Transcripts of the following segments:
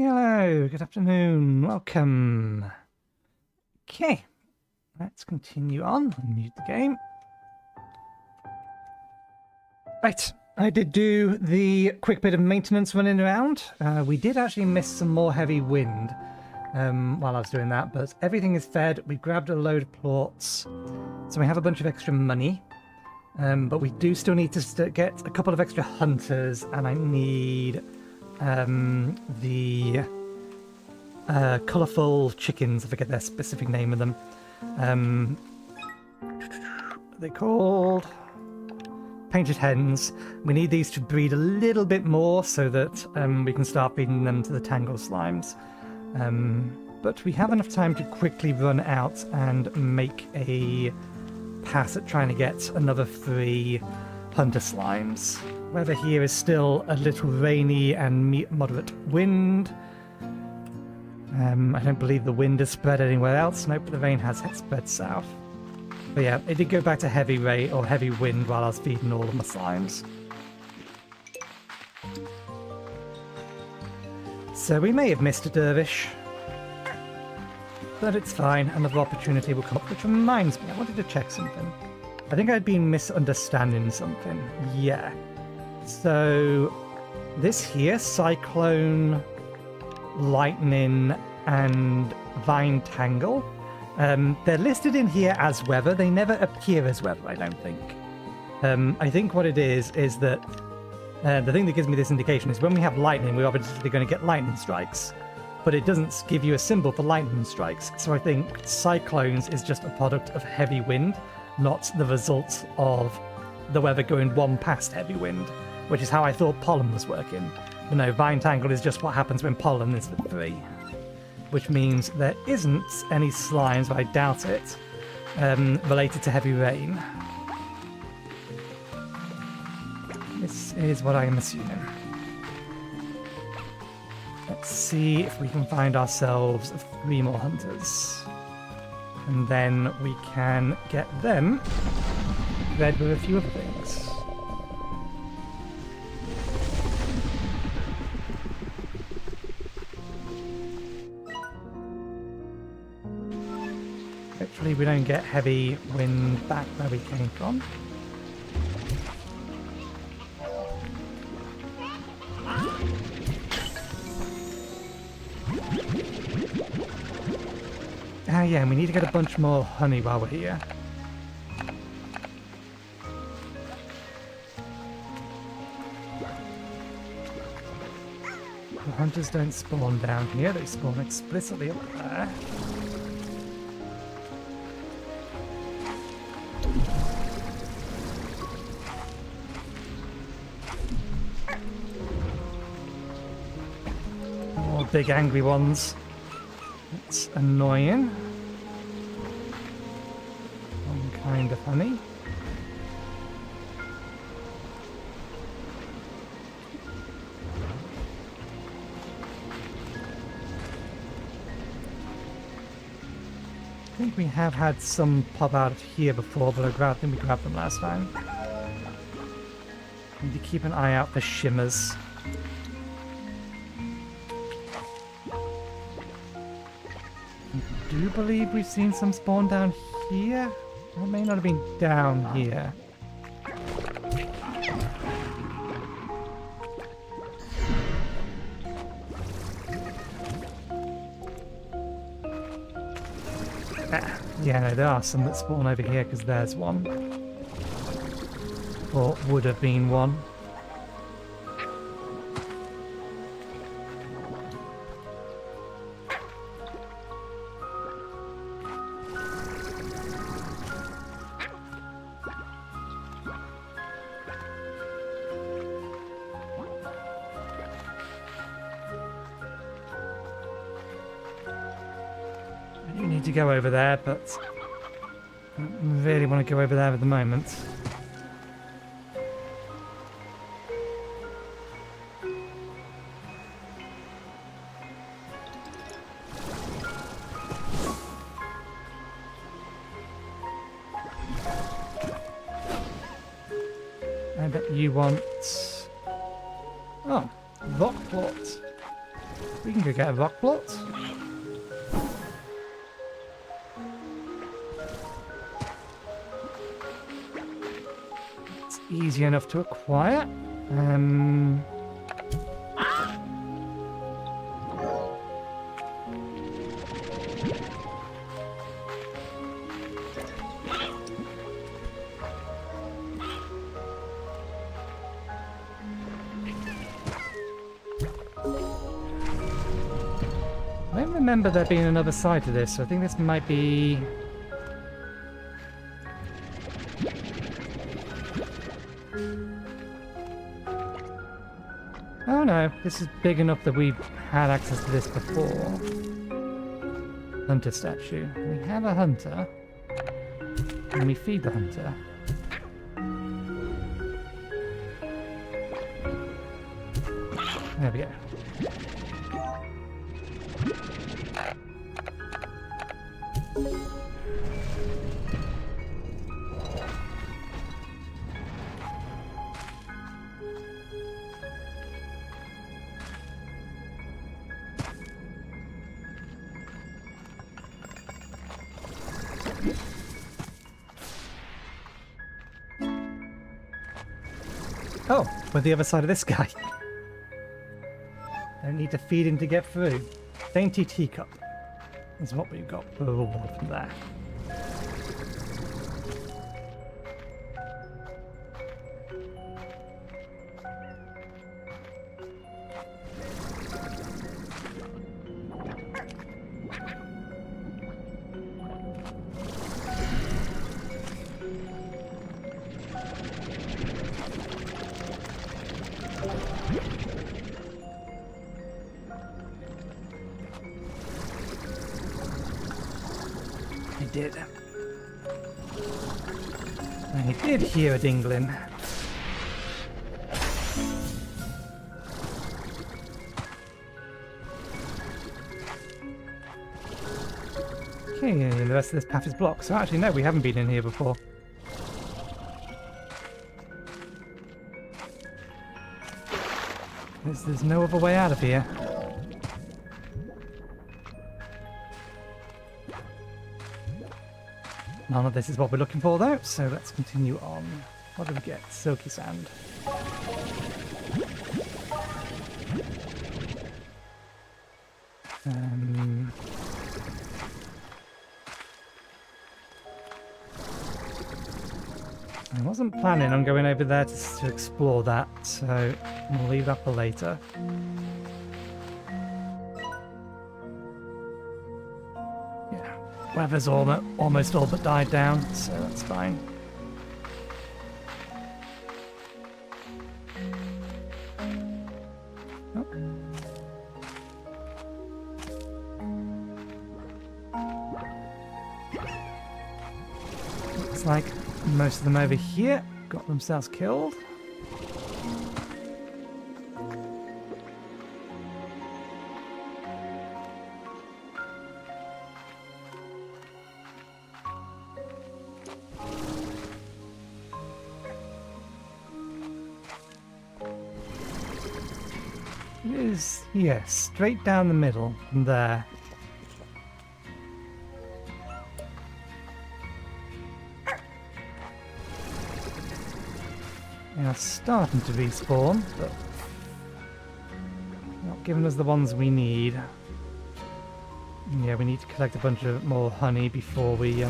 Hello, good afternoon, welcome. Okay, let's continue on and mute the game. Right, I did do the quick bit of maintenance running around. We did actually miss some more heavy wind while I was doing that, but everything is fed. We grabbed a load of plots, so we have a bunch of extra money. But we do still need to get a couple of extra hunters, and I need the colourful chickens. I forget their specific name of them. What are they called? Painted hens. We need these to breed a little bit more so that we can start feeding them to the tangle slimes. But we have enough time to quickly run out and make a pass at trying to get another 3 hunter slimes. Weather here is still a little rainy and moderate wind. I don't believe the wind has spread anywhere else. Nope, the rain has spread south. But yeah, it did go back to heavy rain or heavy wind while I was feeding all of my slimes. So we may have missed a dervish. But it's fine, another opportunity will come up, which reminds me, I wanted to check something. I think I'd been misunderstanding something. Yeah. So, this here, Cyclone, Lightning, and Vine Tangle, they're listed in here as weather. They never appear as weather, I don't think. I think what it is that the thing that gives me this indication is when we have lightning, we're obviously going to get lightning strikes. But it doesn't give you a symbol for lightning strikes. So I think cyclones is just a product of heavy wind, not the result of the weather going one past heavy wind, which is how I thought pollen was working. But no, vine tangle is just what happens when pollen is at 3, which means there isn't any slimes, but I doubt it, related to heavy rain. This is what I am assuming. Let's see if we can find ourselves 3 more hunters. And then we can get them read with a few other things. Hopefully we don't get heavy wind back where we came from. Yeah, and we need to get a bunch more honey while we're here. The hunters don't spawn down here, they spawn explicitly up there. More big angry ones. It's annoying. One kind of honey. I think we have had some pop out of here before, but I think we grabbed them last time. Need to keep an eye out for shimmers. I do believe we've seen some spawn down here. It may not have been down here. Yeah, no, there are some that spawn over here because there's one. Or would have been one. To go over there, but I don't really want to go over there at the moment. I bet you want... Oh, rock plot. We can go get a rock plot. It's easy enough to acquire. I don't remember there being another side to this, so I think this might be... Oh no, this is big enough that we've had access to this before. Hunter statue. We have a hunter. And we feed the hunter. There we go. Oh, we're the other side of this guy. Don't need to feed him to get through. Dainty teacup is what we've got for a reward from there. Did. I did hear a dingling. Okay, and the rest of this path is blocked. So actually, no, we haven't been in here before. There's no other way out of here. None of this is what we're looking for though, so let's continue on. What do we get? Silky sand. I wasn't planning on going over there to explore that, so we'll leave that for later. Weather's almost all but died down, so that's fine. Oh. Looks like most of them over here got themselves killed. It is, yes, straight down the middle from there. They are starting to respawn, but not giving us the ones we need. Yeah, we need to collect a bunch of more honey before we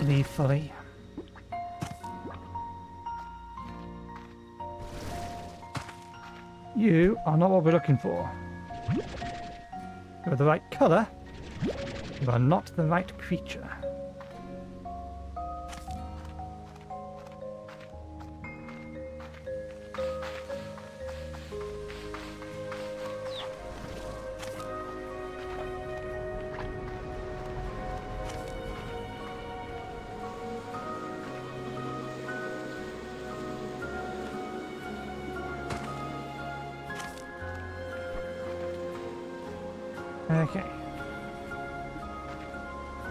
leave fully. You are not what we're looking for. You're the right colour. You are not the right creature. Okay.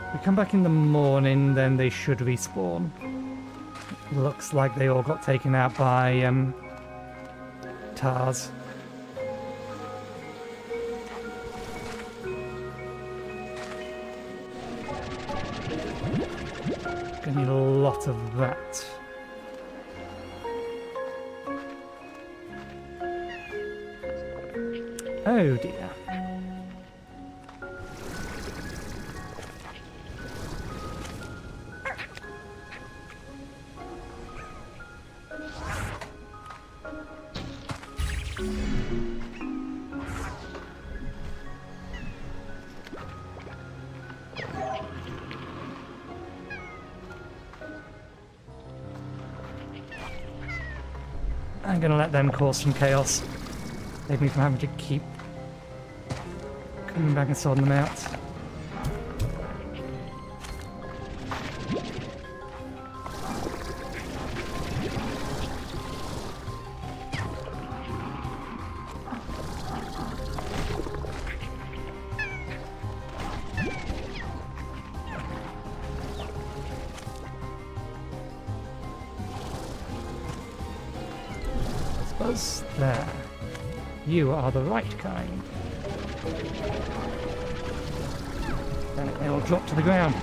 If we come back in the morning, then they should respawn. Looks like they all got taken out by Tars. Gonna need a lot of that. Oh dear. I'm gonna let them cause some chaos. Save me from having to keep coming back and sorting them out. Buzz there. You are the right kind. Then they will drop to the ground.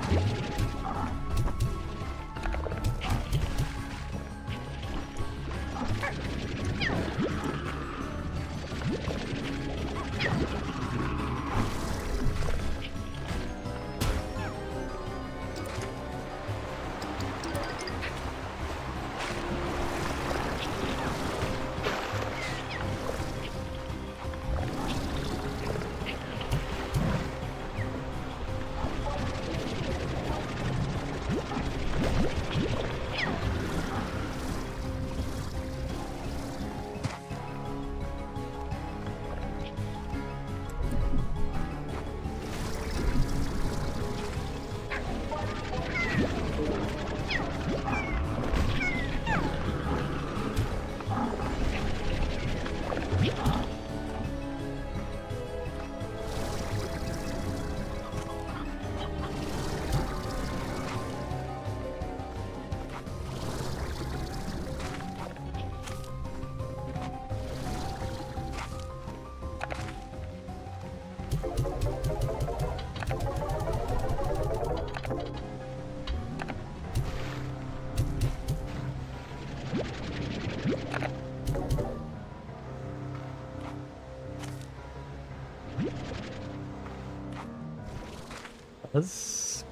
Buzz.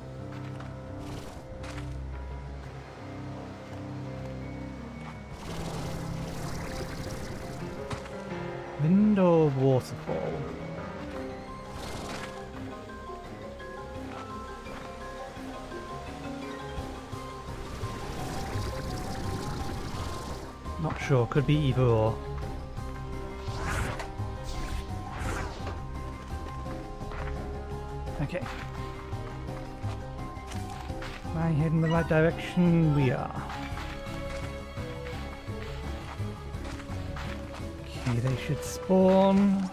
Wind or waterfall? Not sure, could be either or. Okay. Am I heading in the right direction? We are. Okay, they should spawn.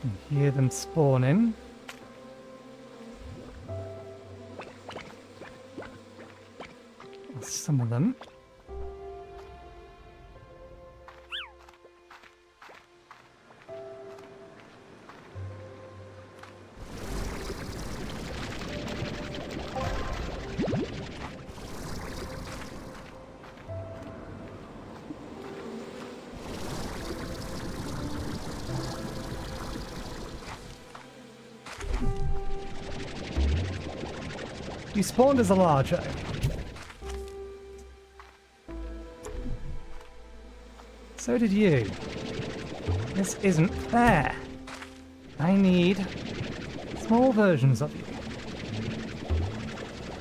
You hear them spawning. Some of them. You spawned as a larger. So did you. This isn't fair. I need small versions of you.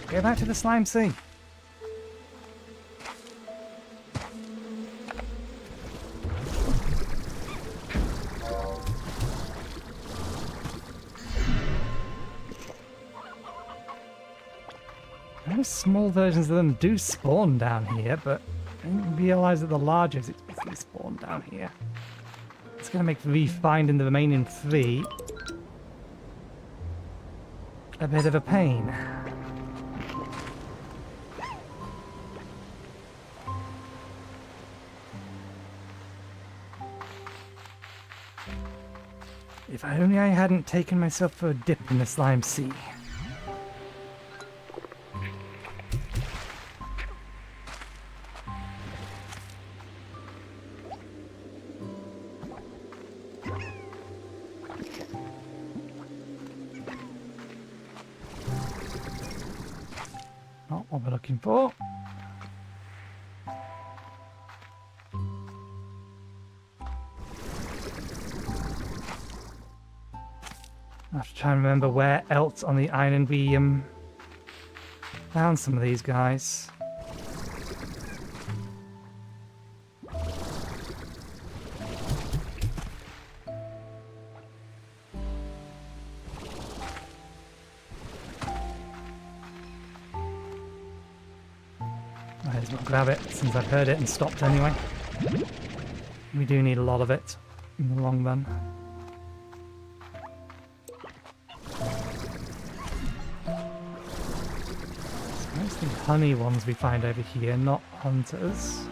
Go back to the slime sea. Those small versions of them do spawn down here, but I didn't realise that the largest explicitly spawn down here. It's going to make finding the remaining 3 a bit of a pain. If only I hadn't taken myself for a dip in the slime sea. Not what we're looking for. I have to try and remember where else on the island we found some of these guys. Might as well grab it since I've heard it and stopped anyway. We do need a lot of it in the long run. Mostly honey ones we find over here, not hunters.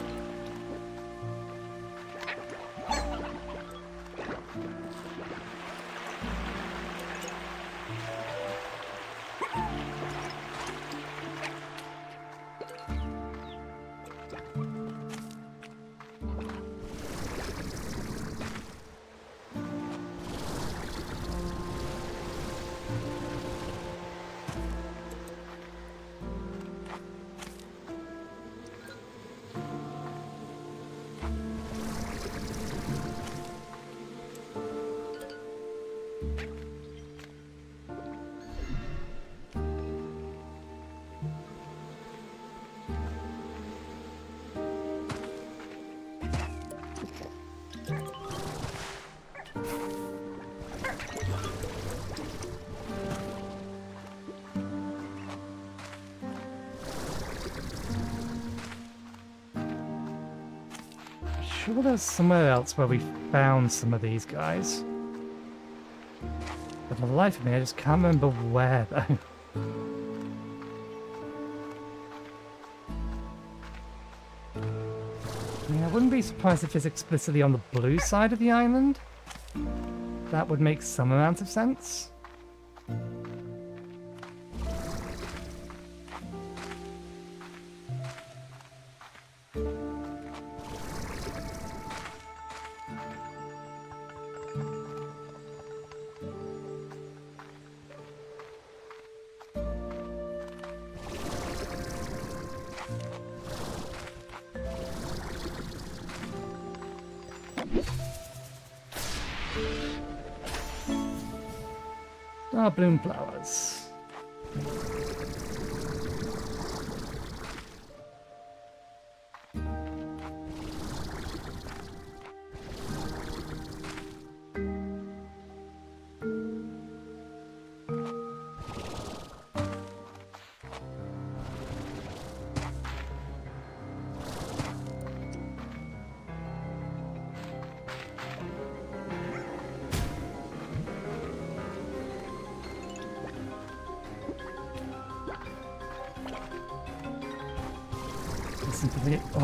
Sure there's somewhere else where we found some of these guys. But for the life of me, I just can't remember where, though. I mean, I wouldn't be surprised if it's explicitly on the blue side of the island. That would make some amount of sense. Ah, bloom flowers.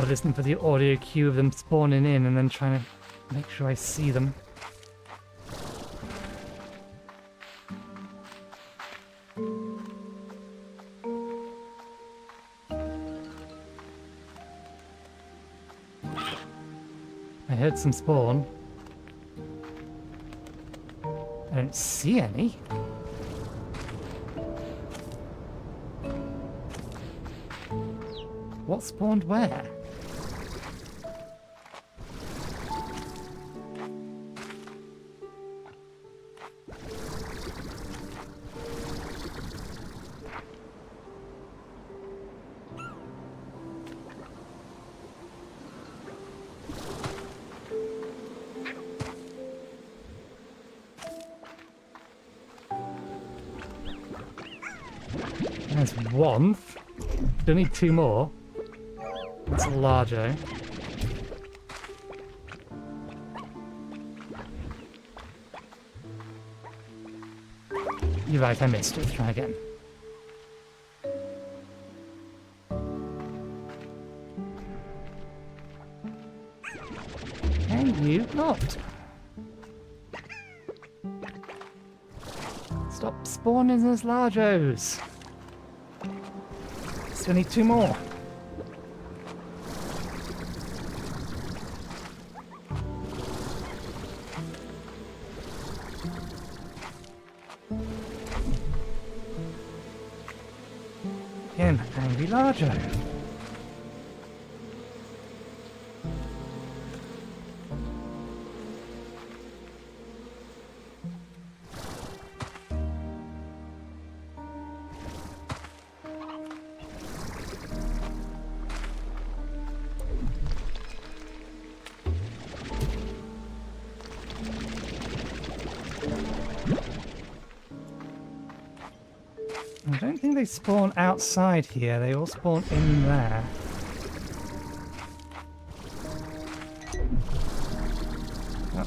Listen for the audio cue of them spawning in and then trying to make sure I see them. I heard some spawn. I don't see any. What spawned where? There's one. Still need two more. That's a larger. You're right, I missed. Let's try again. And you not. Stop spawning those largos. Still need 2 more. Again, angry largo. I don't think they spawn outside here, they all spawn in there. Oh.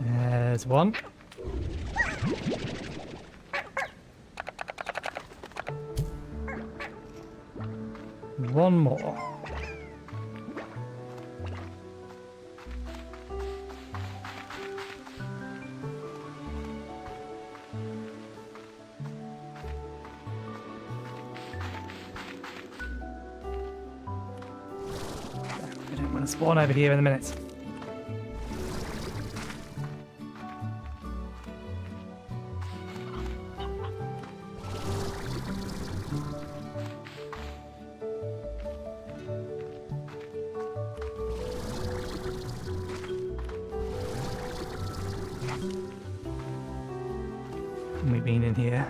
There's one. One more. I don't want to spawn over here in a minute. We've been in here.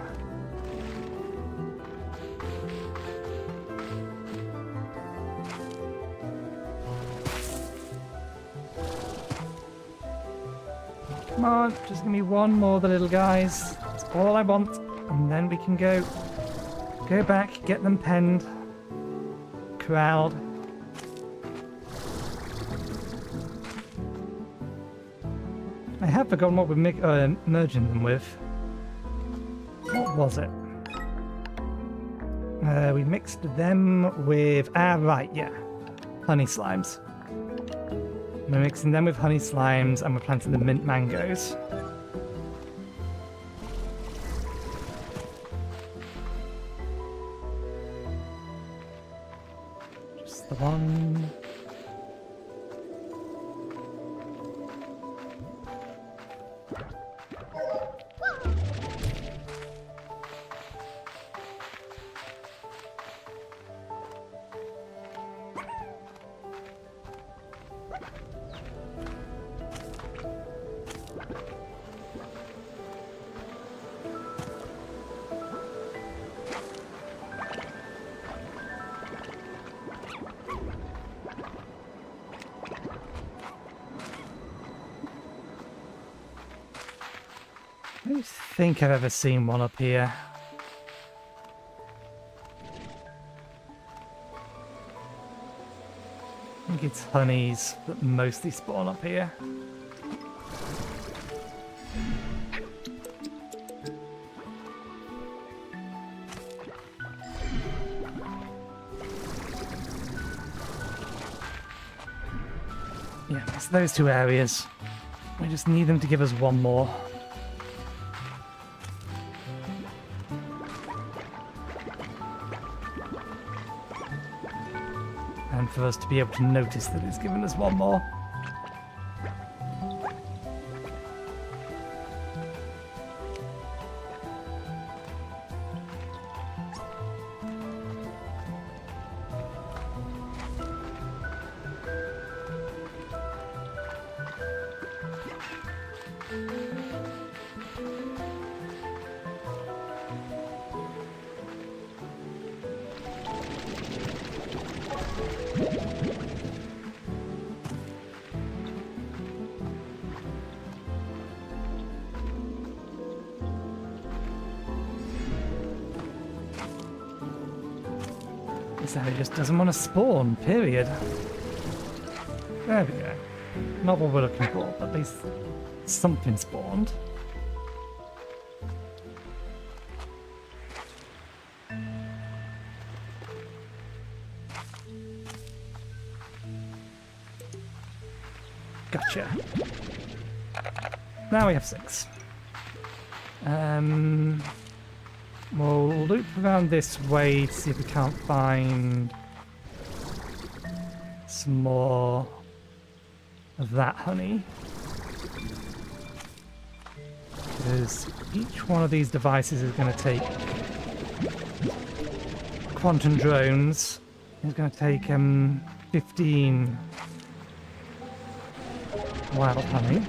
Come on, just give me one more of the little guys. That's all I want. And then we can go back, get them penned, corralled. I have forgotten what we're merging them with. What was it? We mixed them with... right, yeah. Honey slimes. We're mixing them with honey slimes and we're planting the mint mangoes. Just the one... I don't think I've ever seen one up here. I think it's honeys that mostly spawn up here. Yeah, it's those 2 areas. We just need them to give us one more. And for us to be able to notice that it's given us one more. So it just doesn't want to spawn, period. There we go. Not what we're looking for, but at least something spawned. Gotcha. Now we have 6. We'll loop around this way to see if we can't find some more of that honey. Because each one of these devices is going to take quantum drones. It's going to take 15 wild honey.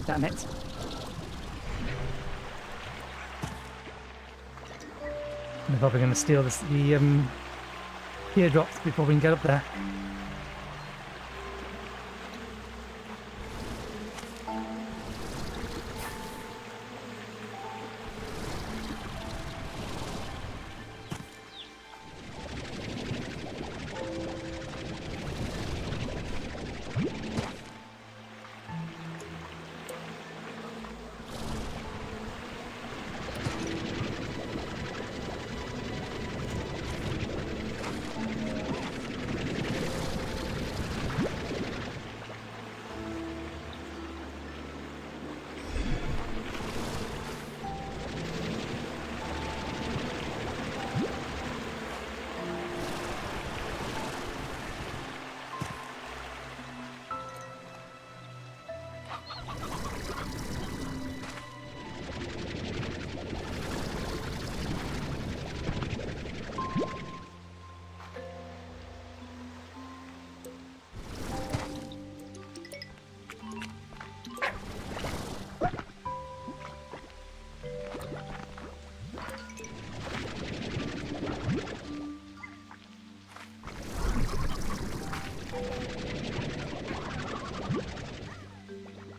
Damn it. They're probably going to steal the teardrops before we can get up there.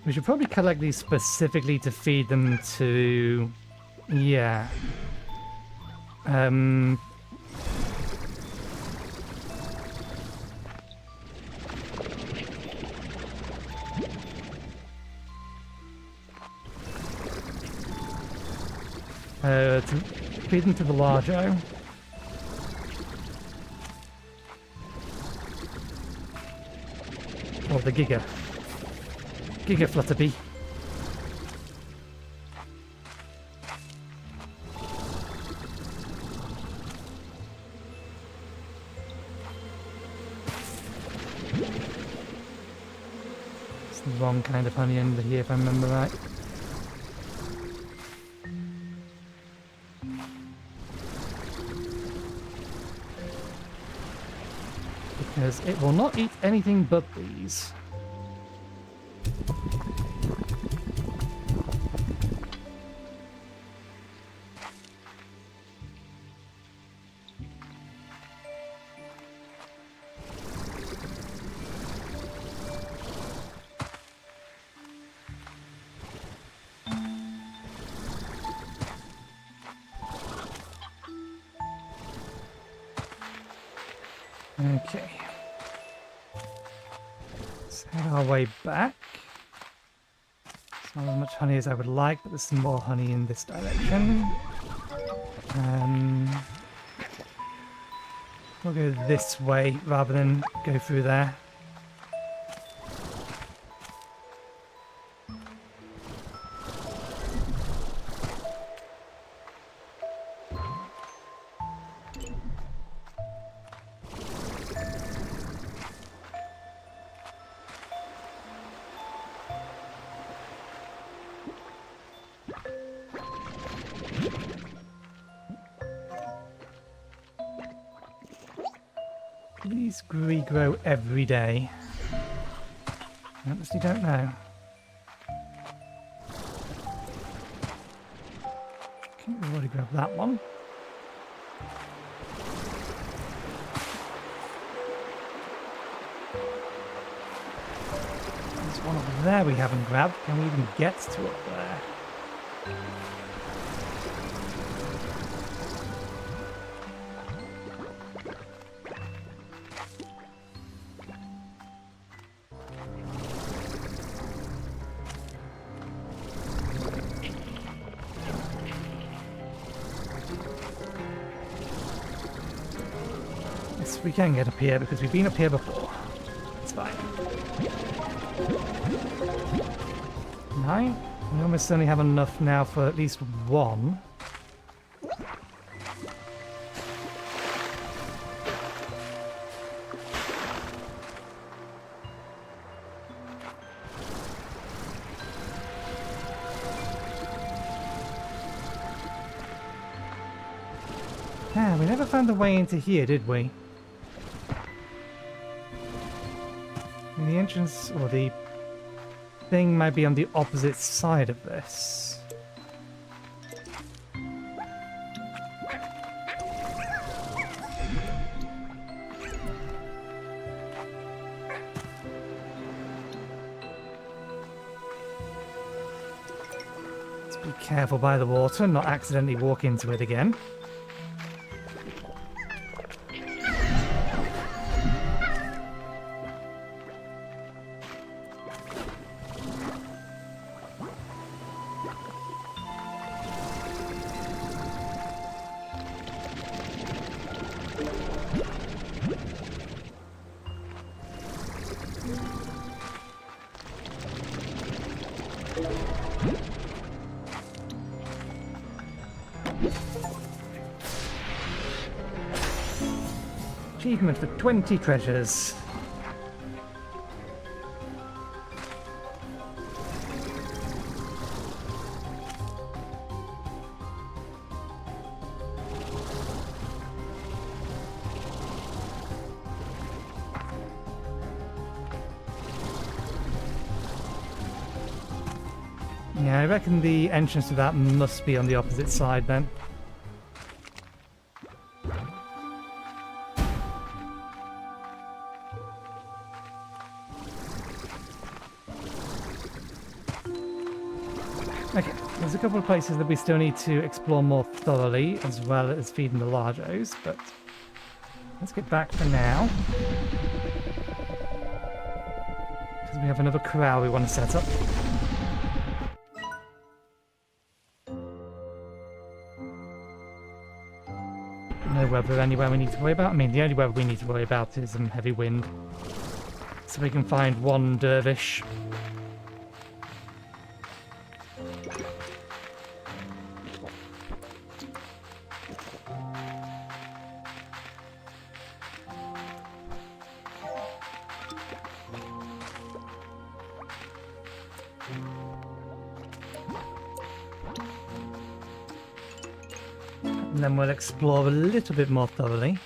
We should probably collect these specifically to feed them to... yeah. To feed them to the largo. Or the Giga. Giga Flutterbee. It's the wrong kind of honey under here if I remember right. Because it will not eat anything but these. Okay. Let's head our way back. It's not as much honey as I would like, but there's some more honey in this direction. We'll go this way rather than go through there. These regrow every day. I honestly don't know. think we've already grabbed that one. There's one over there we haven't grabbed. Can we even get to up there? Yes, we can get up here because we've been up here before. It's fine. 9. We almost certainly have enough now for at least one. Yeah, we never found the way into here, did we? The entrance, or the thing, might be on the opposite side of this. Let's be careful by the water and not accidentally walk into it again. Achievement for 20 treasures. Yeah, I reckon the entrance to that must be on the opposite side then. Okay, there's a couple of places that we still need to explore more thoroughly, as well as feeding the largos, but let's get back for now. Because we have another corral we want to set up. No weather anywhere we need to worry about. I mean, the only weather we need to worry about is heavy wind. So we can find one dervish. And then we'll explore a little bit more thoroughly.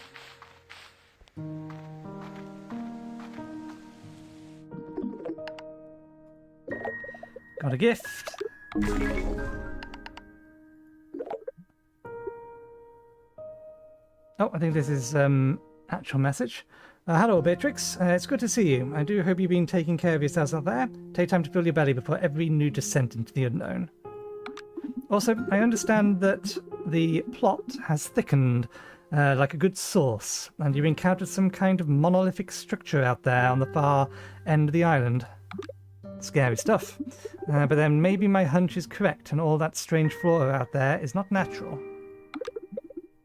Got a gift. Oh, I think this is actual message. Hello, Beatrix. It's good to see you. I do hope you've been taking care of yourselves out there. Take time to fill your belly before every new descent into the unknown. Also, I understand that the plot has thickened like a good sauce, and you encountered some kind of monolithic structure out there on the far end of the island. Scary stuff. But then maybe my hunch is correct, and all that strange flora out there is not natural.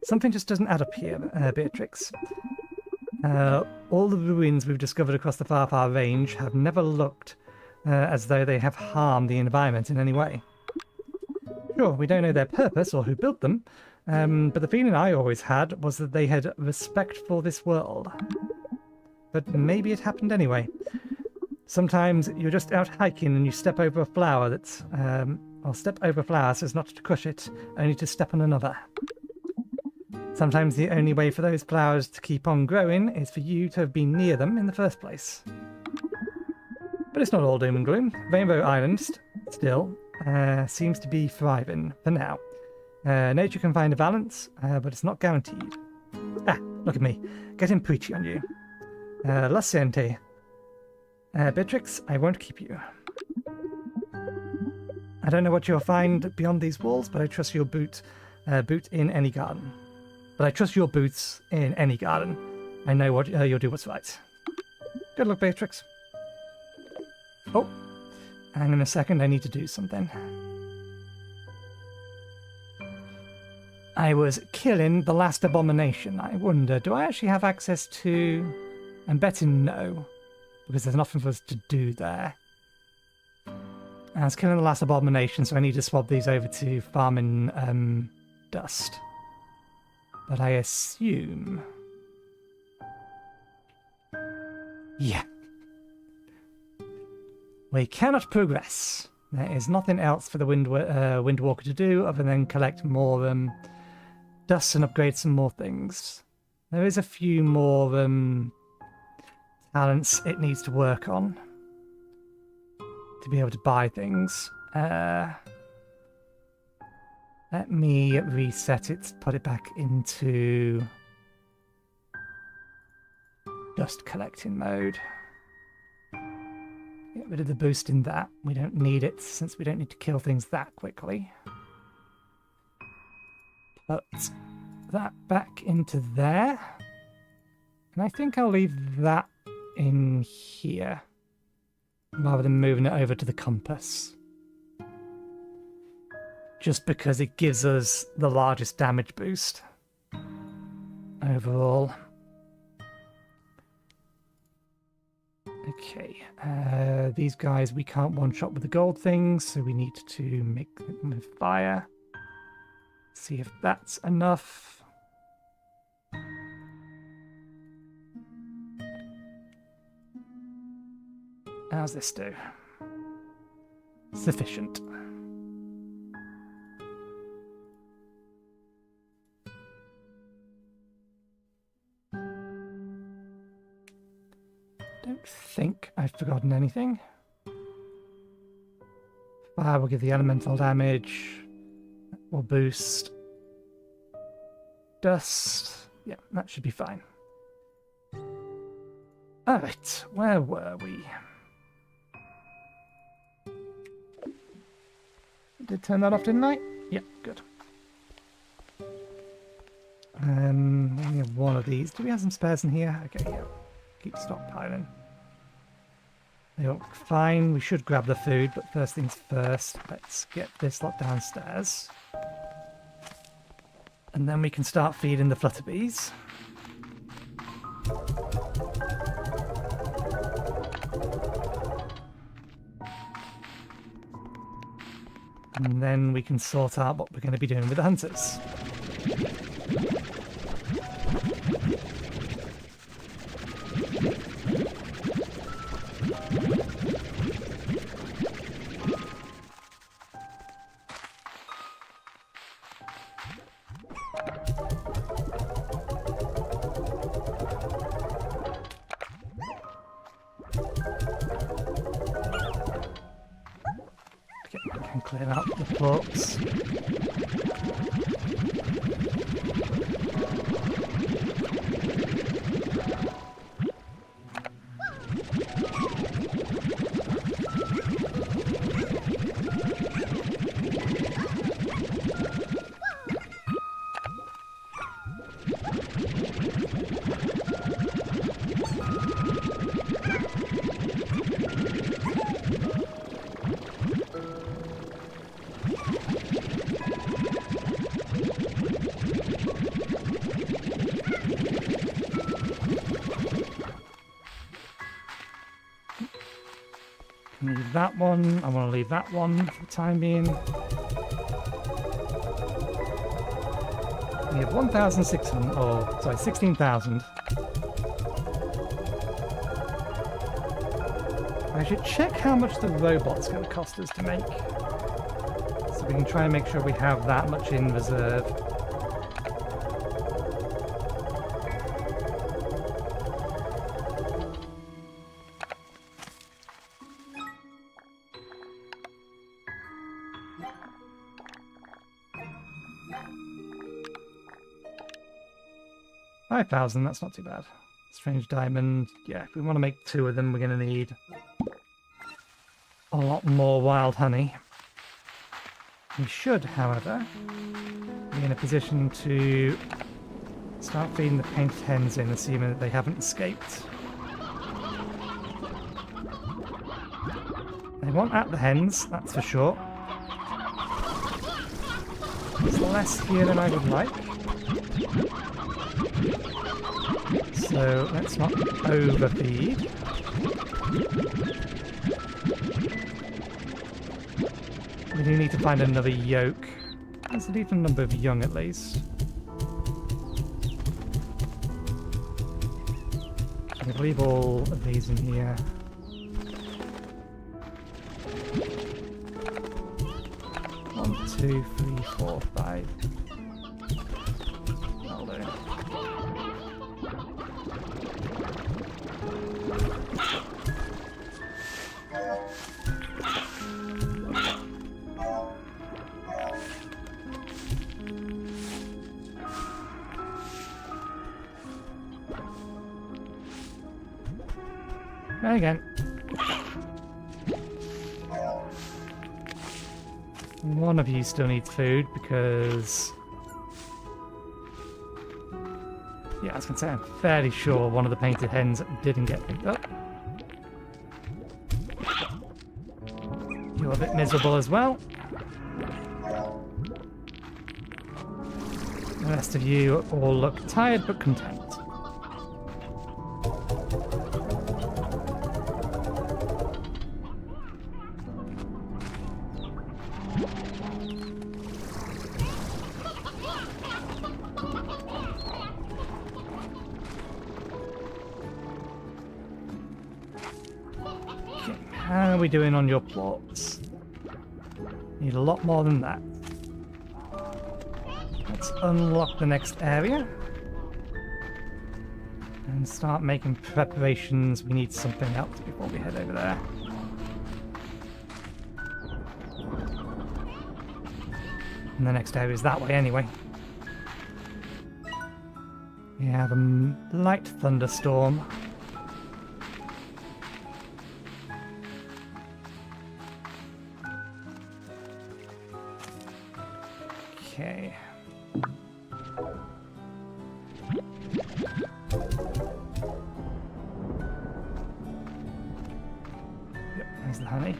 Something just doesn't add up here, Beatrix. All the ruins we've discovered across the far, far range have never looked as though they have harmed the environment in any way. Sure, we don't know their purpose or who built them, but the feeling I always had was that they had respect for this world. But maybe it happened anyway. Sometimes you're just out hiking and you step over a flower that's, or step over a flower so as not to crush it, only to step on another. Sometimes the only way for those flowers to keep on growing is for you to have been near them in the first place. But it's not all doom and gloom. Rainbow Island, still, seems to be thriving for now. Nature can find a balance, but it's not guaranteed. Ah, look at me. Getting preachy on you. La Siente. Beatrix, I won't keep you. I don't know what you'll find beyond these walls, but I trust your boot in any garden. But I trust your boots in any garden. I know what you'll do what's right. Good luck, Beatrix. Oh, hang on a second, I need to do something. I was killing the last abomination. I wonder, do I actually have access to... I'm betting no, because there's nothing for us to do there. I was killing the last abomination, so I need to swap these over to farming dust. But I assume... Yeah. We cannot progress. There is nothing else for the Windwalker to do other than collect more dust and upgrade some more things. There is a few more talents it needs to work on to be able to buy things. Let me reset it, put it back into dust collecting mode. Get rid of the boost in that. We don't need it since we don't need to kill things that quickly. Put that back into there. And I think I'll leave that in here rather than moving it over to the compass. Just because it gives us the largest damage boost overall. Okay, these guys we can't one-shot with the gold things, so we need to make them with fire. See if that's enough. How's this do? Sufficient. Don't think I've forgotten anything. Fire will give the elemental damage. That will boost. Dust. Yeah, that should be fine. Alright, where were we? Did turn that off, didn't I? Yeah, good. We only have one of these. Do we have some spares in here? Okay, yeah. Keep stockpiling. They look fine. We should grab the food, but first things first, let's get this lot downstairs. And then we can start feeding the flutterbees. And then we can sort out what we're going to be doing with the hunters. Clear out the ports. Leave that one. I want to leave that one for the time being. We have 1,600, or sorry, 16,000. I should check how much the robot's going to cost us to make. So we can try and make sure we have that much in reserve. 5,000, that's not too bad. Strange diamond. Yeah, if we want to make 2 of them, we're going to need a lot more wild honey. We should, however, be in a position to start feeding the painted hens in, assuming that they haven't escaped. They won't at the hens, that's for sure. There's less here than I would like. So let's not overfeed. We do need to find another yolk. There's a decent number of young at least. I can leave all of these in here. One, 2, 3, 4, 5. That'll do. And again. One of you still needs food because... Yeah, I was going to say, I'm fairly sure one of the painted hens didn't get picked up. You're a bit miserable as well. The rest of you all look tired but content. How are we doing on your plots? Need a lot more than that. Let's unlock the next area. And start making preparations. We need something else before we head over there. And the next area is that way anyway. We have a light thunderstorm. Okay. Yep, there's the honey.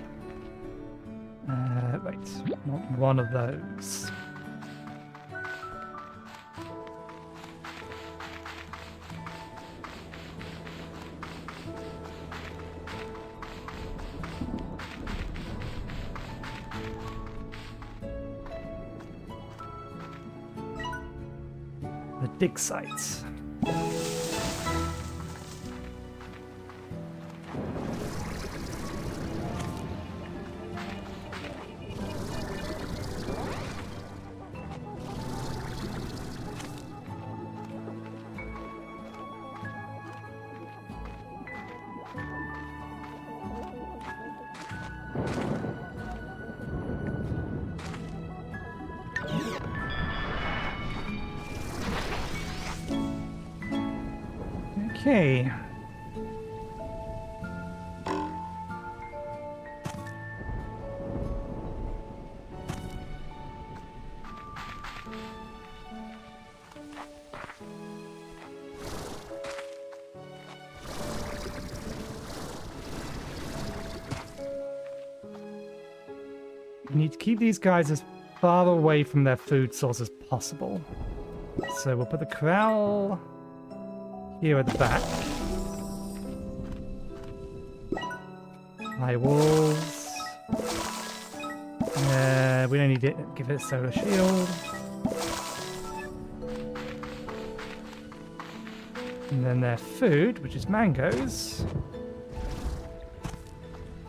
Right, not one of those. The dig sites. Okay. We need to keep these guys as far away from their food source as possible. So we'll put the corral here at the back. High walls. We don't need to give it a solar shield. And then their food, which is mangoes,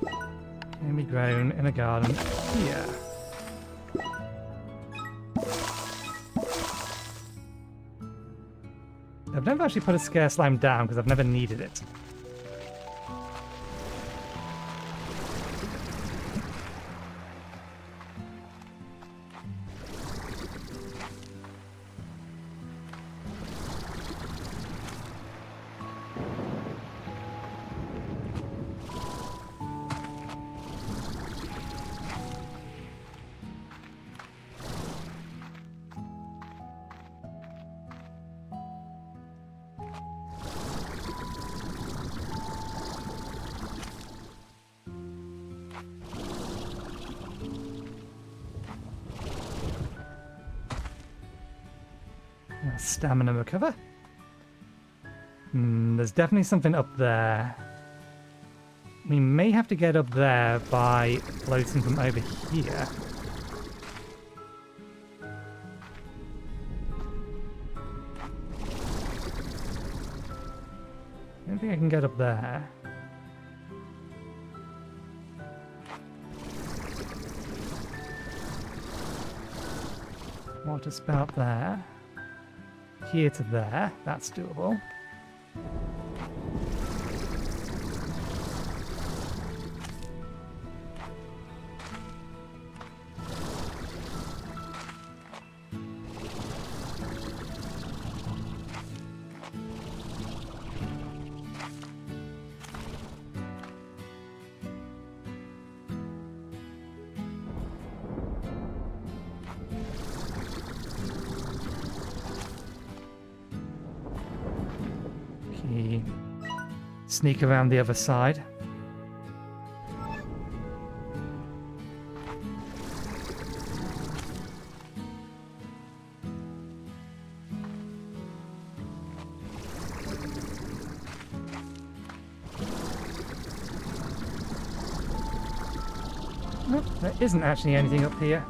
can be grown in a garden here. I've never actually put a scare slime down because I've never needed it. Stamina recover. There's definitely something up there. We may have to get up there by floating from over here. I don't think I can get up there. Water spout there. Here to there. That's doable. Sneak around the other side. Nope, there isn't actually anything up here.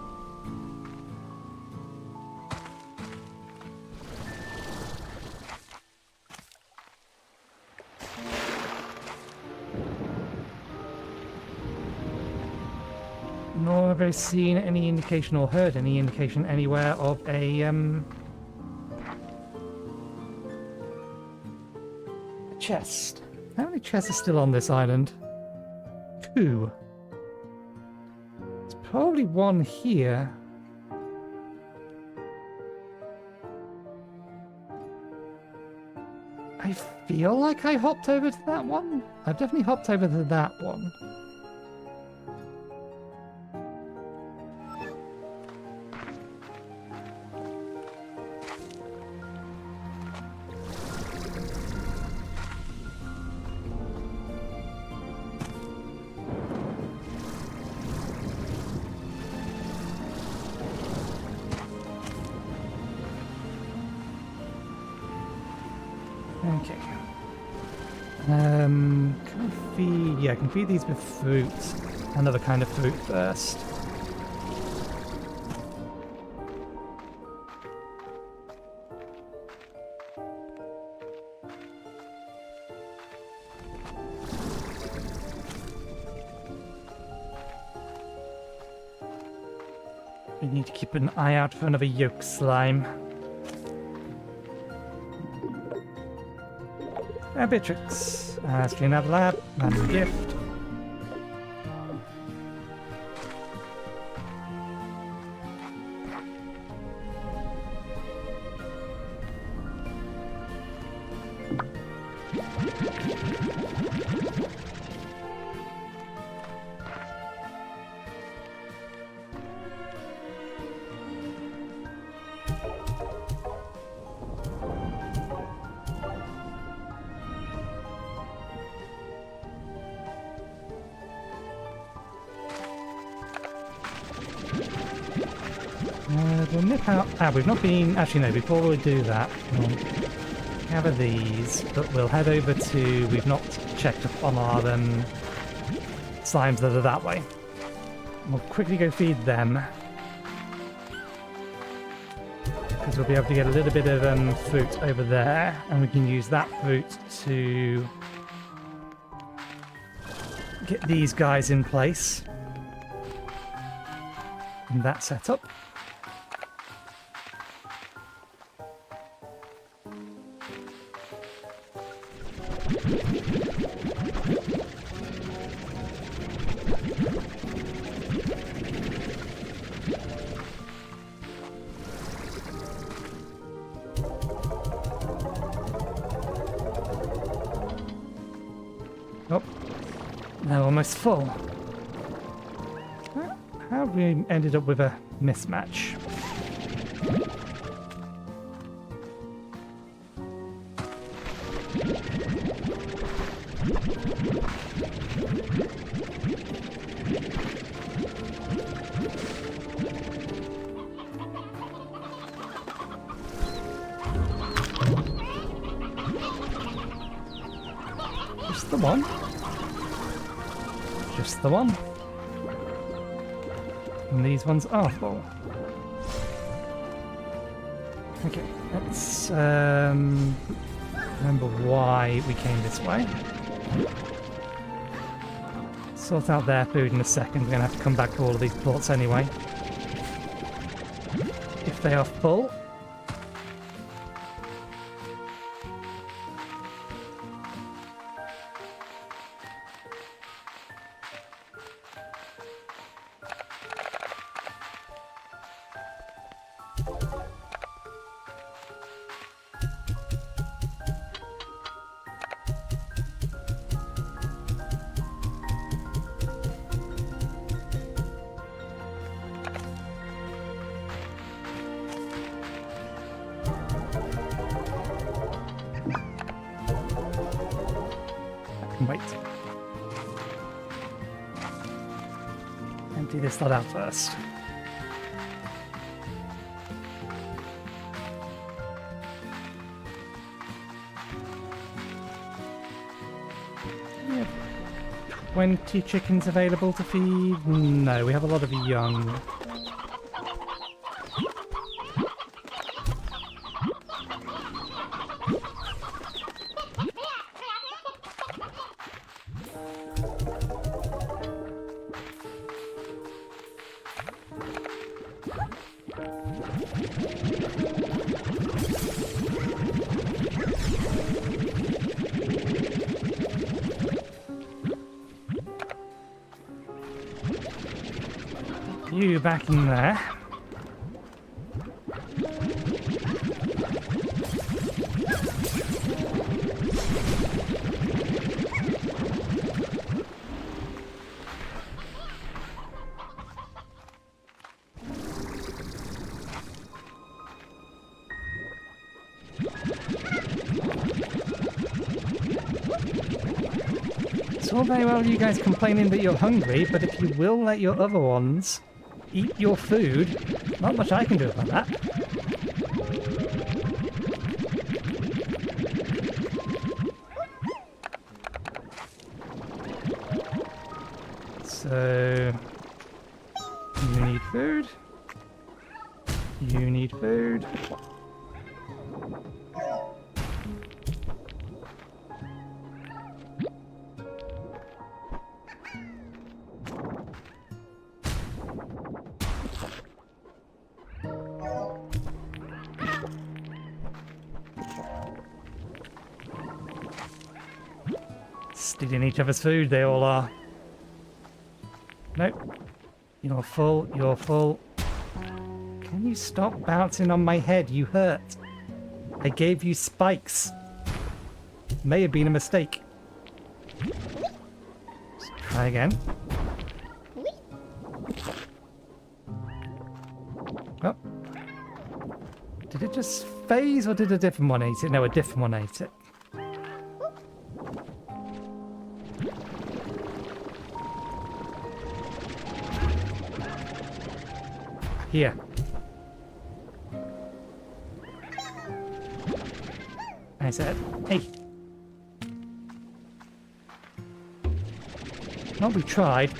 Nor have I seen any indication or heard any indication anywhere of a chest. How many chests are still on this island? 2. There's probably one here. I feel like I hopped over to that one. I've definitely hopped over to that one. Okay. Can I feed... Yeah, I can feed these with fruit. Another kind of fruit first. We need to keep an eye out for another yolk slime. Beatrix, asking another lab, random gift. We'll nip out... we've not been... Actually, no, before we do that, we'll gather these, but we'll head over to... We've not checked up on our slimes that are that way. We'll quickly go feed them. Because we'll be able to get a little bit of fruit over there, and we can use that fruit to get these guys in place. In that setup. Oh, they're almost full. How have we ended up with a mismatch? Just the one. Just the one. And these ones are full. Okay, let's remember why we came this way. Sort out their food in a second. We're going to have to come back to all of these ports anyway. If they are full. Wait. Empty this lot out first. Yep. 20 chickens available to feed? No, we have a lot of young. You back in there. It's all very well you guys complaining that you're hungry, but if you will let your other ones eat your food, not much I can do about that. So, you need food. You need food. Stealing each other's food, they all are. Nope. You're full, you're full. Can you stop bouncing on my head? You hurt. I gave you spikes. May have been a mistake. Let's try again. Oh. Did it just phase or did a different one eat it? No, a different one ate it. Here. I said, hey. Well, we tried.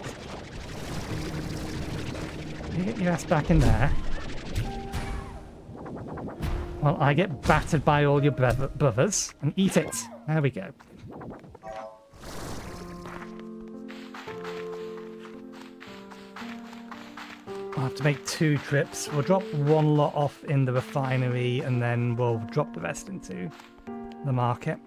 You get your ass back in there. Well, I get battered by all your brothers and eat it. There we go. I'll have to make 2 trips. We'll drop 1 lot off in the refinery and then we'll drop the rest into the market.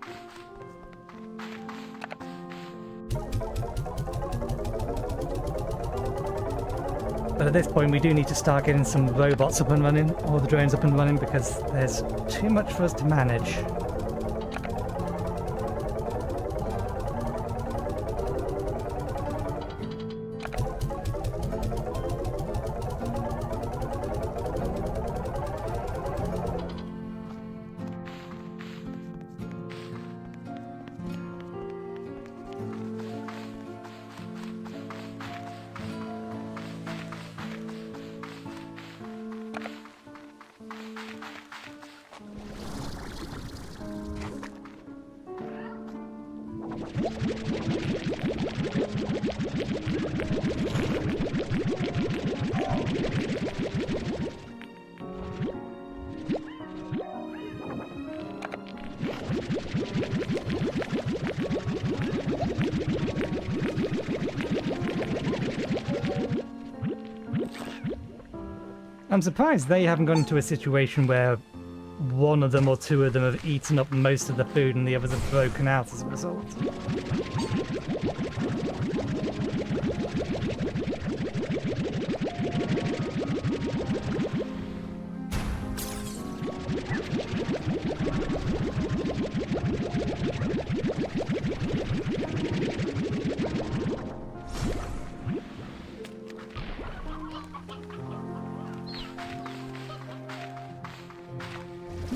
But at this point we do need to start getting some robots up and running, or the drones up and running, because there's too much for us to manage. I'm surprised they haven't gone into a situation where one of them or two of them have eaten up most of the food and the others have broken out as a result.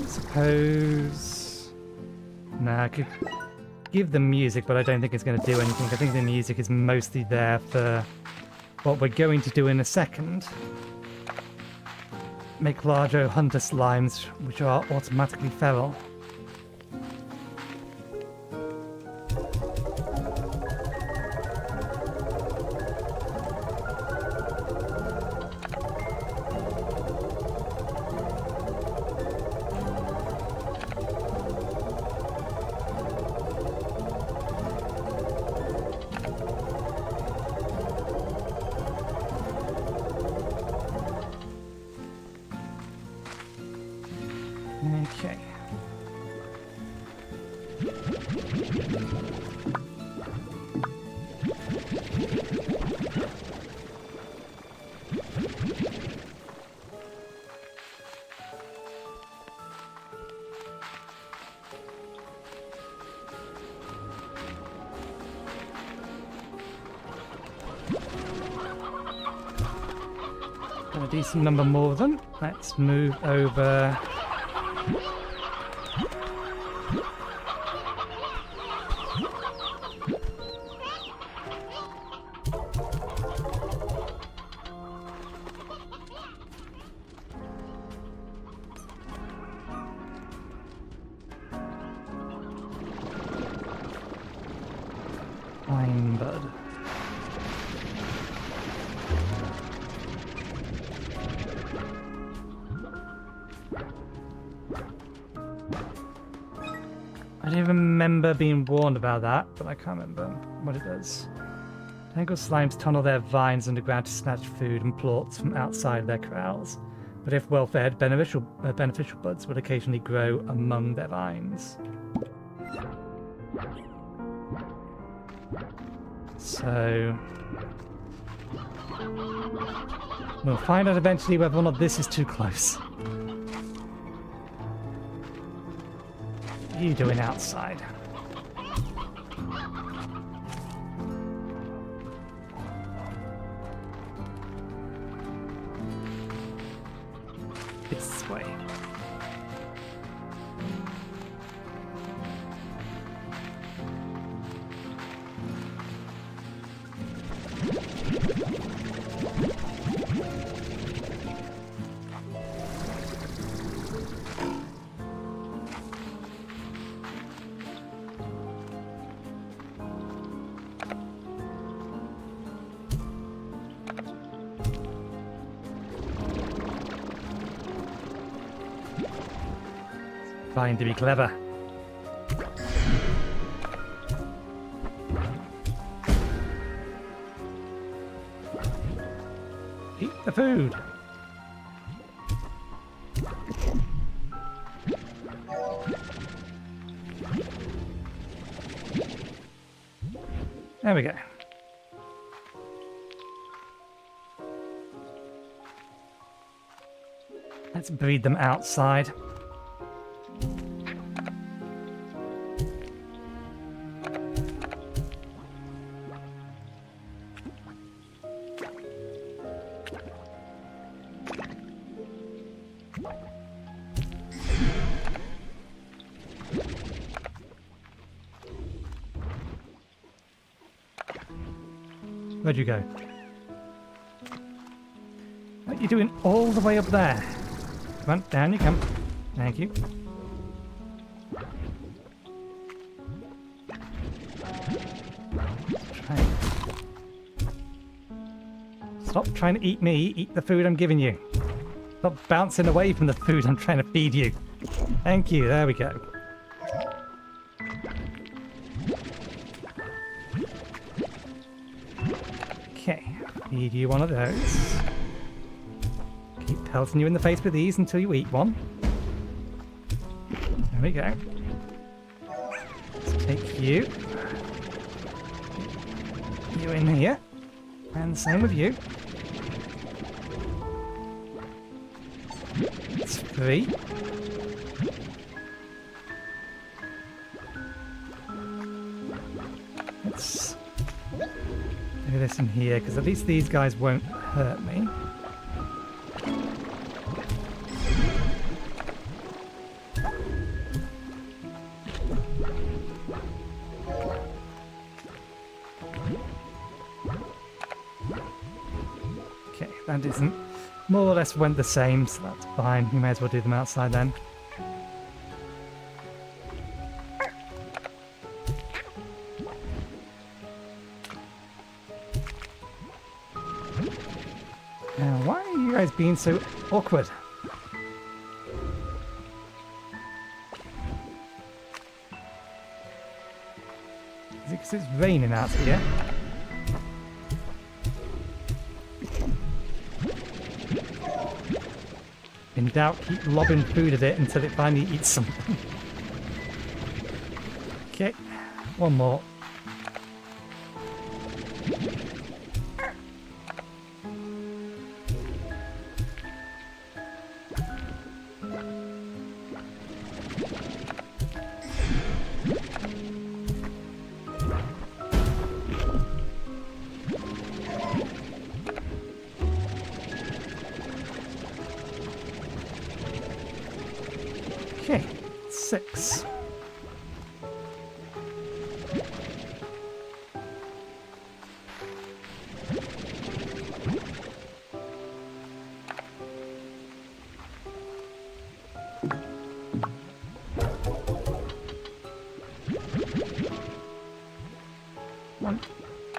Suppose... Nah, I could give them music, but I don't think it's going to do anything. I think the music is mostly there for what we're going to do in a second. Make larger hunter slimes, which are automatically feral. Okay. Got a decent number more of them. Let's move over. Fine, bud. I don't remember being warned about that, but I can't remember what it does. Tangled slimes tunnel their vines underground to snatch food and plants from outside their corrals. But if well fed, beneficial buds would occasionally grow among their vines. So we'll find out eventually whether or not this is too close. What are you doing outside? This way. Trying to be clever. Eat the food. There we go. Let's breed them outside. Where'd you go? What are you doing all the way up there? Come on, down you come. Thank you. Stop trying to eat me. Eat the food I'm giving you. Stop bouncing away from the food I'm trying to feed you. Thank you. There we go. Okay. Feed you one of those. Keep pelting you in the face with these until you eat one. There we go. Let's take you. You in here. And the same with you. It's 3. Let's do this in here, because at least these guys won't hurt me. Okay, that isn't... More or less went the same, so that's fine. We may as well do them outside then. Now, why are you guys being so awkward? Is it because it's raining out here? In doubt, keep lobbing food at it until it finally eats something. Okay, one more. Okay, 6.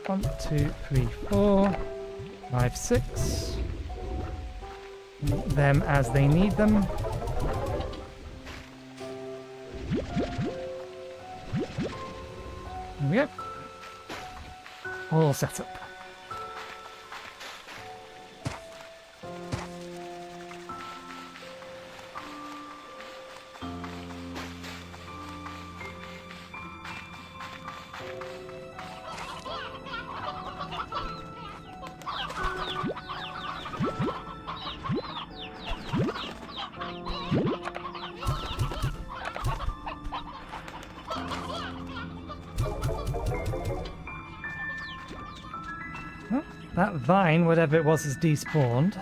One, 2, 3, 4, 5, 6. Meet them as they need them. There we go. All set up. That vine, whatever it was, is despawned.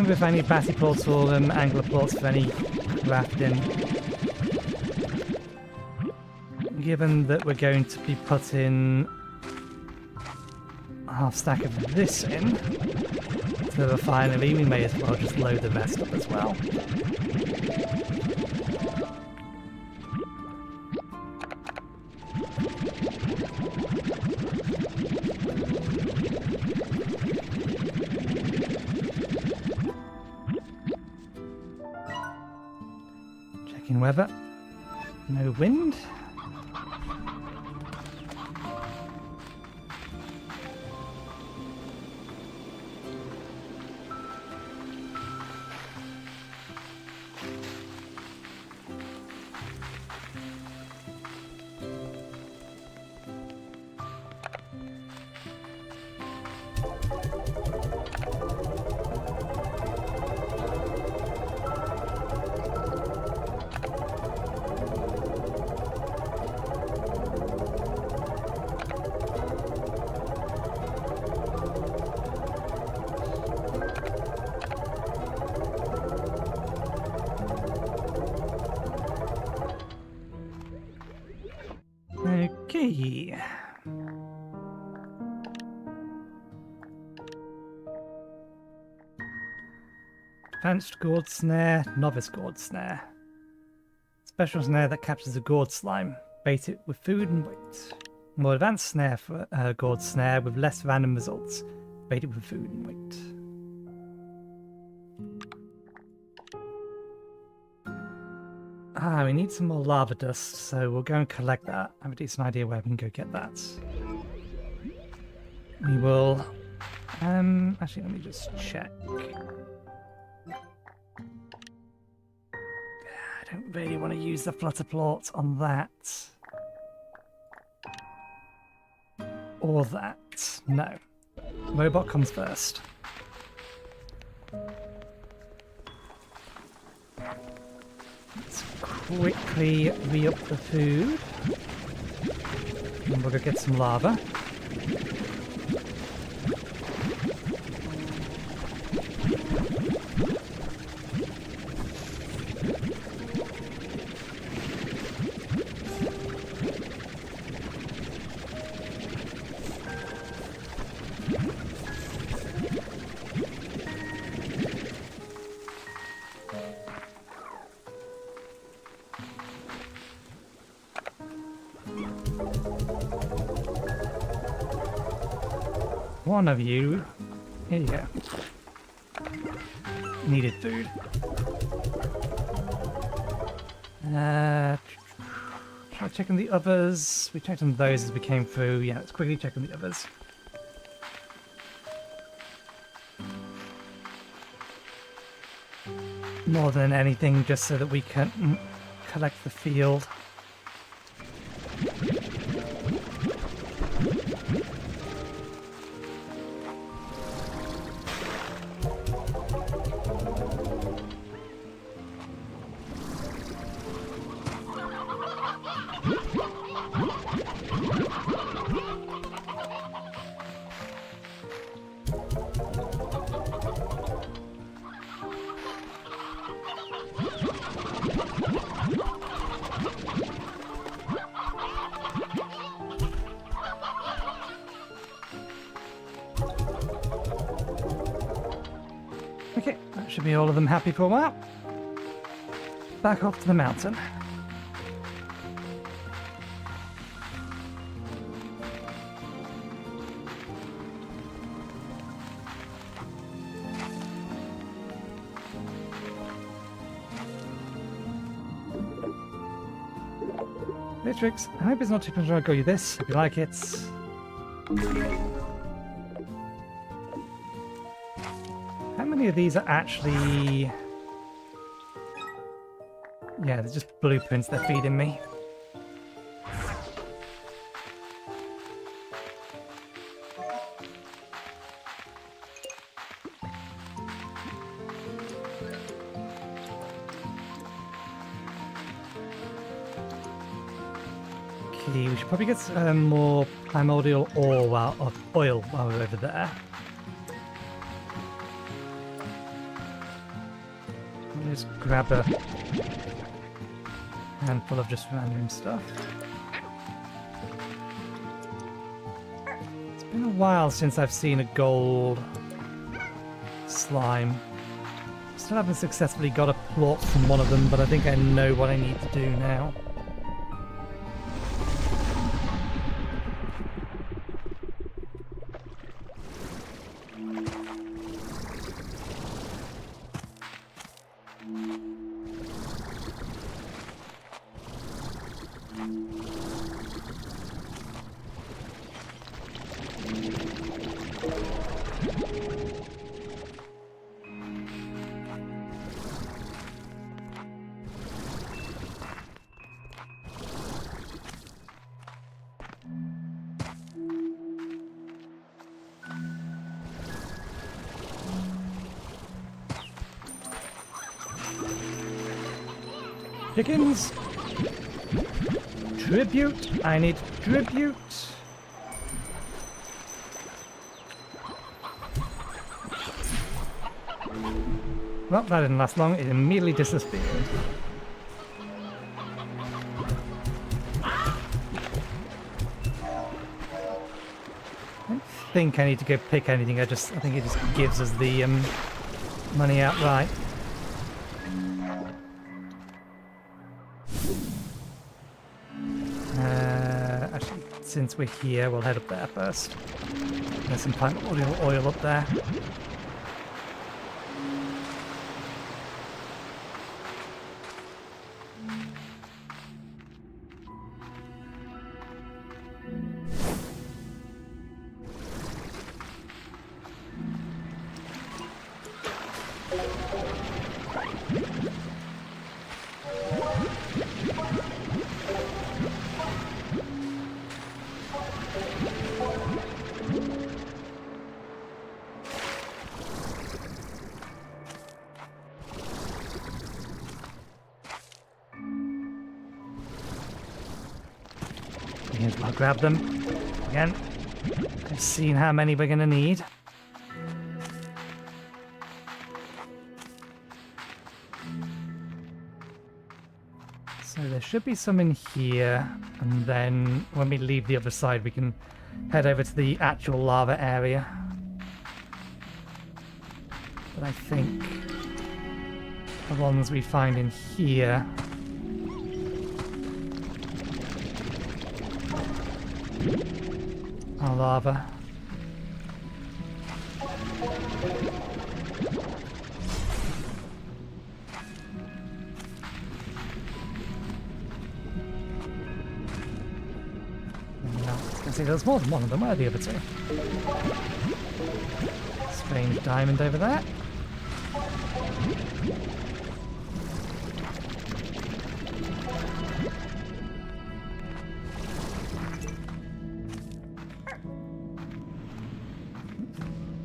If any batty ports or angler ports for any rafting. Given that we're going to be putting a half stack of this in to the refinery, we may as well just load the rest up as well. Weather, no wind. Okay. Advanced gourd snare, novice gourd snare. Special snare that captures a gourd slime. Bait it with food and wait. More advanced snare for gourd snare with less random results. Bait it with food and wait. Ah, we need some more lava dust, so we'll go and collect that. I have a decent idea where we can go get that. We will... actually, let me just check. I don't really want to use the flutter plot on that. Or that. No. Robot comes first. Let's quickly re-up the food. And we'll go get some lava. One of you. Here you go. Needed food. Try checking the others. We checked on those as we came through. Yeah, let's quickly check on the others. More than anything, just so that we can collect the field. Okay, that should be all of them happy for a while. Back off to the mountain. Matrix, I hope it's not too much to go you this. If you like it. How many of these are actually... Yeah, they're just blueprints they're feeding me. Okay, we should probably get some more primordial oil while we're over there. Just grab a handful of just random stuff. It's been a while since I've seen a gold slime. Still haven't successfully got a plot from one of them, but I think I know what I need to do now. Chickens! Tribute! I need tribute! Well, that didn't last long. It immediately disappeared. think I need to go pick anything. I think it just gives us the money outright. Actually, since we're here, we'll head up there first. There's some plant oil up there. I'll grab them. Again, I've seen how many we're going to need. So there should be some in here, and then when we leave the other side we can head over to the actual lava area. But I think the ones we find in here are lava. No, I was going to say there's more than one of them. Where are the other two? Strange diamond over there.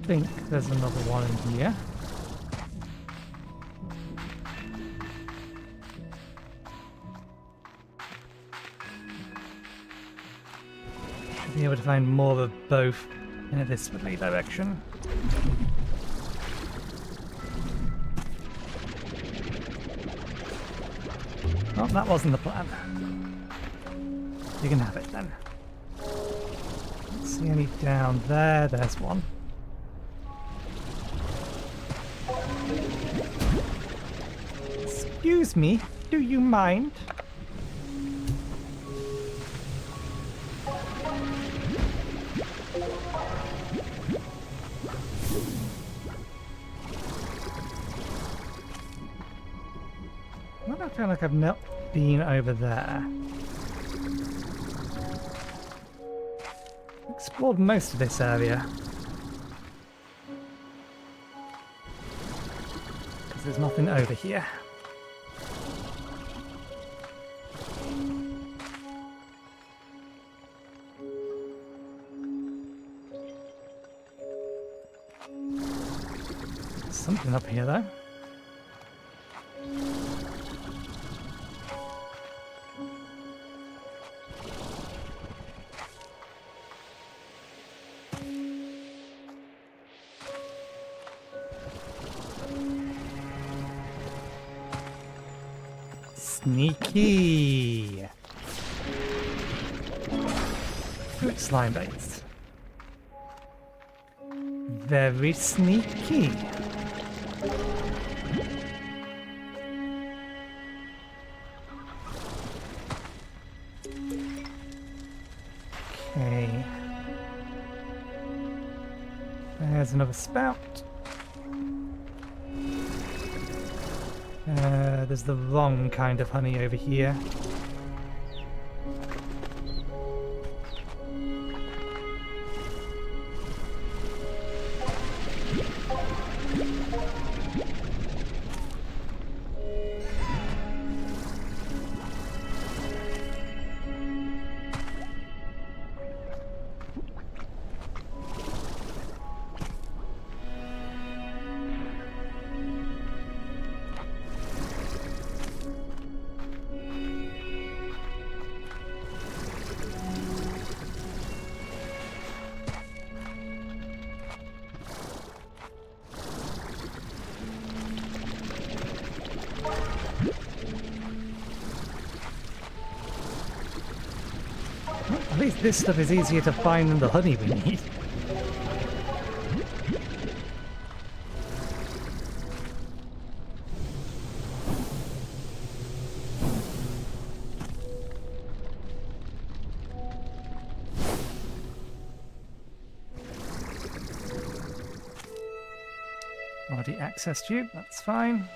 I think there's another one in here. Should be able to find more of both in this direction. Oh, that wasn't the plan. You can have it then. Don't see any down there. There's one. Excuse me, do you mind? I don't feel like I've not been over there. Explored most of this area. Because there's nothing over here. Something up here though. Sneaky. Fruit slime based. Very sneaky. Okay. There's another spout. There's the wrong kind of honey over here. At least this stuff is easier to find than the honey we need. already accessed you, that's fine.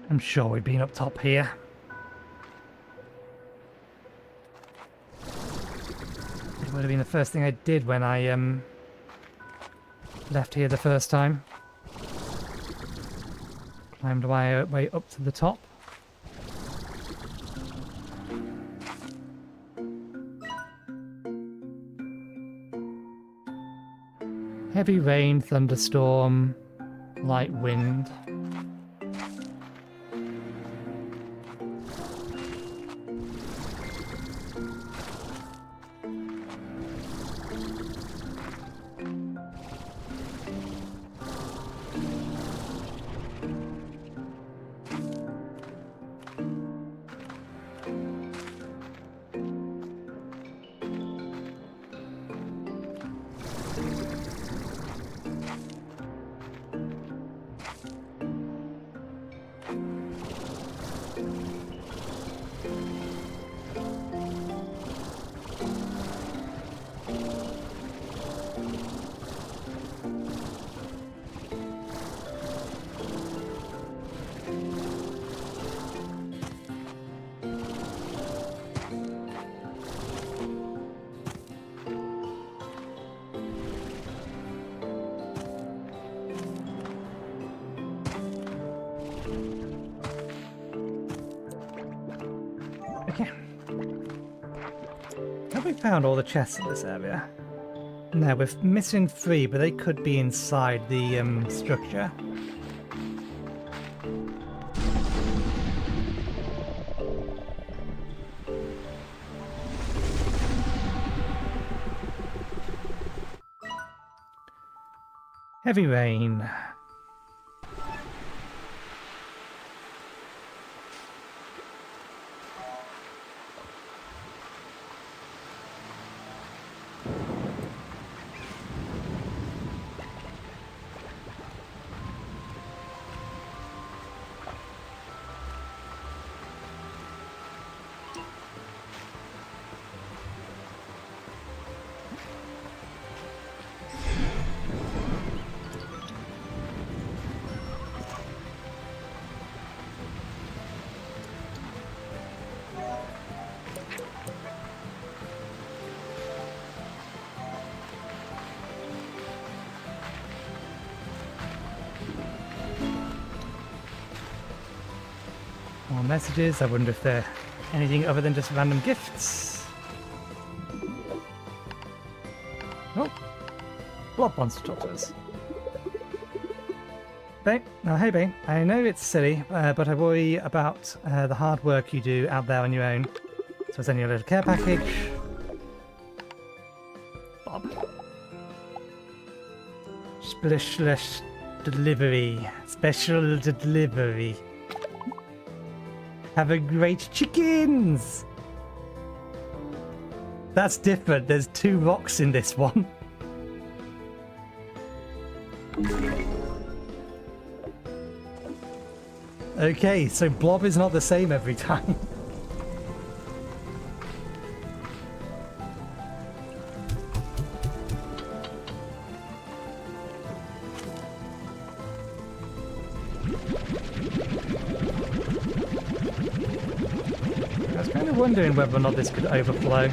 I'm sure we've been up top here. It would have been the first thing I did when I left here the first time. Climbed my way up to the top. Heavy rain, thunderstorm, light wind. Okay. Have we found all the chests in this area? No, we're missing 3, but they could be inside the structure. Heavy rain. More messages. I wonder if they're anything other than just random gifts. Oh, Blob wants to talk to us. Babe, oh, hey babe, I know it's silly, but I worry about the hard work you do out there on your own. So I send you a little care package. Bob. Special delivery. Special delivery. Have a great chickens! That's different. There's 2 rocks in this one. Okay, so Blob is not the same every time. I was kind of wondering whether or not this could overflow.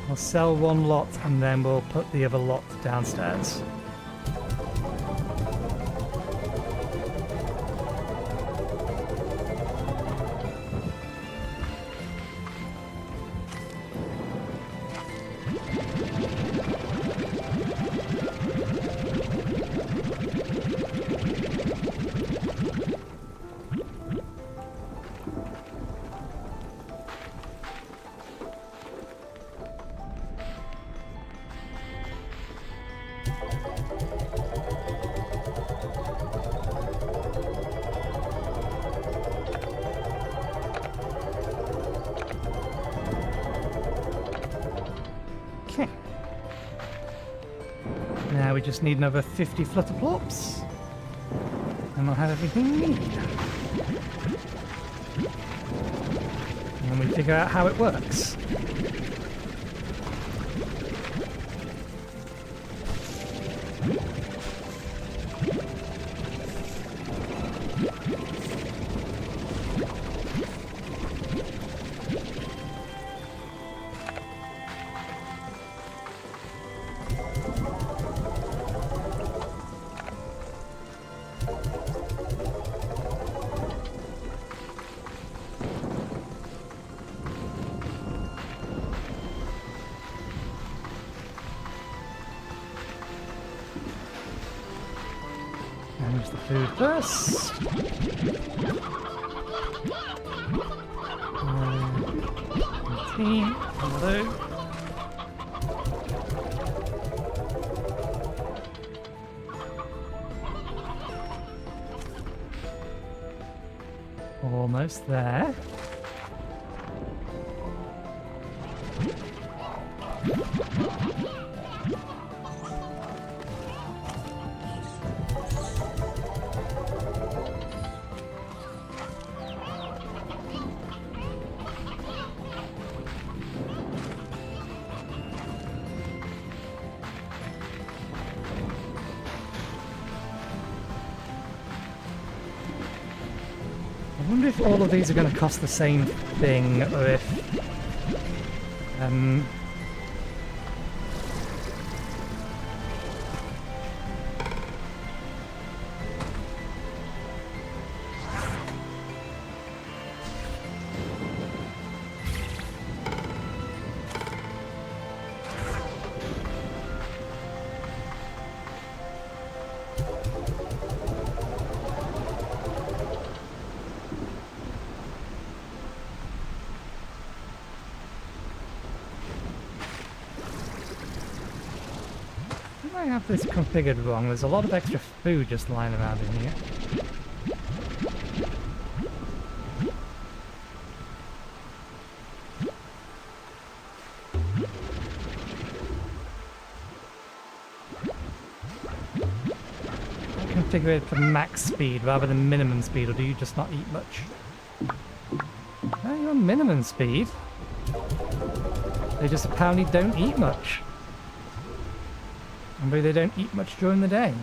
We'll sell 1 lot and then we'll put the other lot downstairs. Okay. Now we just need another 50 flutterplops. And we'll have everything we need. And then we figure out how it works. Use the food first. Hello. Almost there. I wonder if all of these are going to cost the same thing, or if... I have this configured wrong. There's a lot of extra food just lying around in here. I configure it for max speed rather than minimum speed, or do you just not eat much? Oh, you're on minimum speed. They just apparently don't eat much. Maybe they don't eat much during the day.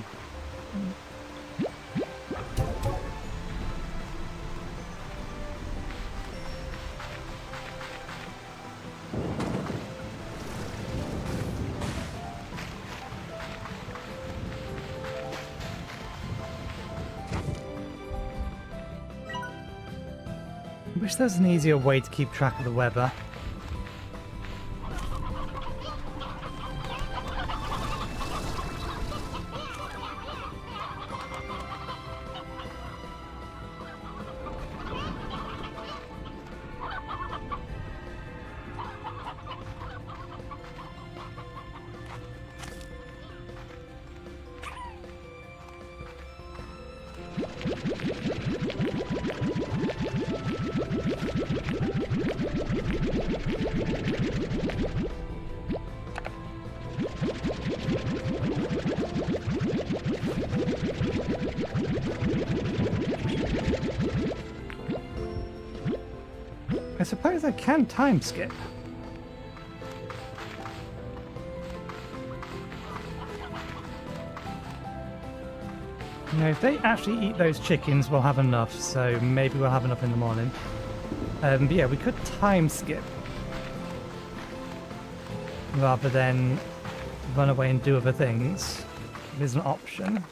I wish there was an easier way to keep track of the weather. I suppose I can time skip. You know, if they actually eat those chickens, we'll have enough, so maybe we'll have enough in the morning. But yeah, we could time skip. Rather than run away and do other things. There's an option.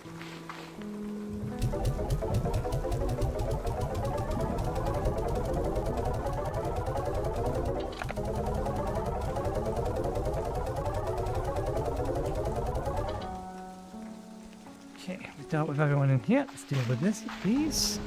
Okay, we dealt with everyone in here. Let's deal with this, please.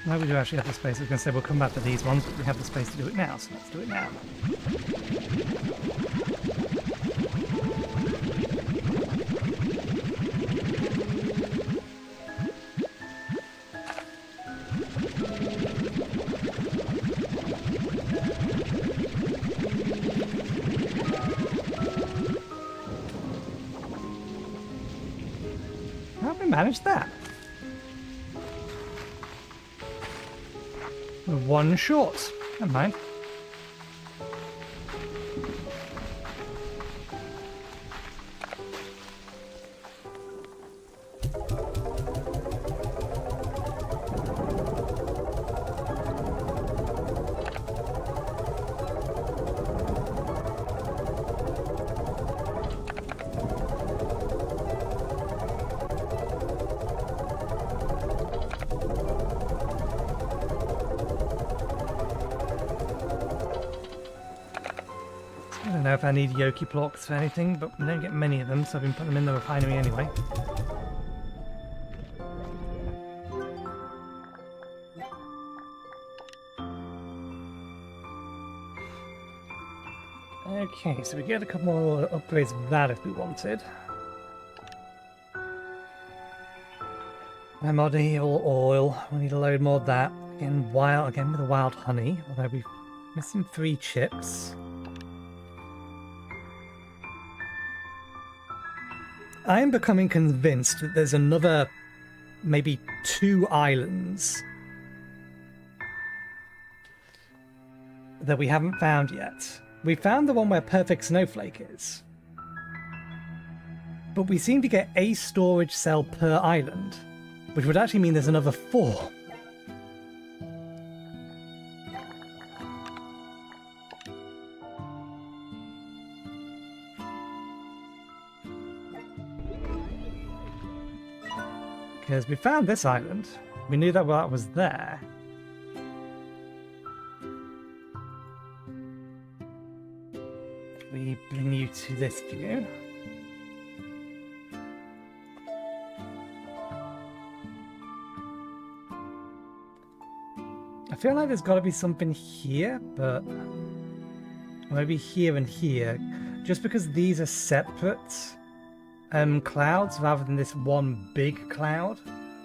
Now we do actually have the space. I was going to say we'll come back to these ones, but we have the space to do it now, so let's do it now. How have we managed that? One short. Never mind. I don't know if I need Yoki blocks for anything, but we don't get many of them, so I've been putting them in the refinery anyway. Okay, so we get a couple more upgrades of that if we wanted. Primordial oil, we need a load more of that. Again, with the wild honey, although we're missing 3 chips. I am becoming convinced that there's another, maybe 2 islands that we haven't found yet. We found the one where Perfect Snowflake is, but we seem to get a storage cell per island, which would actually mean there's another 4. Because we found this island. We knew that was there. We bring you to this view. I feel like there's got to be something here, but maybe here and here. Just because these are separate clouds rather than this one big cloud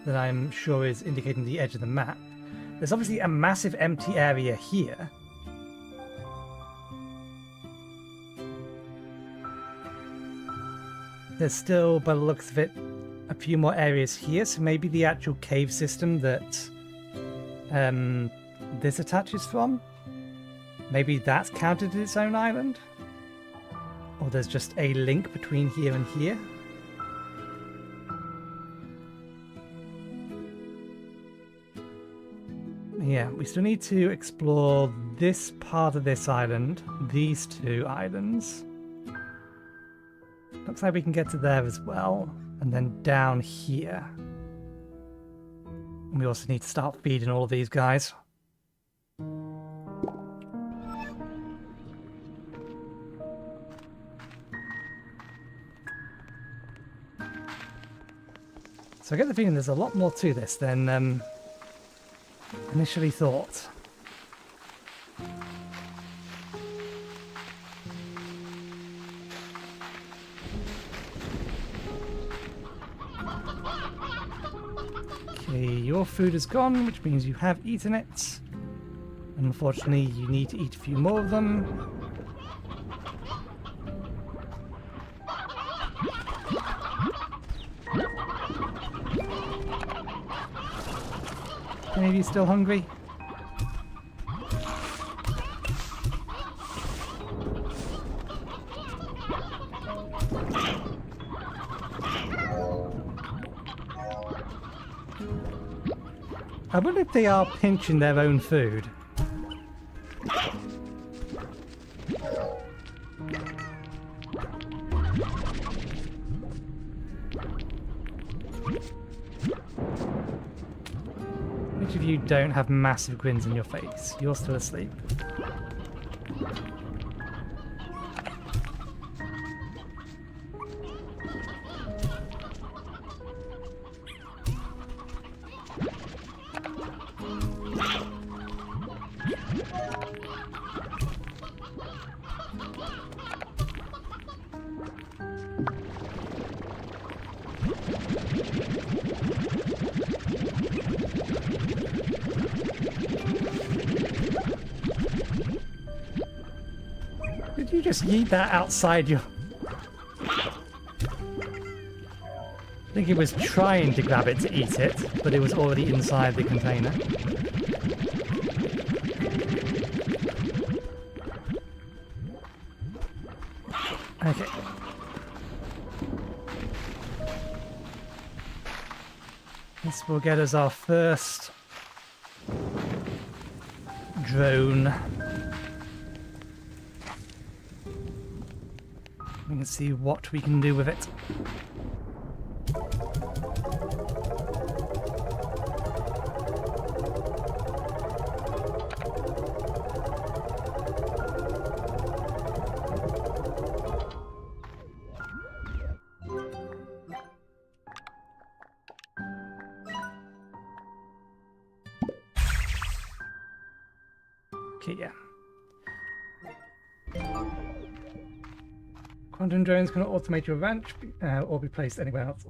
that I'm sure is indicating the edge of the map. There's obviously a massive empty area here. There's still, by the looks of it, a few more areas here, so maybe the actual cave system that this attaches from, maybe that's counted as its own island? Or there's just a link between here and here? Yeah, we still need to explore this part of this island, these 2 islands. Looks like we can get to there as well, and then down here. And we also need to start feeding all of these guys. So I get the feeling there's a lot more to this than initially thought. Okay, your food is gone, which means you have eaten it. Unfortunately, you need to eat a few more of them. Any of you still hungry? I wonder if they are pinching their own food. Which of you don't have massive grins on your face? You're still asleep. Did you just yeet that outside your... I think it was trying to grab it to eat it, but it was already inside the container. Okay. This will get us our first drone. We can see what we can do with it. Okay, yeah. Quantum drones cannot automate your ranch or be placed anywhere else.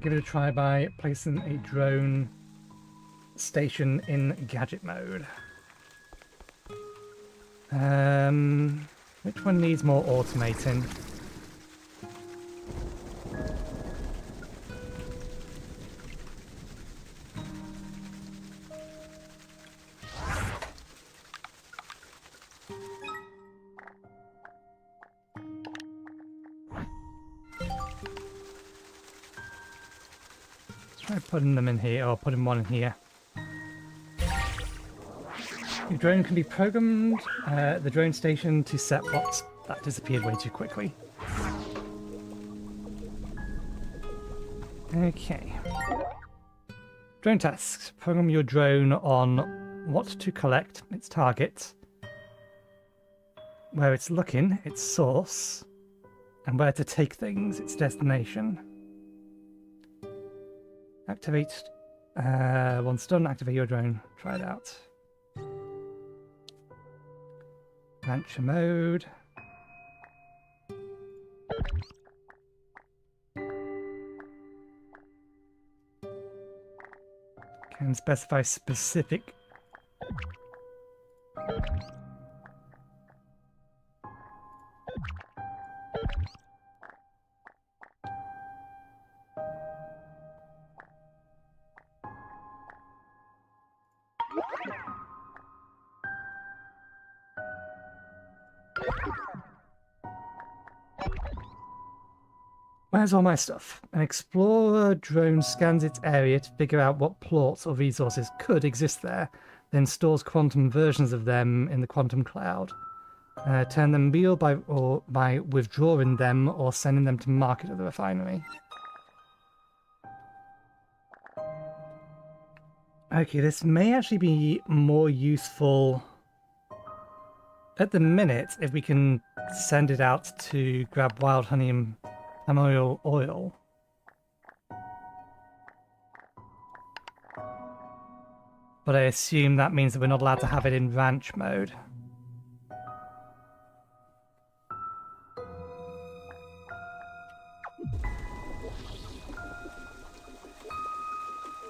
Give it a try by placing a drone station in gadget mode. Which one needs more automating? Try putting them in here, or putting one in here. Your drone can be programmed, the drone station to set plots. That disappeared way too quickly. Okay. Drone tasks. Program your drone on what to collect, its target, where it's looking, its source, and where to take things, its destination. Activate. Once done, activate your drone. Try it out. Rancher mode. Can specify specific. Where's all my stuff? An explorer drone scans its area to figure out what plots or resources could exist there, then stores quantum versions of them in the quantum cloud. Turn them real by withdrawing them or sending them to market at the refinery. Okay, this may actually be more useful at the minute if we can send it out to grab wild honey and ammoil oil. But I assume that means that we're not allowed to have it in ranch mode.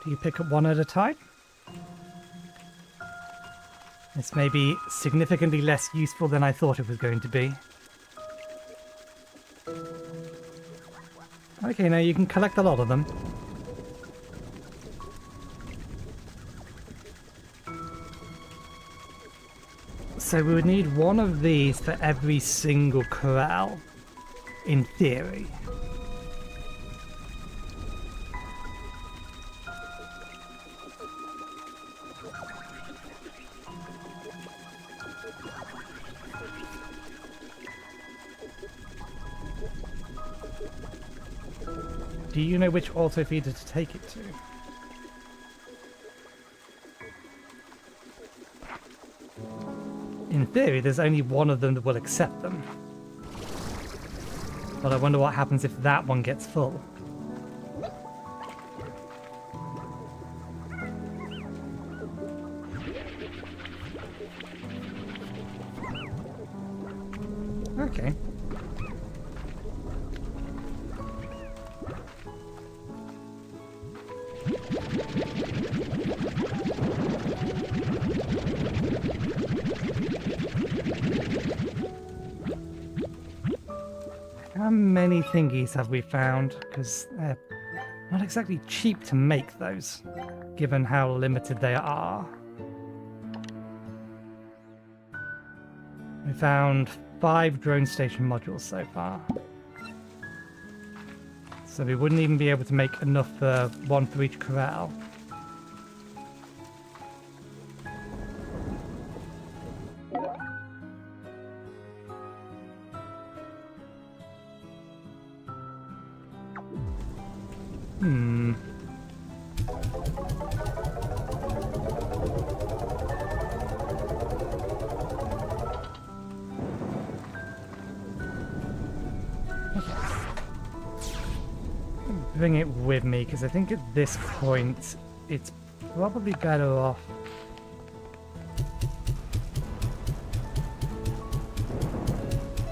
Do you pick up one at a time? This may be significantly less useful than I thought it was going to be. Okay, now you can collect a lot of them. So we would need one of these for every single corral, in theory. Do you know which auto feeder to take it to? In theory, there's only one of them that will accept them. But I wonder what happens if that one gets full. Okay. How many thingies have we found? Because they're not exactly cheap to make those, given how limited they are. We found 5 drone station modules so far. So we wouldn't even be able to make enough for one for each corral. Bring it with me, because I think at this point it's probably better off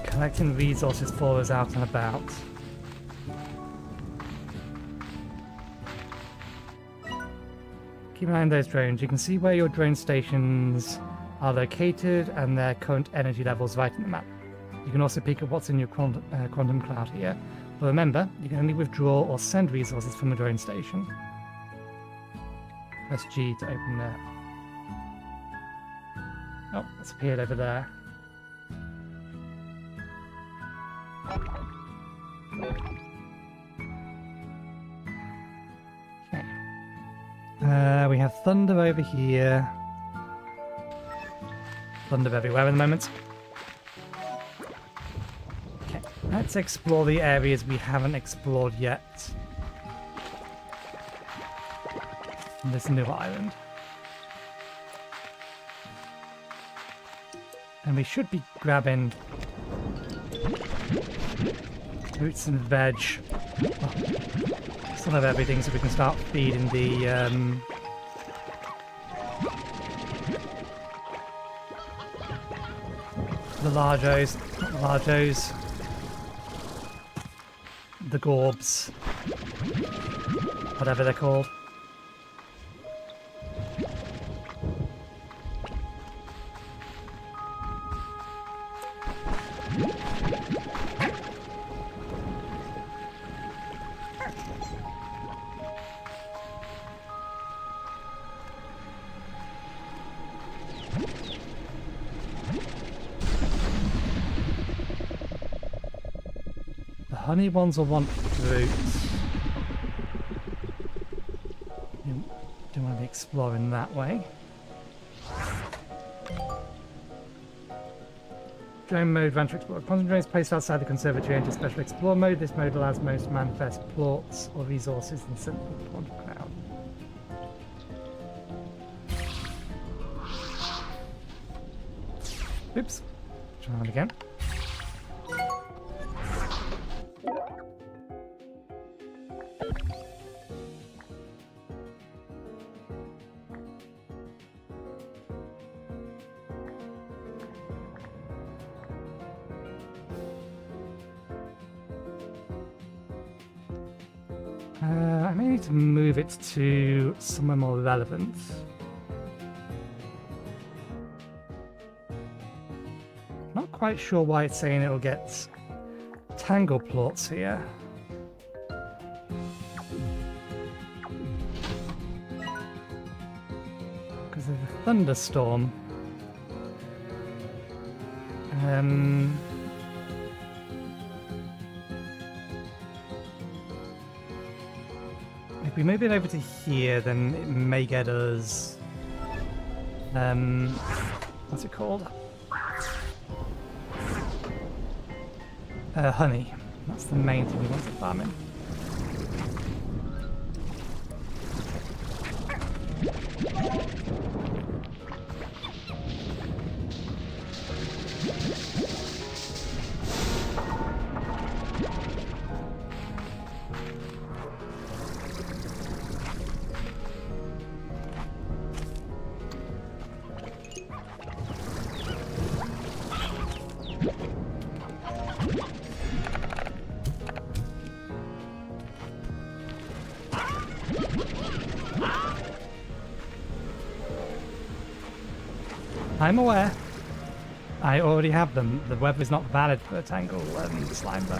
collecting resources for us out and about. Keep an eye on those drones. You can see where your drone stations are located and their current energy levels right in the map. You can also peek at what's in your quantum cloud here. But remember, you can only withdraw or send resources from a drone station. Press G to open there. Oh, it's appeared over there. Okay. We have thunder over here. Thunder everywhere at the moment. Let's explore the areas we haven't explored yet on this new island. And we should be grabbing roots and veg. Oh, some of everything so we can start feeding the largos, not the largos. The gorbs, whatever they're called. Honey ones will want fruit. You don't want to be exploring that way. Drone mode, Rancher Explorer. Quantum drones placed outside the conservatory enter special explore mode. This mode allows most to manifest plots or resources in the center of the quantum cloud. Oops. Try that again. I may need to move it to somewhere more relevant. Not quite sure why it's saying it'll get tangle plots here. Because of the thunderstorm. If we move it over to here, then it may get us... what's it called? Honey. That's the main thing we want to farm in. I'm aware. I already have them. The web is not valid for a tangle slime though.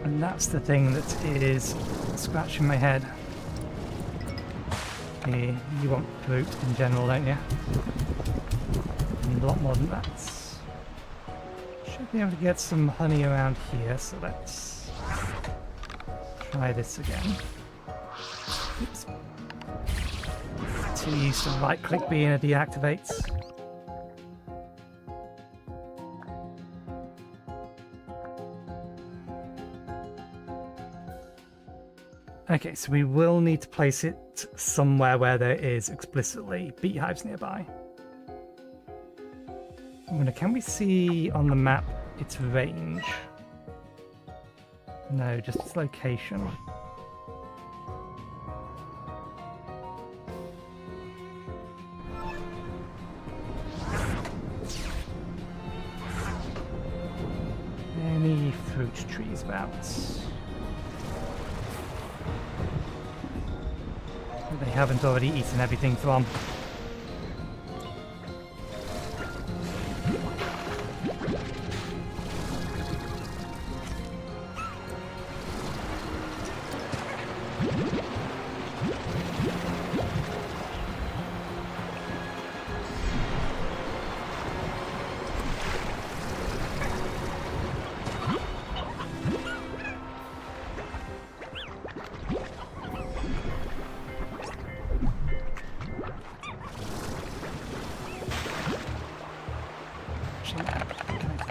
And that's the thing that is scratching my head. Here, you want fruit in general, don't you? You need a lot more than that. Should be able to get some honey around here, so let's try this again. Oops. Too used to right-click being a deactivates. Okay, so we will need to place it somewhere where there is explicitly beehives nearby. I wonder, can we see on the map its range? No, just its location. Any fruit trees about? They haven't already eaten everything from.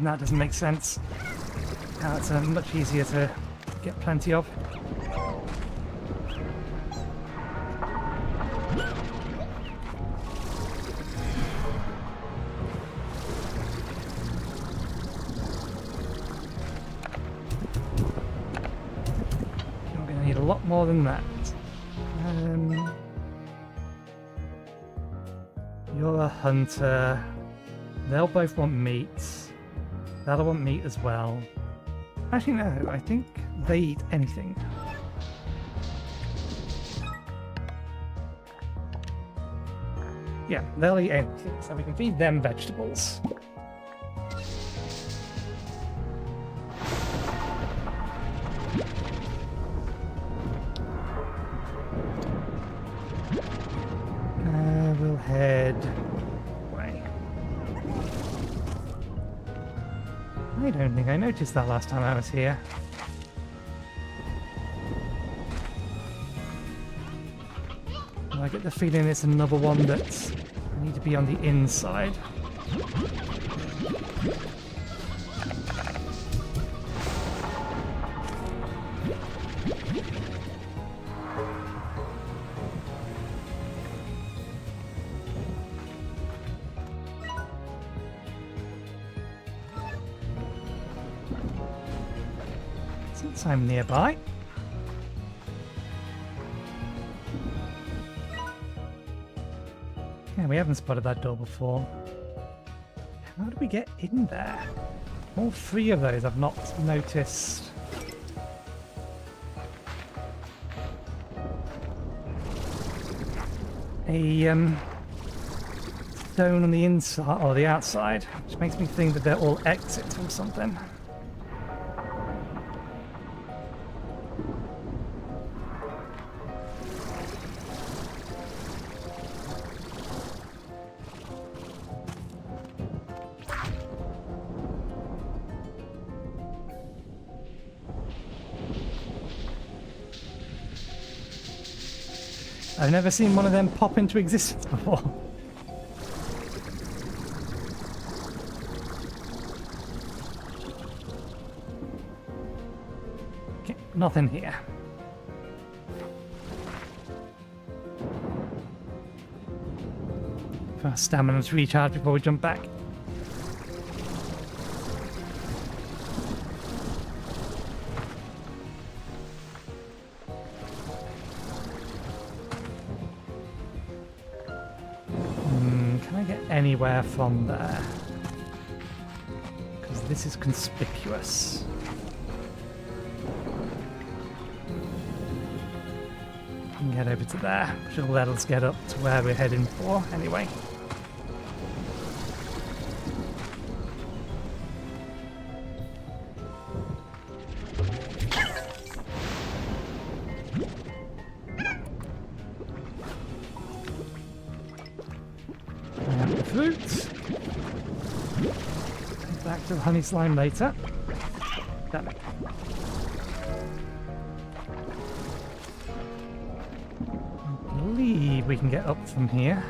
That doesn't make sense. Now it's much easier to get plenty of. You're going to need a lot more than that. You're a hunter. They'll both want meat. That'll want meat as well. Actually, no, I think they eat anything. Yeah, they'll eat anything, so we can feed them vegetables. We'll head away. I don't think I noticed that last time I was here. I get the feeling it's another one that I need to be on the inside. Since I'm nearby. Yeah, we haven't spotted that door before. How do we get in there? All three of those I've not noticed. A stone on the inside or the outside, which makes me think that they're all exits from something. I've never seen one of them pop into existence before. Okay, nothing here. For our stamina to recharge before we jump back. Anywhere from there, because this is conspicuous. We can get over to there, which will let us get up to where we're heading for anyway. to the honey slime later. Damn it. I believe we can get up from here.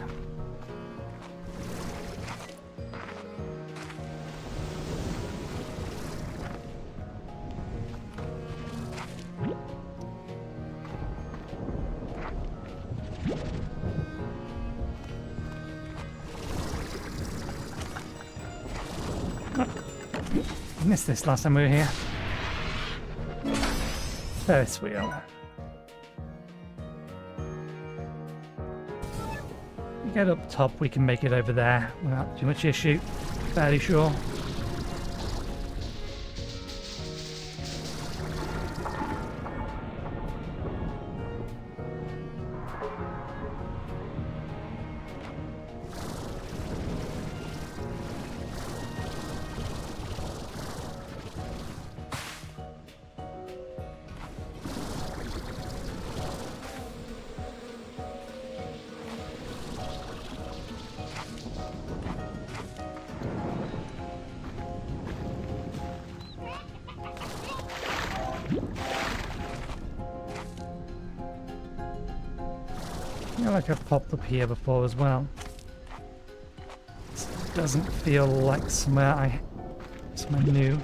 Missed this last time we were here. Ferris wheel. Get up top, we can make it over there without too much issue. Fairly sure. I feel like I've popped up here before as well. This doesn't feel like somewhere new.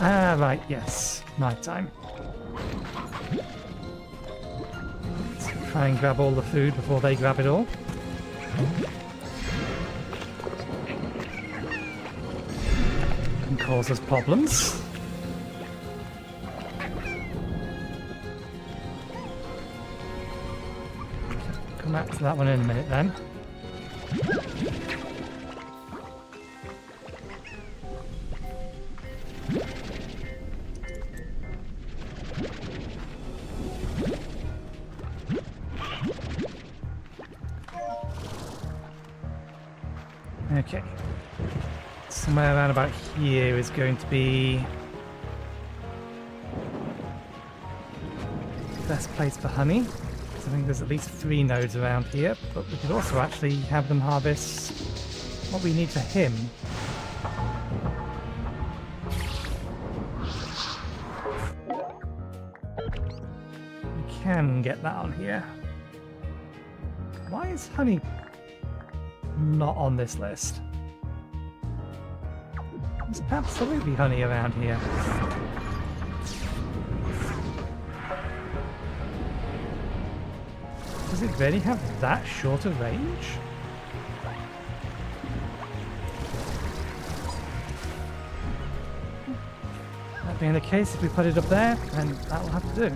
Ah, right, yes. Night time. Let's try and grab all the food before they grab it all. Can cause us problems. Come back to that one in a minute then. Okay, somewhere around about here is going to be the best place for honey. So I think there's at least 3 nodes around here, but we could also actually have them harvest what we need for him. We can get that on here. Why is honey not on this list? There's absolutely honey around here. Does it really have that short a range? That being the case, if we put it up there, then that will have to do.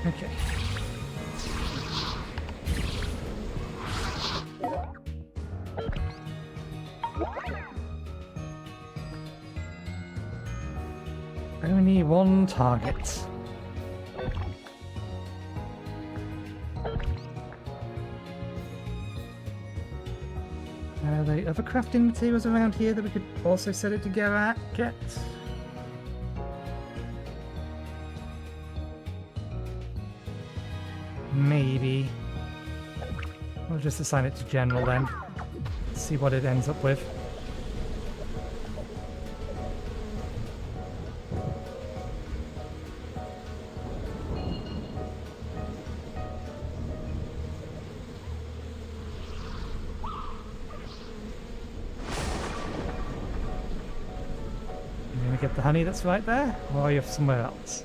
Okay. Only one target. Are there other crafting materials around here that we could also set it to get? Maybe. We'll just assign it to general then. See what it ends up with. You're gonna get the honey that's right there, or are you somewhere else?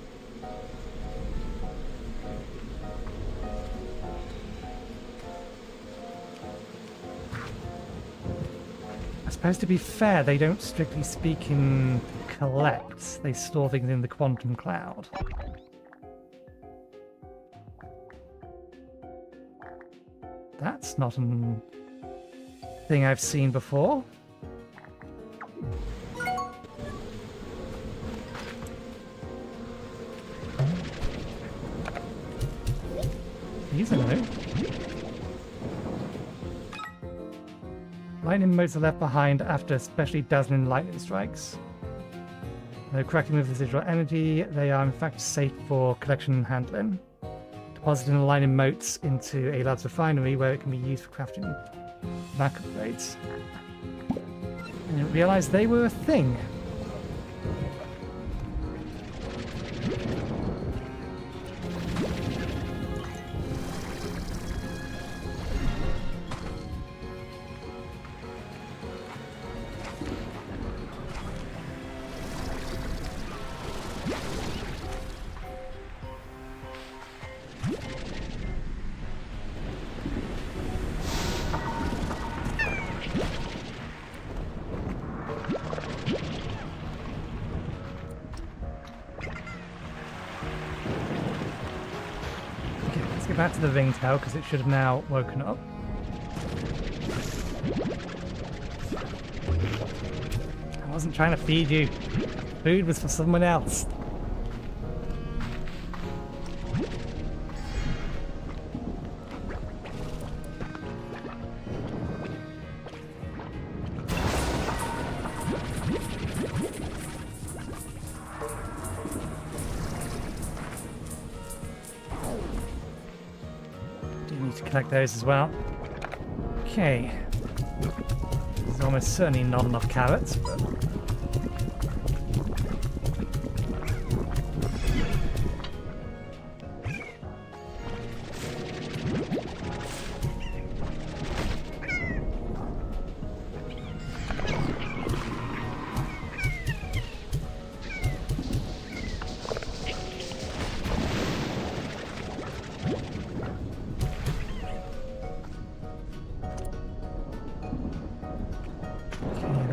I suppose, to be fair, they don't strictly speaking collect. They store things in the quantum cloud. That's not an thing I've seen before. These are new. Lightning motes are left behind after especially dazzling lightning strikes. No cracking with residual energy. They are in fact safe for collection and handling. Depositing the lightning motes into a lab's refinery where it can be used for crafting Mac upgrades. I didn't realise they were a thing. Back to the ringtail because it should have now woken up. I wasn't trying to feed you. Food was for someone else. Collect those as well. Okay. There's almost certainly not enough carrots, but...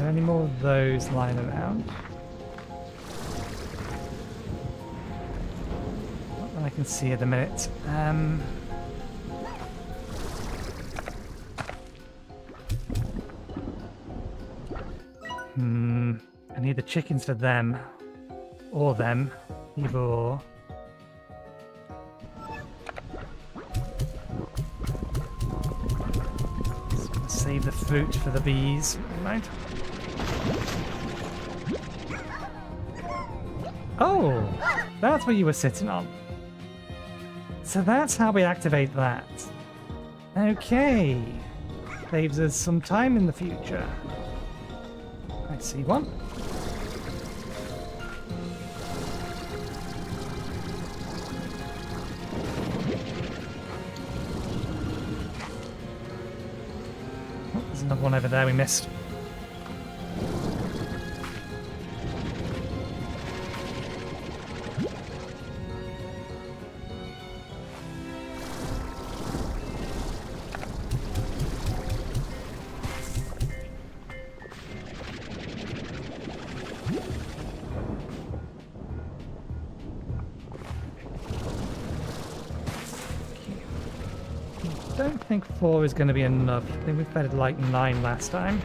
any more of those lying around? Not that I can see at the minute. I need the chickens for them. Or them. Either or. Save the fruit for the bees. Right. Oh, that's what you were sitting on. So that's how we activate that. Okay. Saves us some time in the future. I see one. Oh, there's another one over there we missed. I don't think 4 is going to be enough. I think we fed like 9 last time.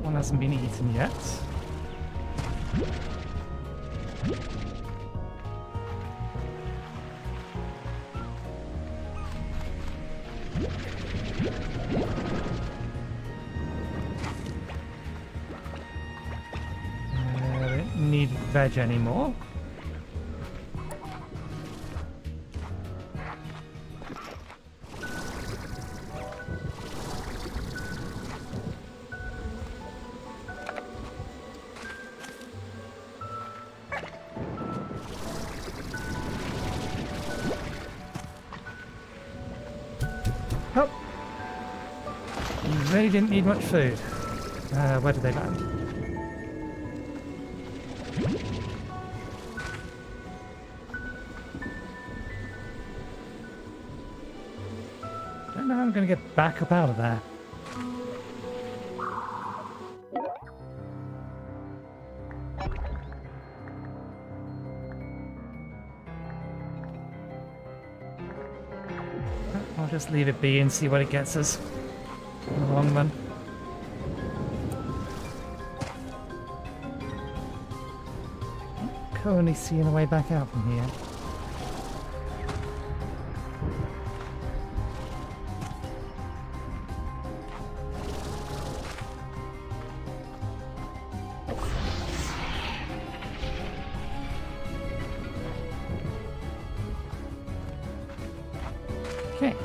One hasn't been eaten yet. I don't need veg anymore. Oh! You really didn't need much food. Where did they land? I don't know how I'm going to get back up out of there. I'll just leave it be and see what it gets us in the long run. Currently seeing a way back out from here. Okay,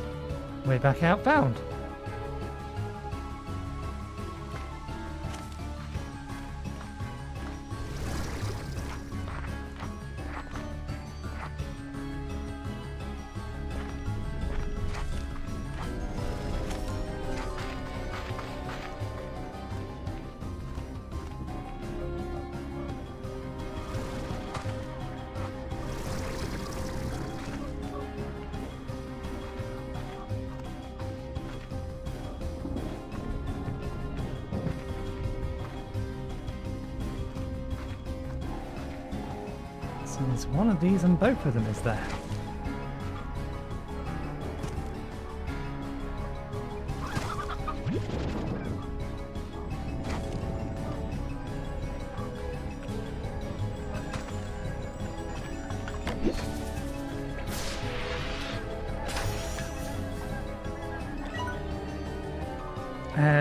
way back out found. So there's one of these and both of them is there.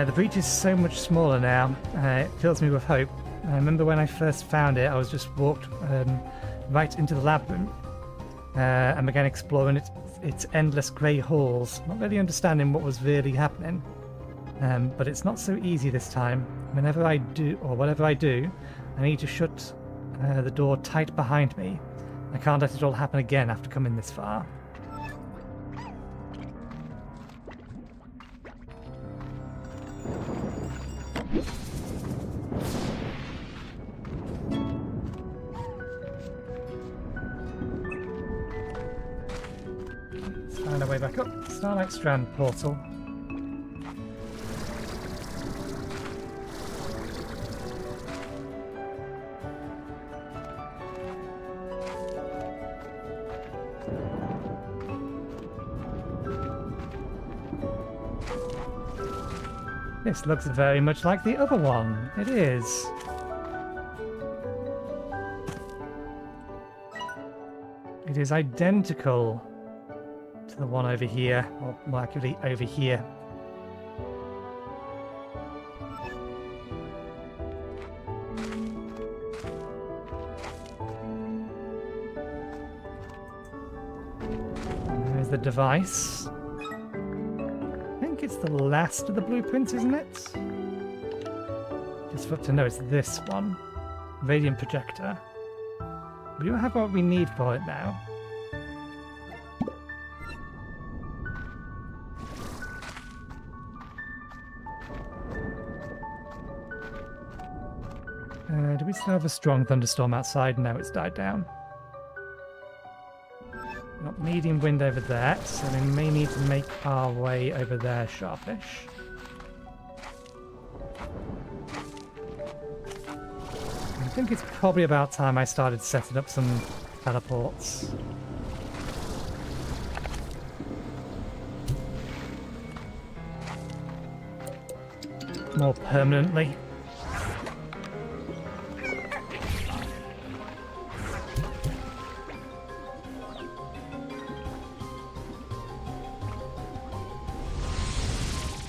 The breach is so much smaller now, it fills me with hope. I remember when I first found it, I was just walked right into the labyrinth and began exploring its endless grey halls, not really understanding what was really happening. But it's not so easy this time. Whenever I do, or whatever I do, I need to shut the door tight behind me. I can't let it all happen again after coming this far. Let's find our way back up. Starlight Strand portal. This looks very much like the other one. It is. It is identical to the one over here, or more accurately, over here. And there's the device. I think it's the last of the blueprints, isn't it? Just for to know it's this one. Radiant projector. We don't have what we need for it now. Do we still have a strong thunderstorm outside? No, it's died down. Got medium wind over there, so we may need to make our way over there sharpish. I think it's probably about time I started setting up some teleports. More permanently.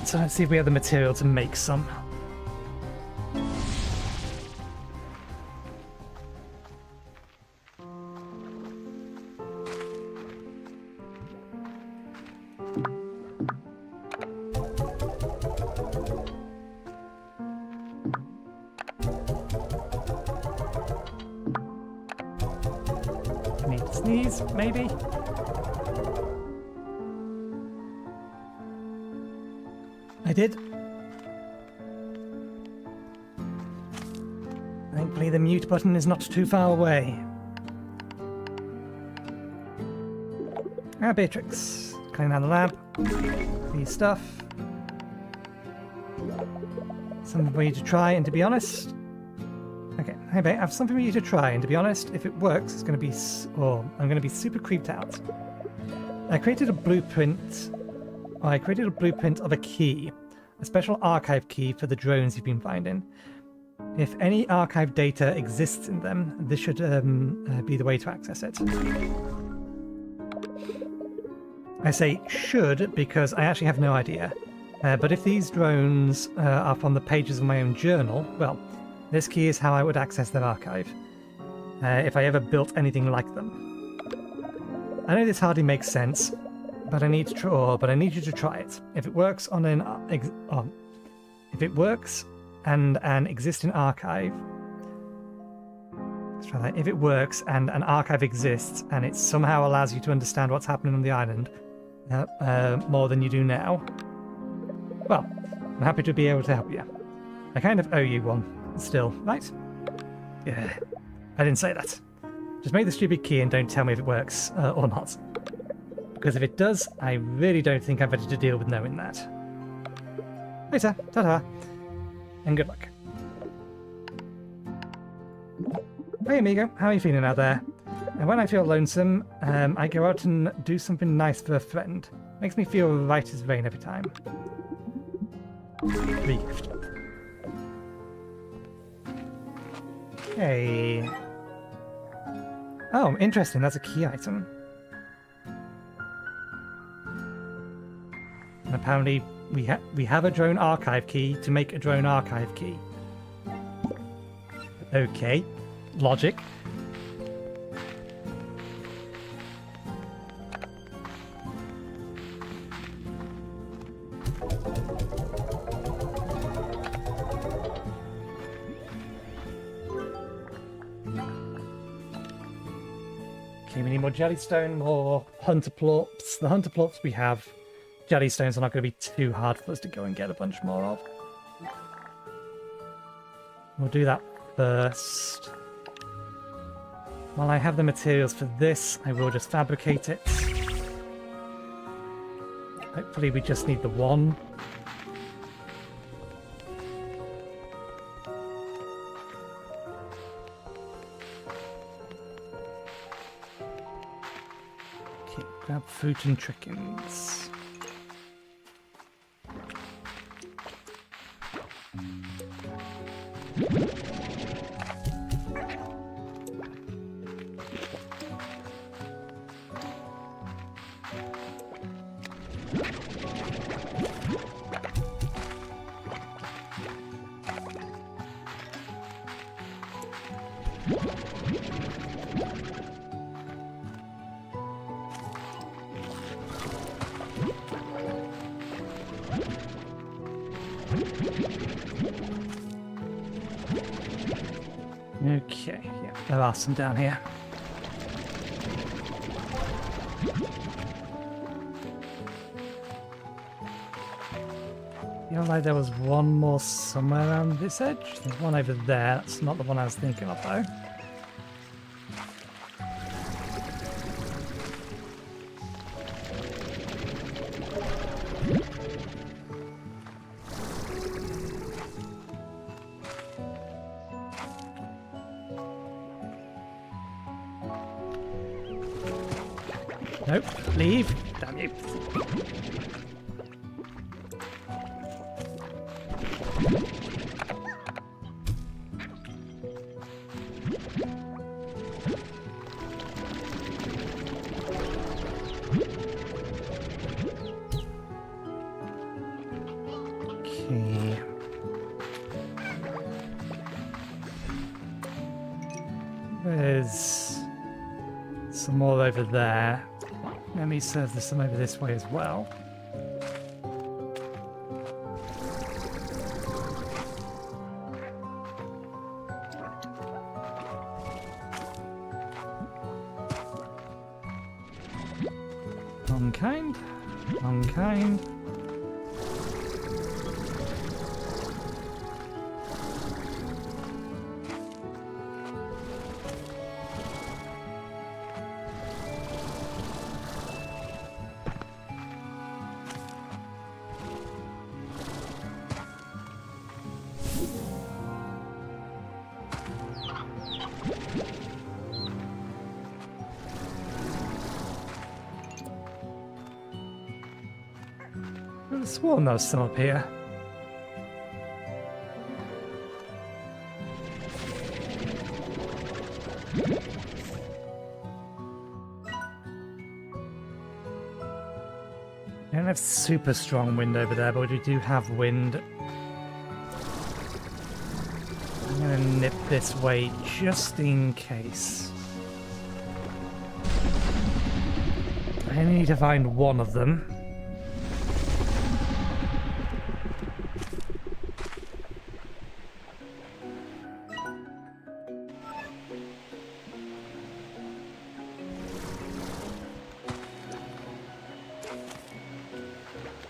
So let's see if we have the material to make some. Need to sneeze, maybe? I did. Thankfully the mute button is not too far away. Ah, Beatrix. Clean out the lab. These stuff. Something for you to try, and to be honest... Okay, hey babe, I have something for you to try, and to be honest, if it works, it's going to be... I'm going to be super creeped out. I created a blueprint of a key. A special archive key for the drones you've been finding. If any archive data exists in them, this should be the way to access it. I say should because I actually have no idea. But if these drones are from the pages of my own journal, well, this key is how I would access their archive. If I ever built anything like them. I know this hardly makes sense, but I need you to try it. If it works on if it works and an existing archive. Let's try that. If it works and an archive exists and it somehow allows you to understand what's happening on the island more than you do now, well, I'm happy to be able to help you. I kind of owe you one still, right? Yeah, I didn't say that. Just make the stupid key and don't tell me if it works or not. Because if it does, I really don't think I'm ready to deal with knowing that. Later, ta-ta, and good luck. Hey amigo, how are you feeling out there? And when I feel lonesome, I go out and do something nice for a friend. Makes me feel right as rain every time. Gift. Hey. Oh, interesting, that's a key item. And apparently we have a drone archive key to make a drone archive key. Okay, logic. Okay, we need more jellystone, more hunter plorps. The hunter plorps we have. Jellystones are not going to be too hard for us to go and get a bunch more of. We'll do that first. While I have the materials for this, I will just fabricate it. Hopefully we just need the one. Okay, grab fruit and chickens. Okay, yeah, there are some down here. Feel like there was one more somewhere around this edge. There's one over there. That's not the one I was thinking of, though. Nope, leave. Damn you. Okay. There's some more over there. Let me serve this some over this way as well. Unkind. Unkind. I was sworn there was some up here. We don't have super strong wind over there, but we do have wind. I'm gonna nip this way just in case. I only need to find one of them.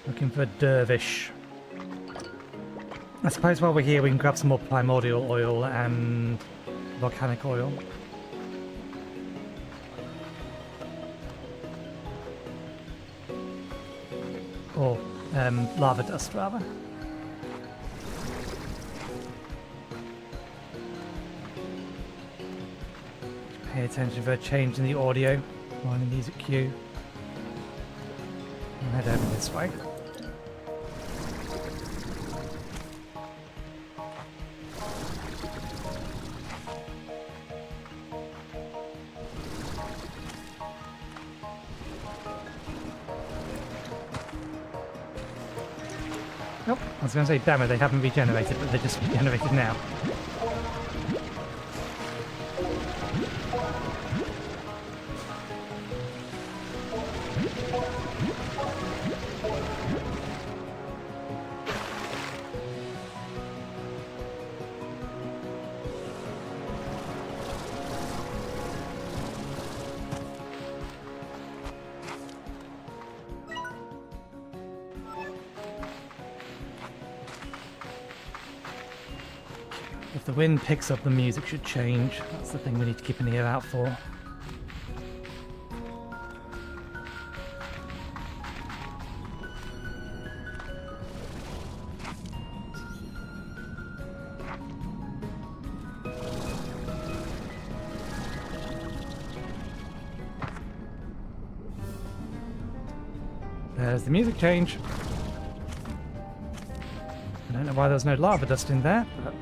Looking for dervish. I suppose while we're here we can grab some more primordial oil and volcanic oil. Or lava dust rather. Pay attention for a change in the audio while the music cue. I'll head over this way. Nope, I was going to say, damn it, they haven't regenerated, but they're just regenerated now. If the wind picks up, the music should change. That's the thing we need to keep an ear out for. There's the music change. I don't know why there's no lava dust in there, but...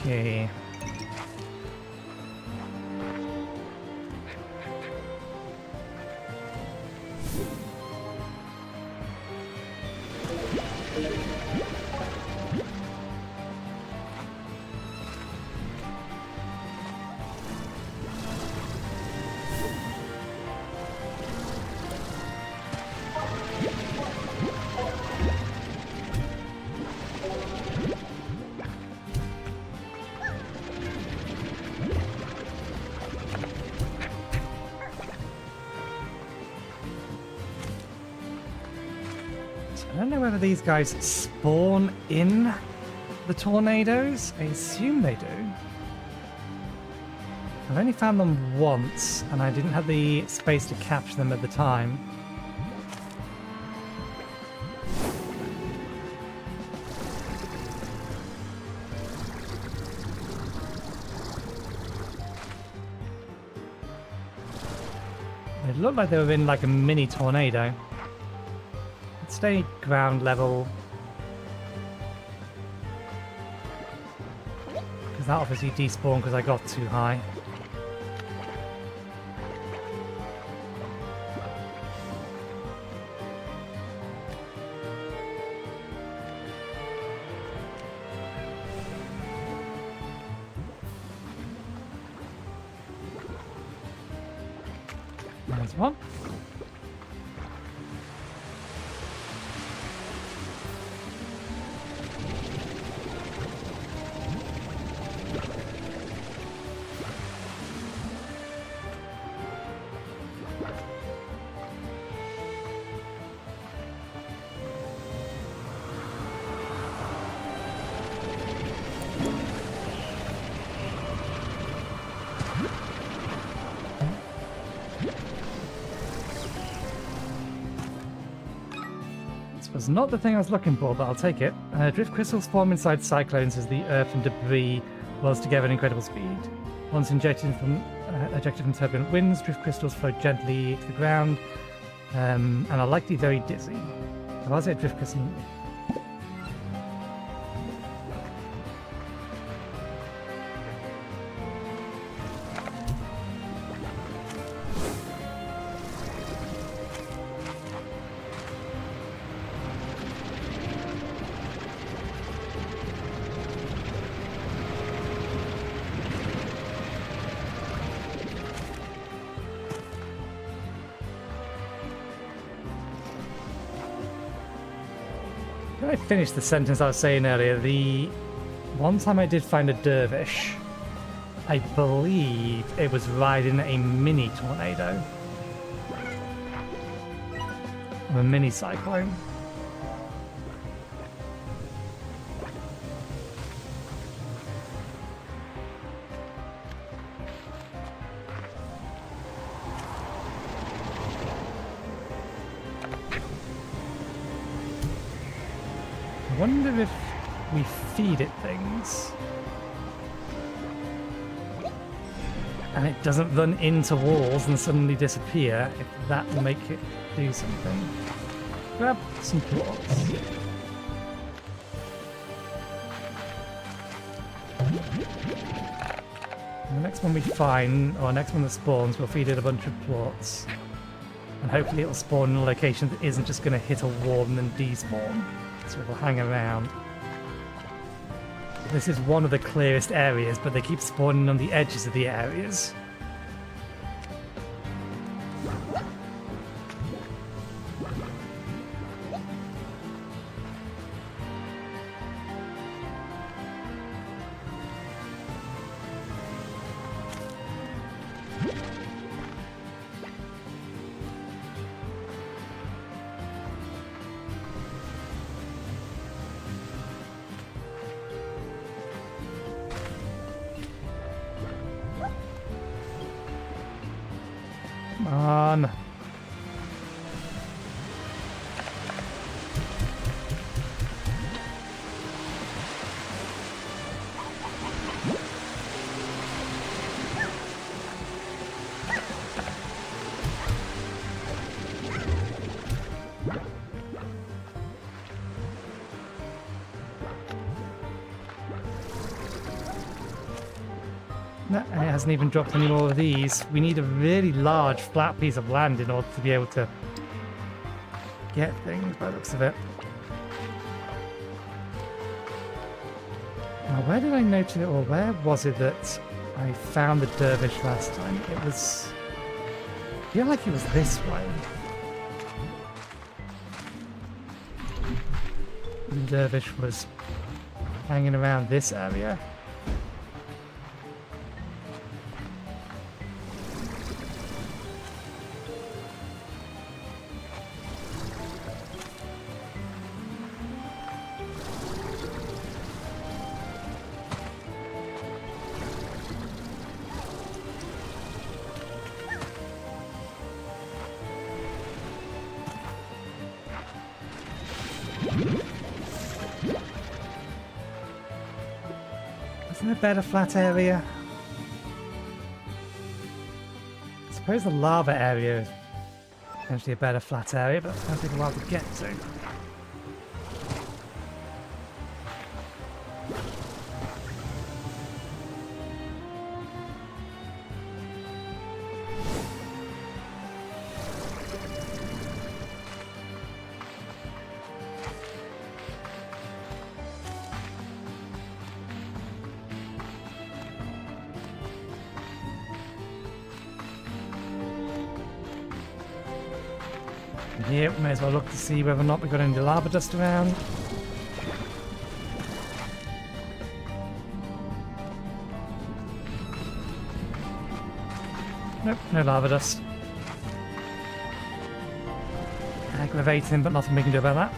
Okay. I don't know whether these guys spawn in the tornadoes. I assume they do. I've only found them once, and I didn't have the space to capture them at the time. It looked like they were in like a mini tornado. Stay ground level. Because that obviously despawned because I got too high. There's one. was not the thing I was looking for, but I'll take it. Drift crystals form inside cyclones as the earth and debris rolls together at incredible speed. Once ejected from turbulent winds, drift crystals float gently to the ground and are likely very dizzy. I'll say drift crystal. I finished the sentence I was saying earlier. The one time I did find a dervish, I believe it was riding a mini tornado. Or a mini cyclone. I wonder if we feed it things and it doesn't run into walls and suddenly disappear, if that will make it do something. Grab some plots. And the next one we find, or next one that spawns, we'll feed it a bunch of plots. And hopefully it'll spawn in a location that isn't just going to hit a wall and then despawn. So it'll hang around. This is one of the clearest areas, but they keep spawning on the edges of the areas. Come on. No, it hasn't even dropped any more of these. We need a really large flat piece of land in order to be able to get things by the looks of it. Now, where did I notice it, or where was it that I found the dervish last time? It was... I feel like it was this way. The dervish was hanging around this area. Isn't there a better flat area? I suppose the lava area is potentially a better flat area, but it's going to take a while to get to. Here, we may as well look to see whether or not we've got any lava dust around. Nope, no lava dust. Aggravating, but nothing we can do about that.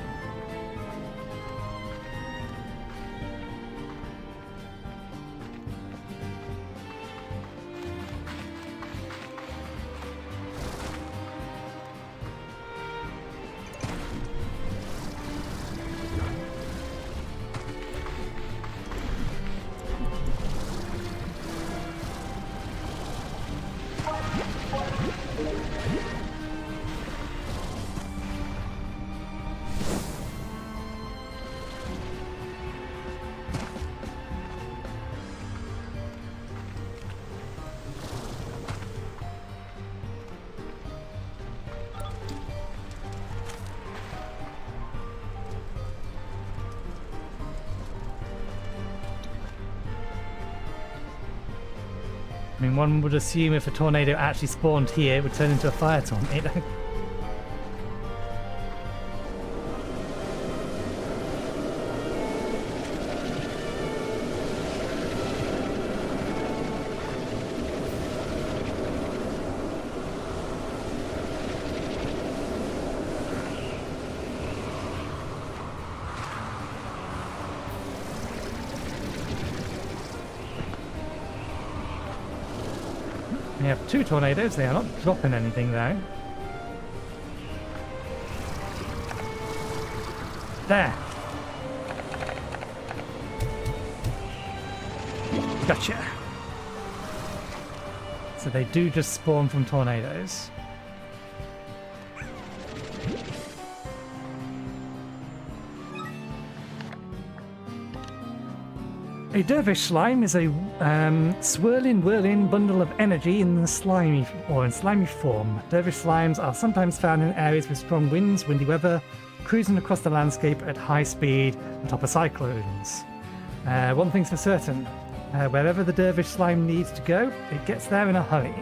mean, one would assume if a tornado actually spawned here, it would turn into a fire tornado. We have 2 tornadoes. They are not dropping anything though. There. Gotcha. So they do just spawn from tornadoes. A dervish slime is a swirling, whirling bundle of energy in slimy form. Dervish slimes are sometimes found in areas with strong winds, windy weather, cruising across the landscape at high speed on top of cyclones. One thing's for certain, wherever the dervish slime needs to go, it gets there in a hurry.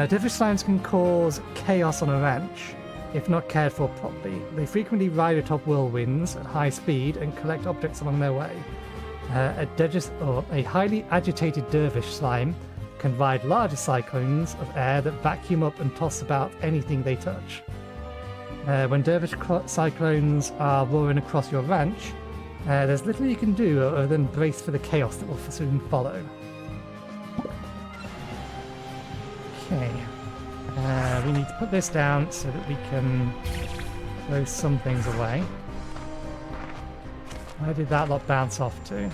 Dervish slimes can cause chaos on a ranch if not cared for properly. They frequently ride atop whirlwinds at high speed and collect objects along their way. A highly agitated dervish slime can ride larger cyclones of air that vacuum up and toss about anything they touch. When dervish cyclones are roaring across your ranch, there's little you can do other than brace for the chaos that will soon follow. Okay. We need to put this down so that we can throw some things away. Where did that lot bounce off to?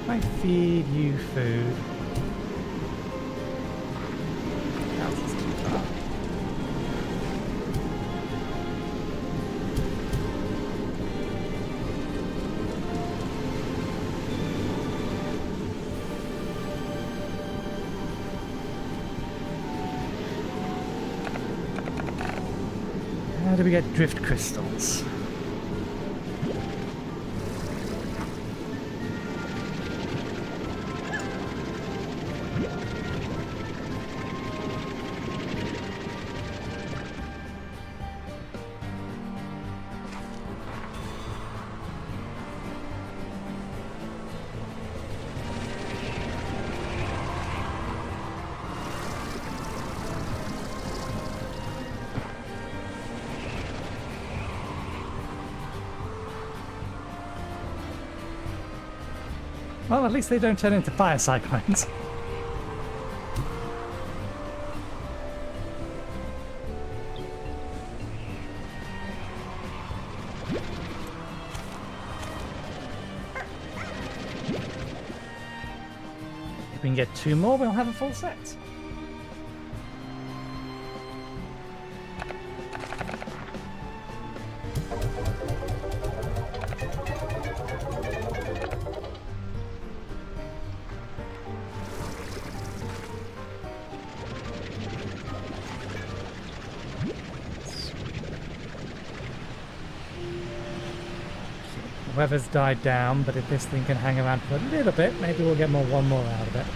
I feed you food. That was too far. How do we get drift crystals? Well, at least they don't turn into fire cyclones. If we can get 2 more, we'll have a full set. The weather's died down, but if this thing can hang around for a little bit, maybe we'll get one more out of it.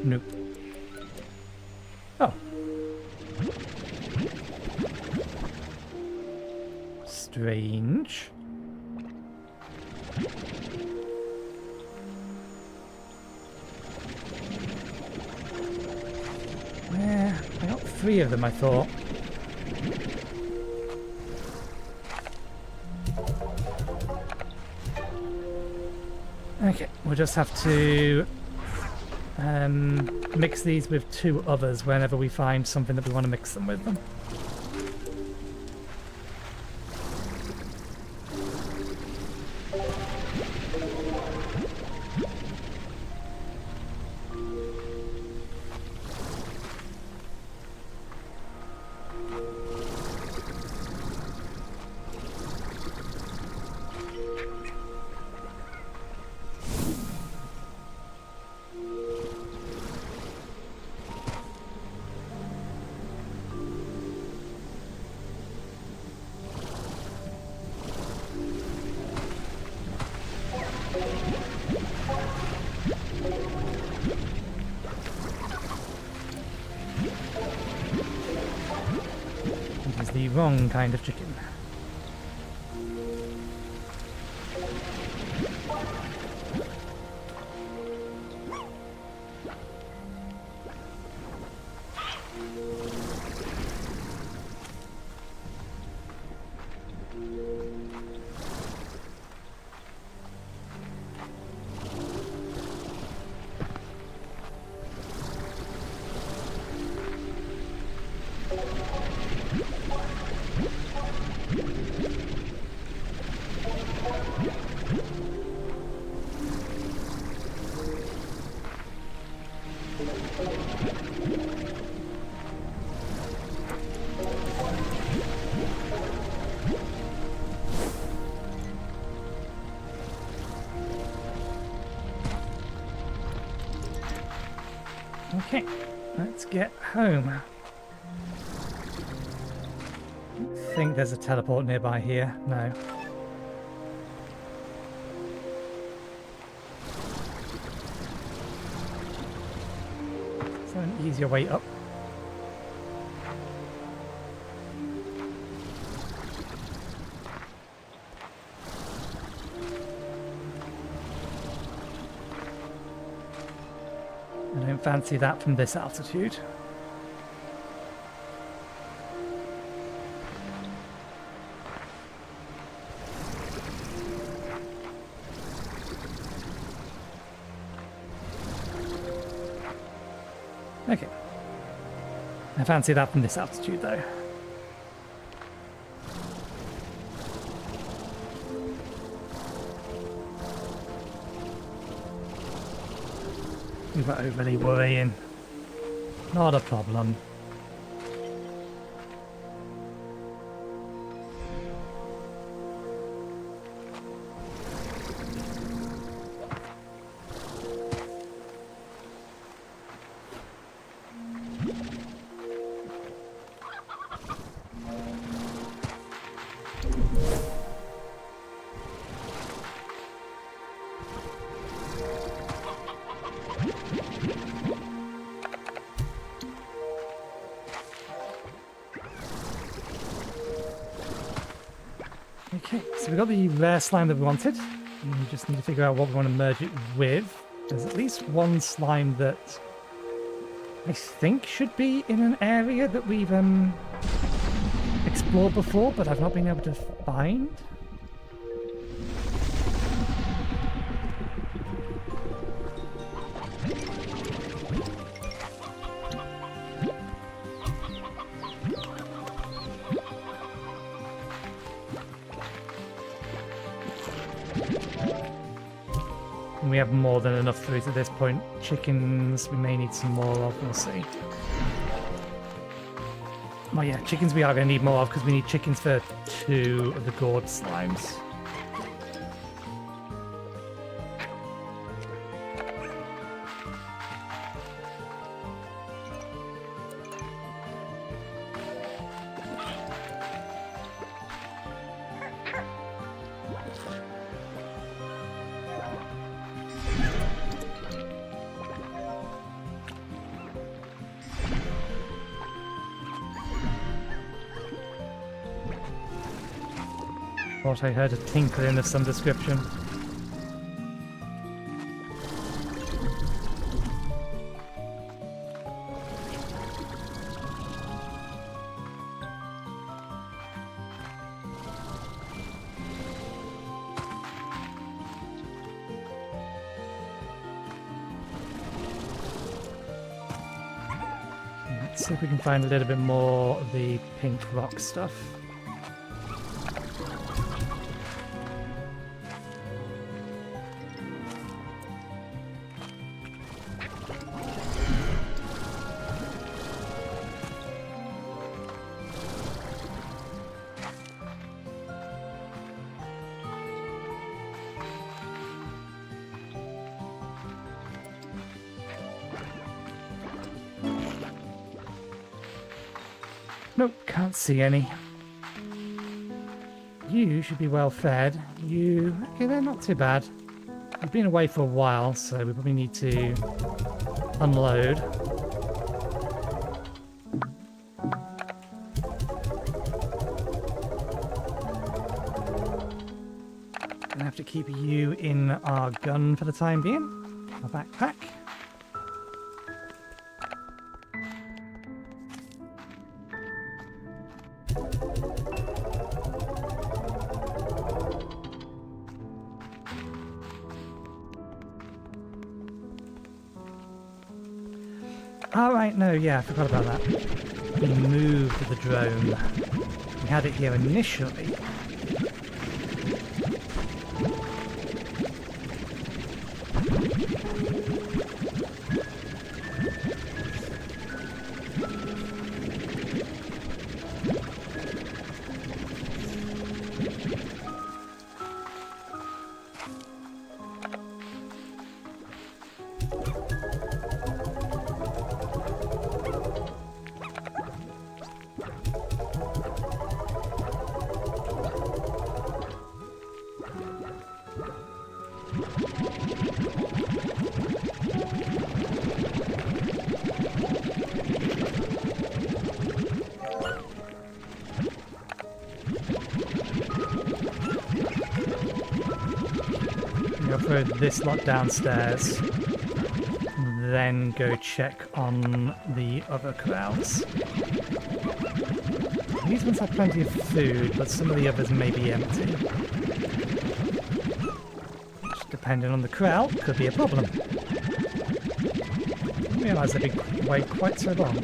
Nope. Oh. Strange. I got 3 of them, I thought. Okay, we'll just have to mix these with 2 others whenever we find something that we want to mix them with them. It is the wrong kind of chicken. Okay, let's get home. I think there's a teleport nearby here. No. Is there an easier way up? I don't fancy that from this altitude. Okay. I fancy that from this altitude, though. You're overly worrying. Not a problem. Okay, so we got the rare slime that we wanted. And we just need to figure out what we want to merge it with. There's at least one slime that I think should be in an area that we've explored before, but I've not been able to find. We have more than enough food at this point. Chickens, we may need some more of, we'll see. Oh yeah, chickens we are going to need more of because we need chickens for 2 of the gourd slimes. Thought I heard a tinkling of some description. Let's see if we can find a little bit more of the pink rock stuff. Nope, can't see any. You should be well fed. You... okay, they're not too bad. We've been away for a while, so we probably need to unload. Gonna have to keep you in our gun for the time being. Our backpack. Oh, right, no, yeah, I forgot about that. We moved the drone. We had it here initially. I'll throw this lot downstairs, then go check on the other corrals. These ones have plenty of food, but some of the others may be empty. Which, depending on the corral, could be a problem. I didn't realise they'd be wait quite so long.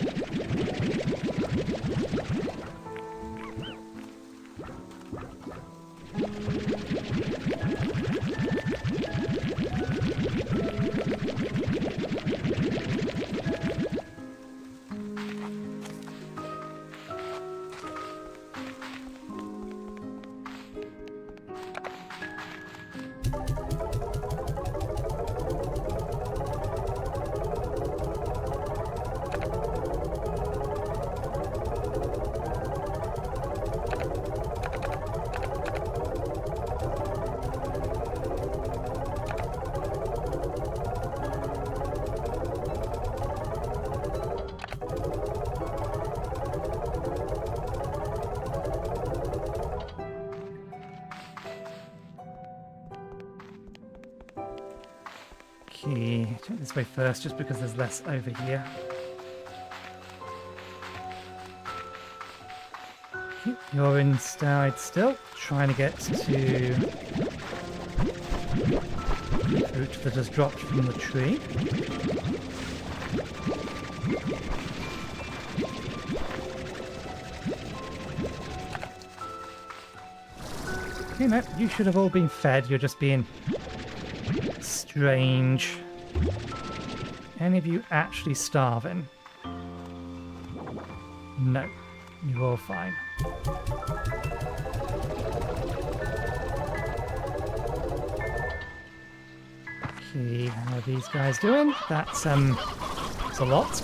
Okay, check this way first, just because there's less over here. Okay, you're inside still, trying to get to fruit that has dropped from the tree. Okay, no, you should have all been fed, you're just being strange. Any of you actually starving? No, you're all fine. Okay, how are these guys doing? That's a lot.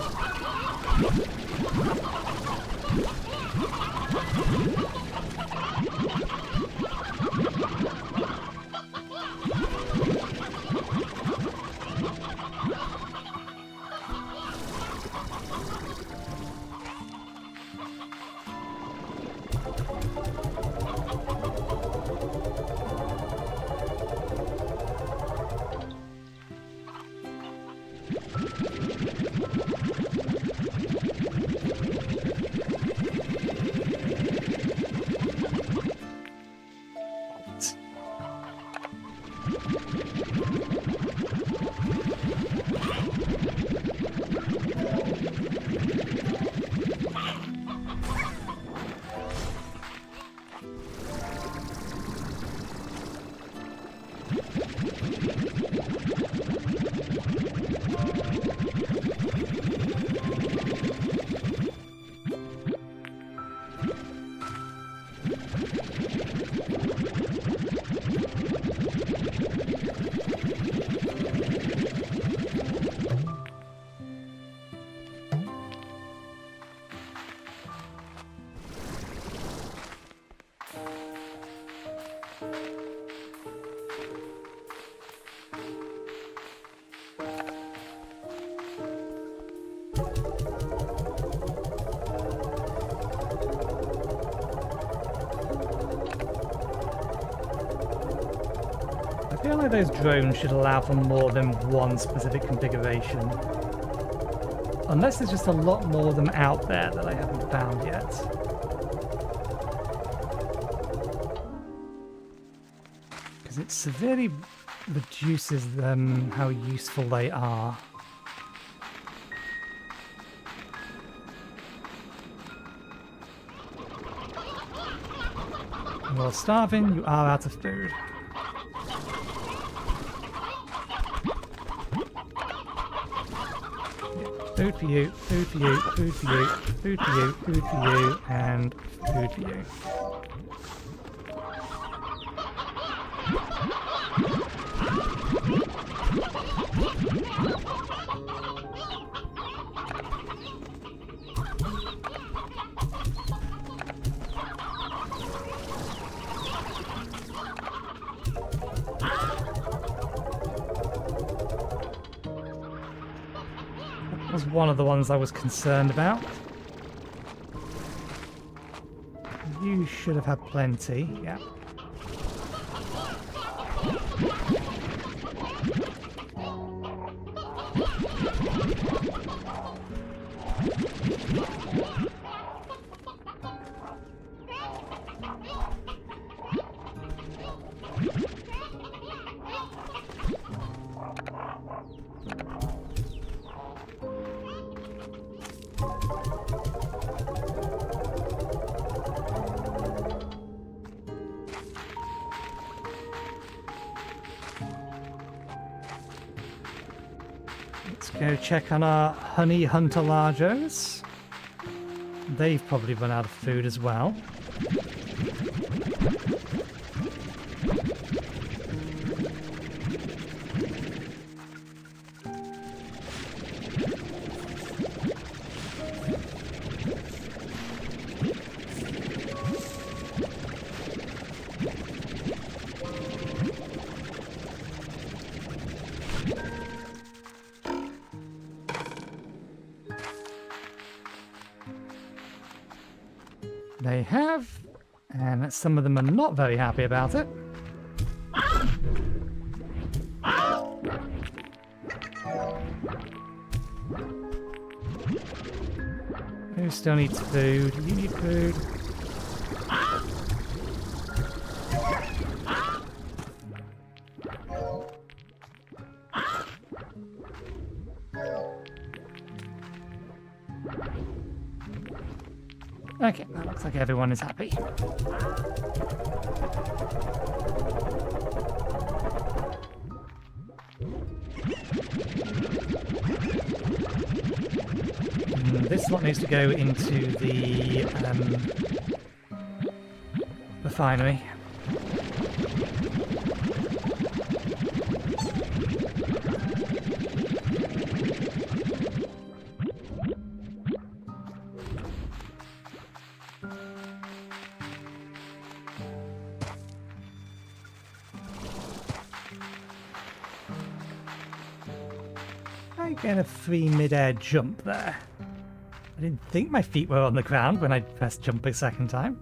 of those drones should allow for more than one specific configuration. Unless there's just a lot more of them out there that I haven't found yet. Because it severely reduces how useful they are. While starving, you are out of food. Food for you, food for you, food for you, food for you, food for you, and food for you. Was one of the ones I was concerned about. You should have had plenty, yeah. Go check on our honey hunter largos. They've probably run out of food as well. They have, and some of them are not very happy about it. Who still needs food? You need food. Okay, that looks like everyone is happy. This lot needs to go into the refinery. I get a free mid-air jump there. I didn't think my feet were on the ground when I pressed jump a second time.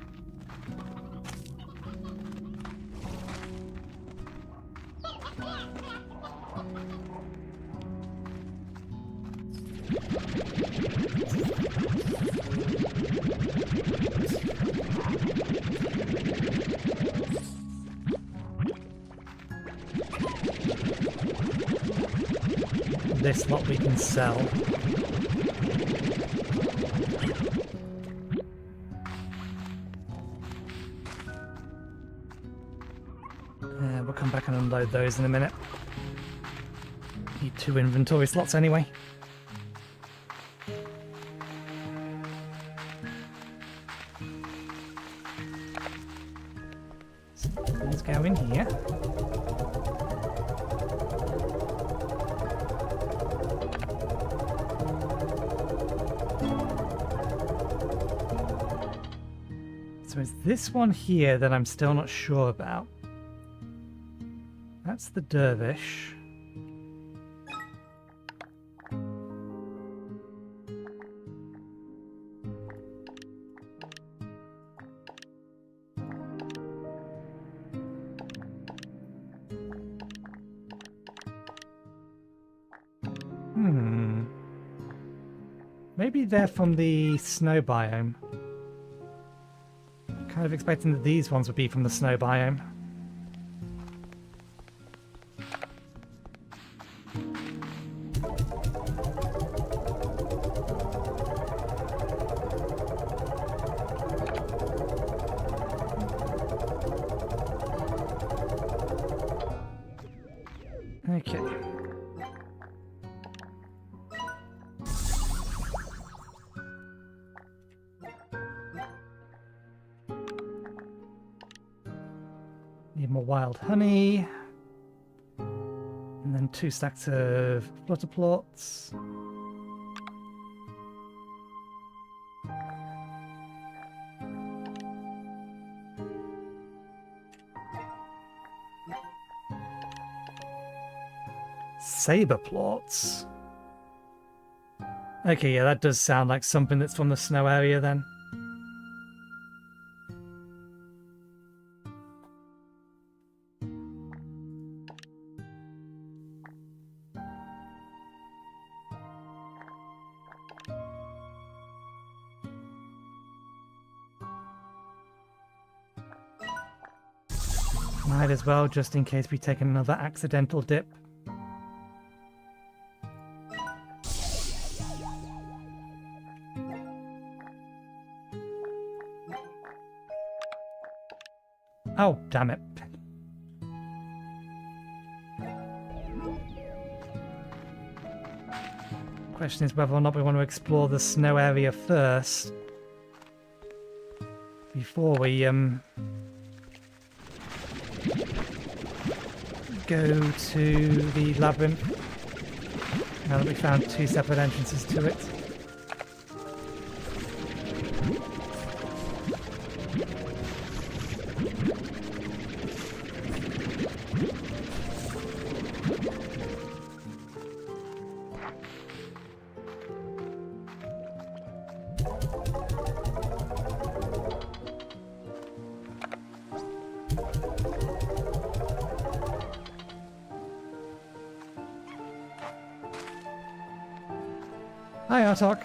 This lot we can sell. We'll come back and unload those in a minute. Need 2 inventory slots anyway. So let's go in here. So it's this one here that I'm still not sure about. That's the dervish. Maybe they're from the snow biome. Kind of expecting that these ones would be from the snow biome. Okay. Need more wild honey. And then 2 stacks of flutter plots. Saber plots. Okay, yeah, that does sound like something that's from the snow area then. Might as well, just in case we take another accidental dip. Oh, damn it. Question is whether or not we want to explore the snow area first before we go to the labyrinth, now that we found 2 separate entrances to it. Hi, Artok.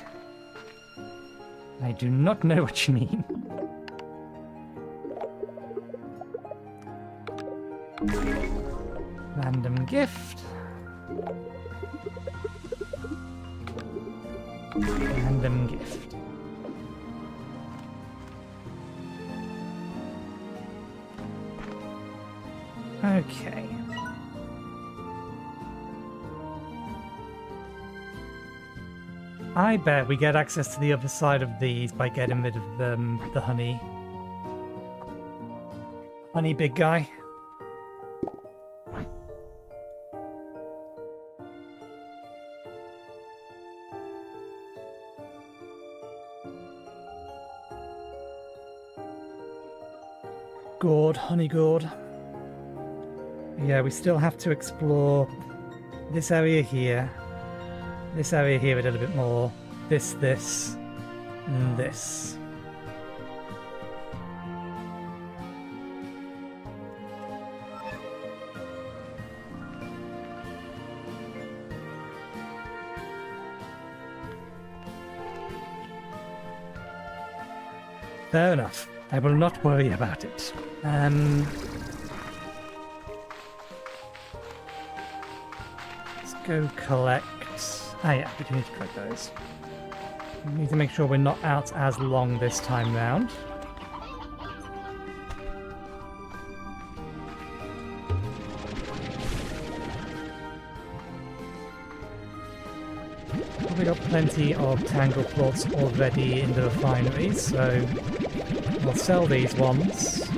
I do not know what you mean. Random gift. Random gift. Okay. I bet we get access to the other side of these by getting rid of the honey. Honey, big guy. Gourd, honey gourd. Yeah, we still have to explore this area here. This area here a little bit more. This, and this. Fair enough. I will not worry about it. Let's go collect. Ah yeah, we do need to collect those. We need to make sure we're not out as long this time round. We got plenty of tangle plots already in the refinery, so we'll sell these ones.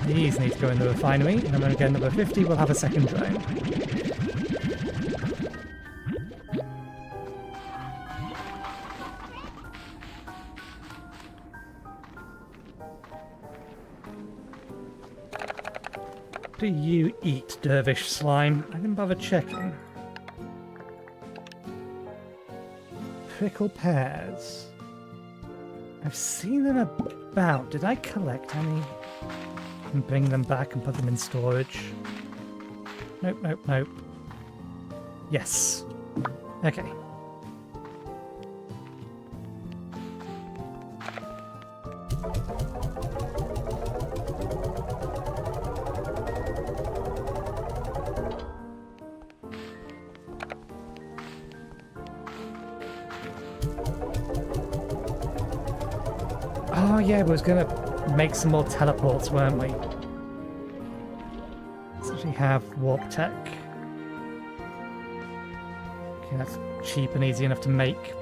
These need to go in the refinery, and then when we get another 50, we'll have a second drone. Do you eat, dervish slime? I didn't bother checking. Prickle pears. I've seen them about. Did I collect any? and bring them back and put them in storage. Nope, nope, nope. Yes. Okay. Oh yeah, we was gonna make some more teleports, weren't we? Let's actually have warp tech. Okay, that's cheap and easy enough to make.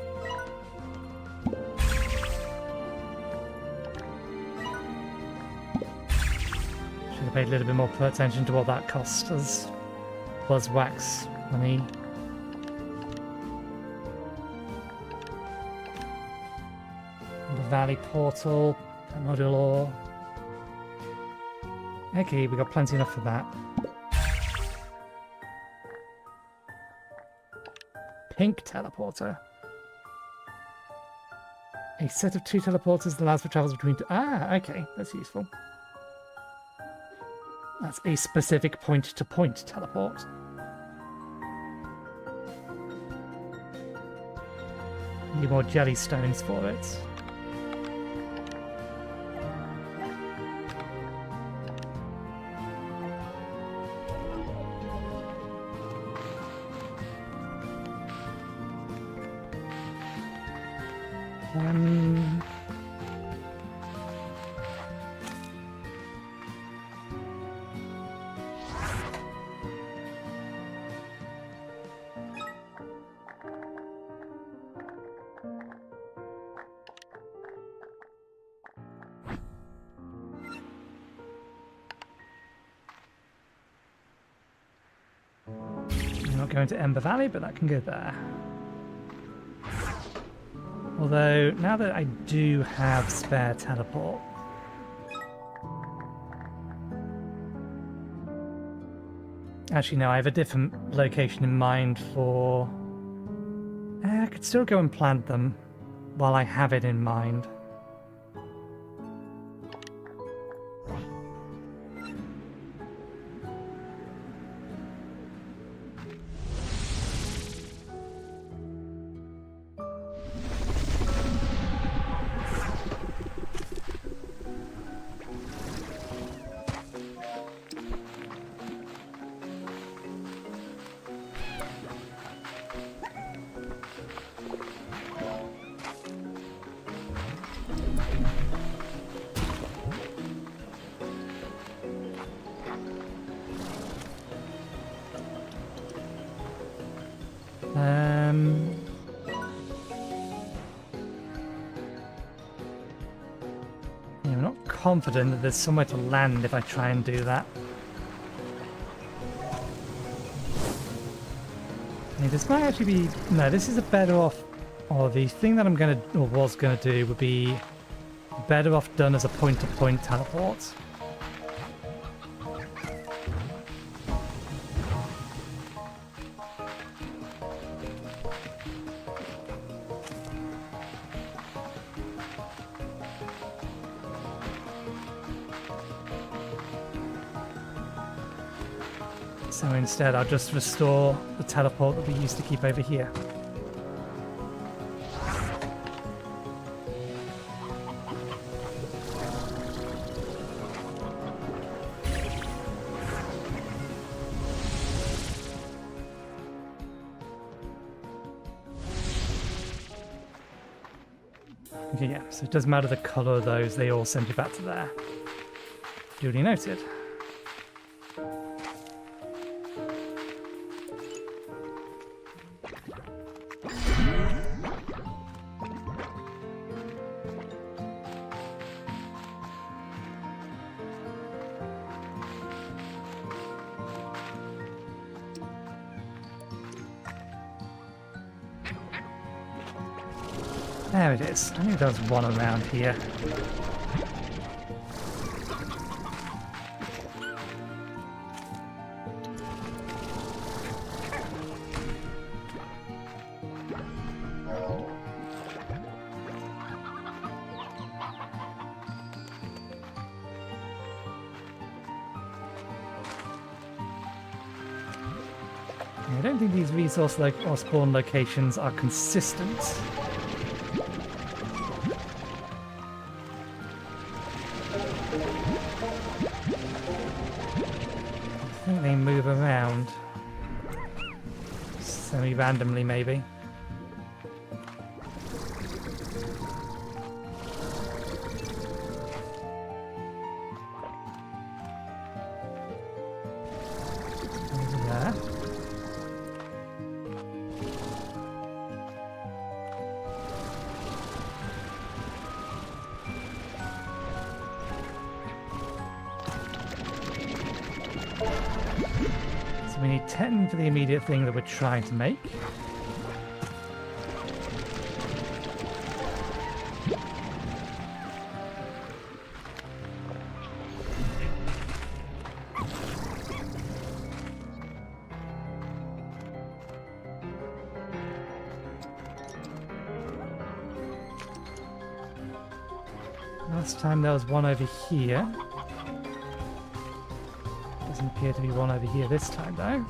Should have paid a little bit more attention to what that cost us. Was wax money. Valley portal, module ore. Okay, we got plenty enough for that. Pink teleporter. A set of 2 teleporters that allows for travels between two. Ah, okay, that's useful. That's a specific point-to-point teleport. Need more jelly stones for it. Not going to Ember Valley, but that can go there. Although, now that I do have spare teleport... Actually, no, I have a different location in mind for... I could still go and plant them while I have it in mind. Yeah, I'm not confident that there's somewhere to land if I try and do that. Yeah, this might actually be... No, this is a better off... Or the thing that I'm going to... Or was going to do would be better off done as a point-to-point teleport. So instead I'll just restore the teleport that we used to keep over here. Okay, yeah, so it doesn't matter the colour of those, they all send you back to there. Duly noted. There it is. I knew there was one around here. I don't think these resource or spawn locations are consistent. I think they move around. Semi-randomly, maybe. We need 10 for the immediate thing that we're trying to make. Last time there was one over here. Doesn't appear to be one over here this time, though.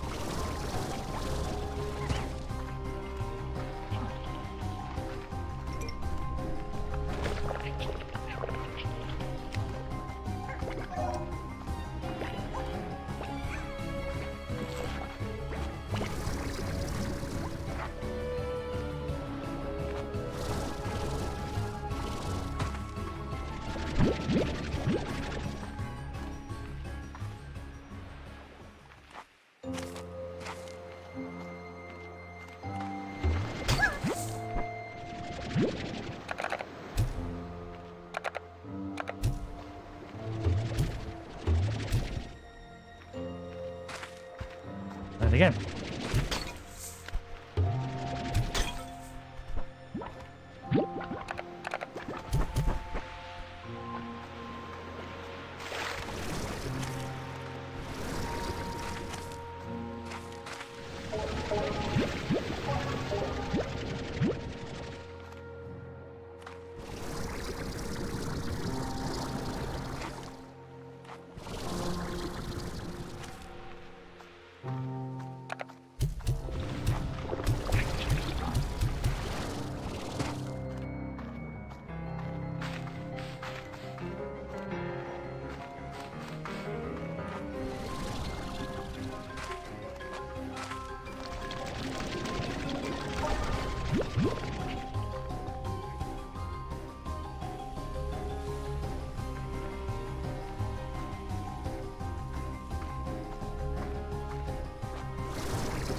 And again.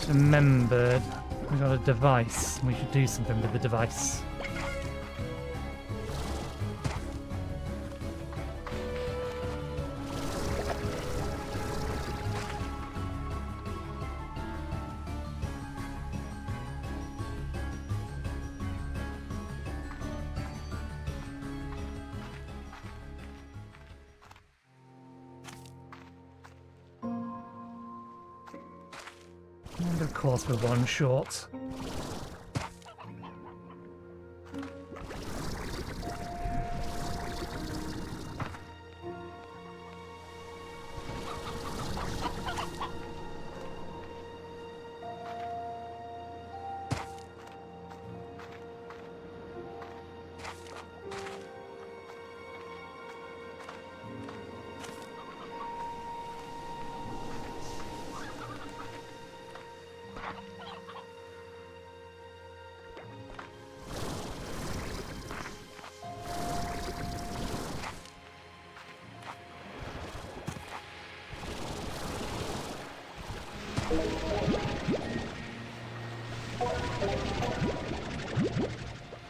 Remembered we got a device. We should do something with the device. And of course we're one short.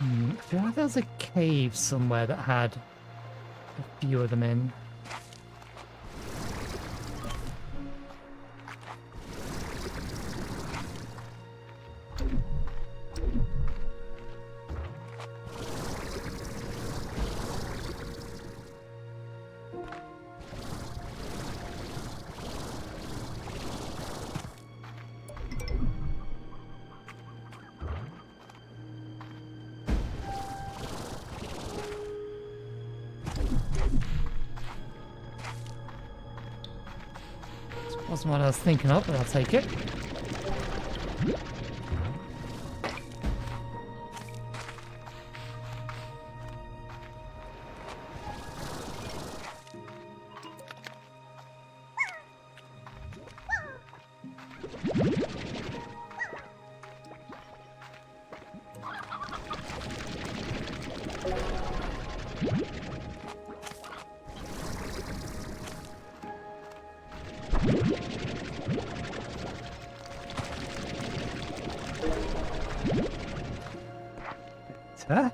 I feel like there was a cave somewhere that had a few of them in. Wasn't what I was thinking of, but I'll take it. Huh?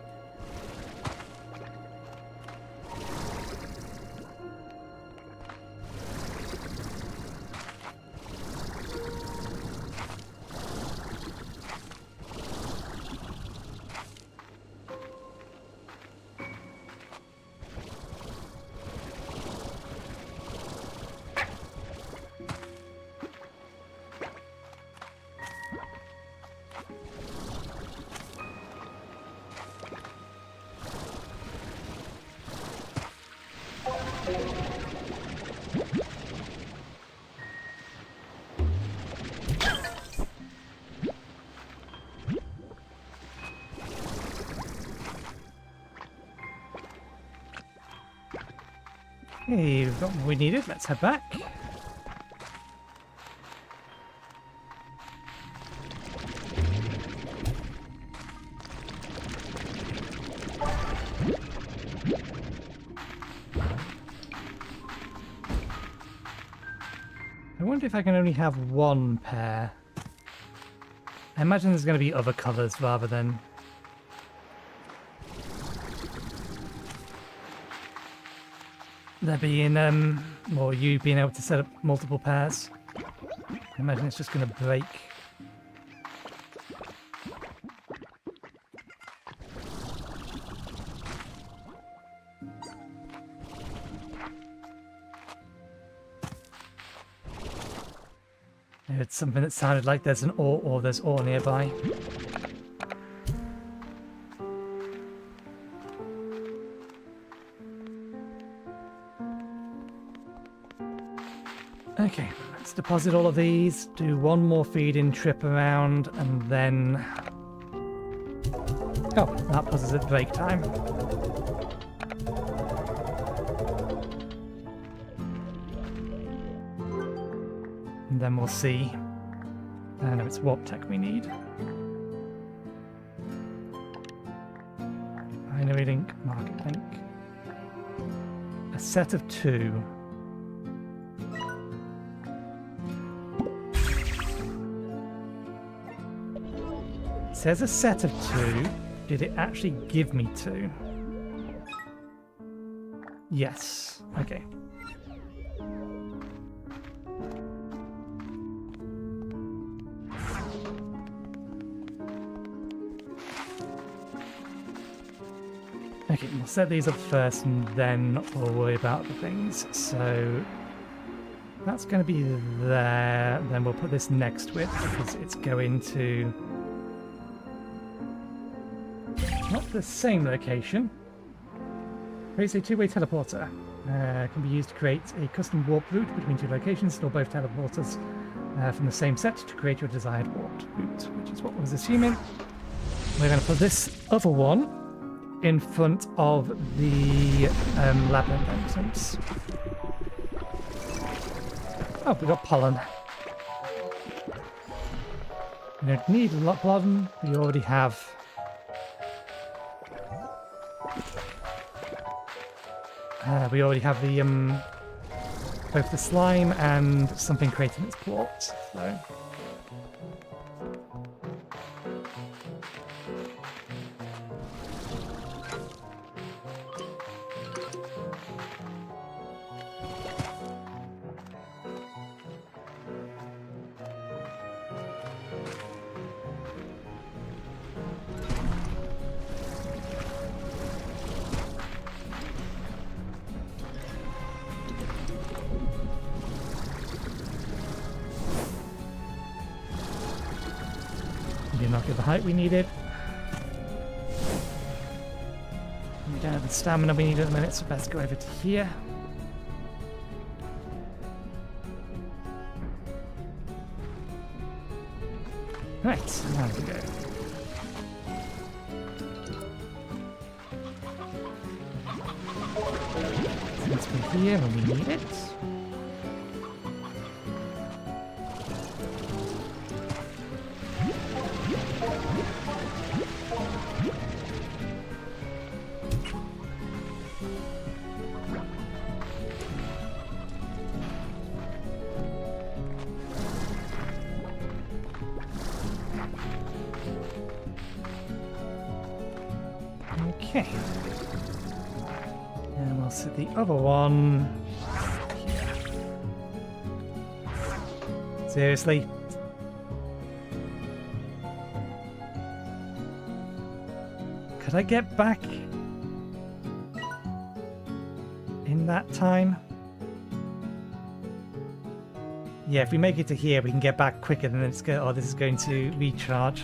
Hey, we've got what we needed. Let's head back. I wonder if I can only have one pair. I imagine there's going to be other colours rather than... there being, or you being able to set up multiple pairs. I imagine it's just going to break. It's something that sounded like there's an ore or there's ore nearby. Okay, let's deposit all of these, do one more feed-in trip around, and then... oh, that puts us at break time. And then we'll see. No, it's warp tech we need. Binary link, market link. A set of 2. It says a set of 2. Did it actually give me 2? Yes. Okay. Okay, we'll set these up first and then we'll worry about the things. So that's going to be there. Then we'll put this next to it because it's going to... not the same location. Creates a two-way teleporter. Can be used to create a custom warp route between 2 locations. Store both teleporters from the same set to create your desired warp route, which is what I was assuming. We're going to put this other one in front of the labyrinth entrance. Oh, we got pollen. We don't need a lot of pollen. We already have... we already have the both the slime and something creating its port. So. Did not get the height we needed. We don't have the stamina we need at the minute, so let's go over to here. Right, now we go. Let's be here when we need it. Okay. And we'll set the other one here. Seriously? Could I get back in that time? Yeah, if we make it to here, we can get back quicker than it's going. Oh, this is going to recharge.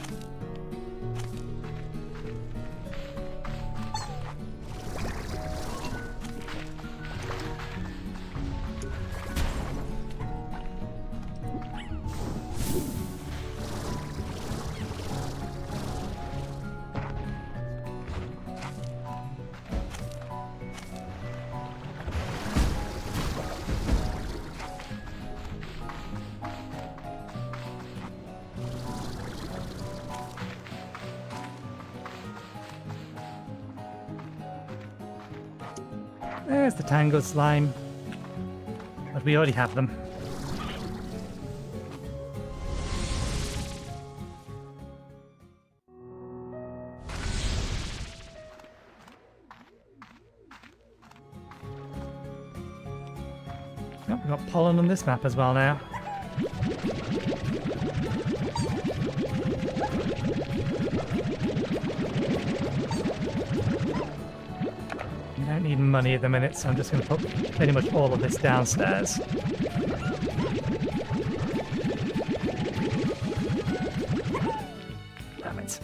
There's the tangled slime. But we already have them. Oh, we've got pollen on this map as well now. Need money at the minute, so I'm just going to put pretty much all of this downstairs. Damn it.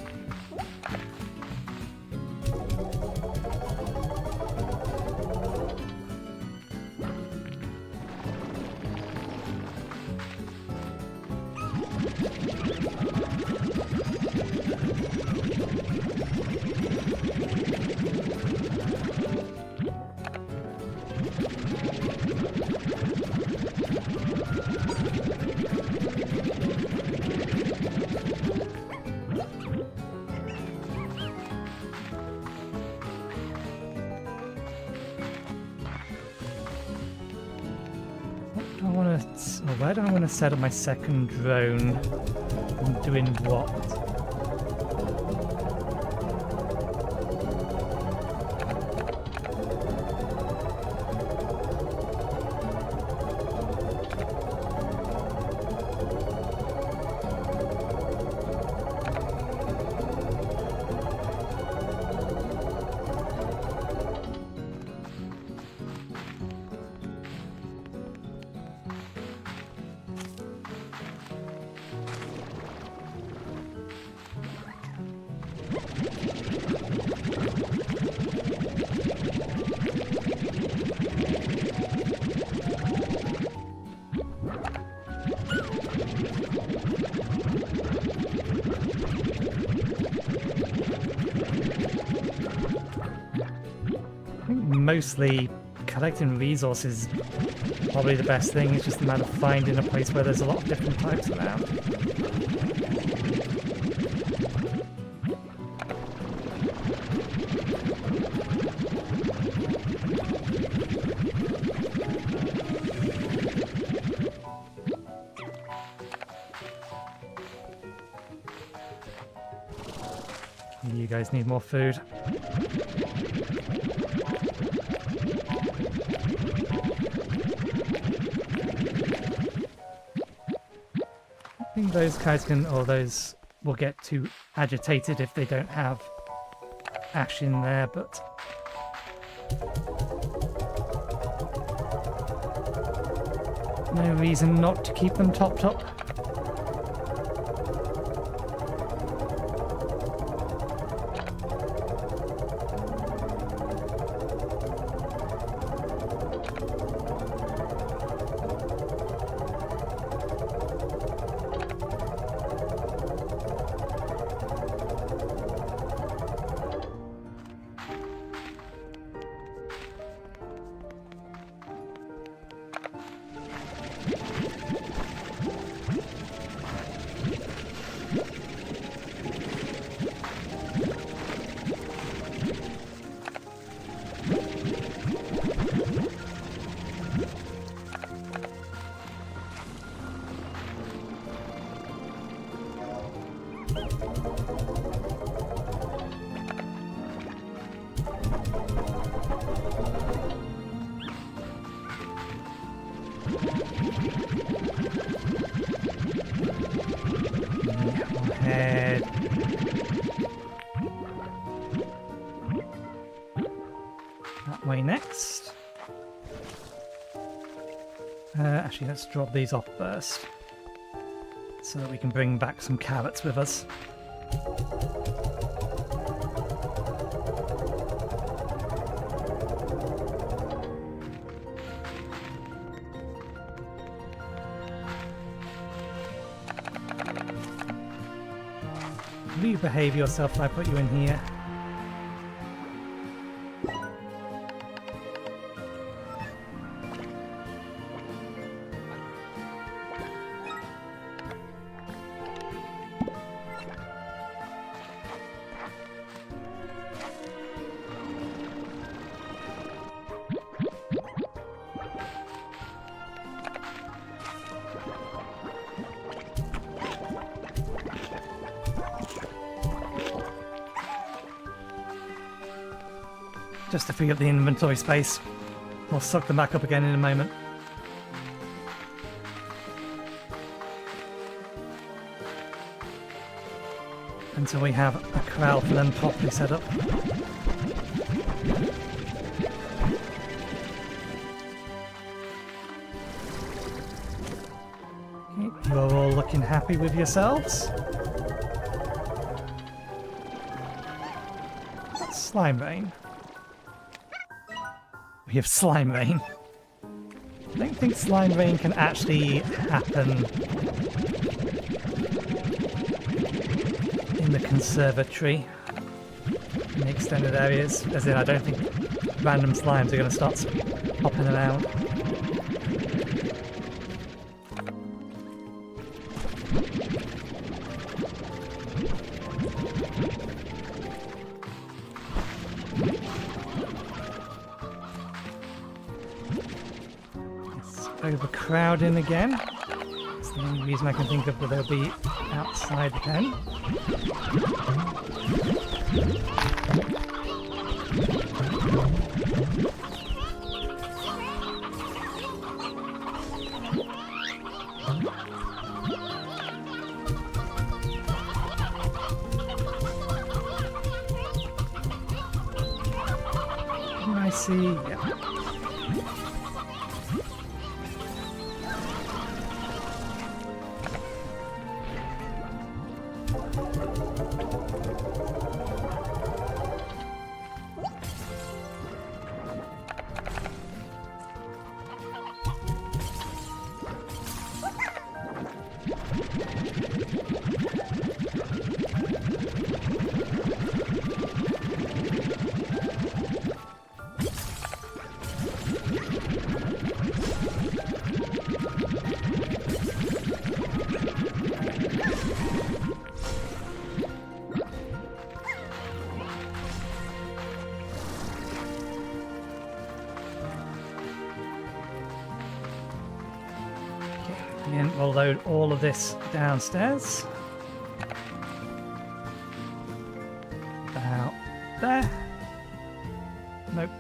Where do I want to set up my second drone? And doing what? Mostly collecting resources is probably the best thing. It's just a matter of finding a place where there's a lot of different types around. You guys need more food. I think those guys can, or those will get too agitated if they don't have ash in there, but no reason not to keep them topped up. Actually, let's drop these off first, so that we can bring back some carrots with us. Will you behave yourself if I put you in here? Just to free up the inventory space. We'll suck them back up again in a moment. Until we have a corral for them properly set up. Okay, you are all looking happy with yourselves. That's slime rain. We have slime rain. I don't think slime rain can actually happen in the conservatory in the extended areas. As in, I don't think random slimes are going to start popping around. Overcrowding again. That's the only reason I can think of that they'll be outside the pen. I see. Yeah. And we'll load all of this downstairs. About there. Nope.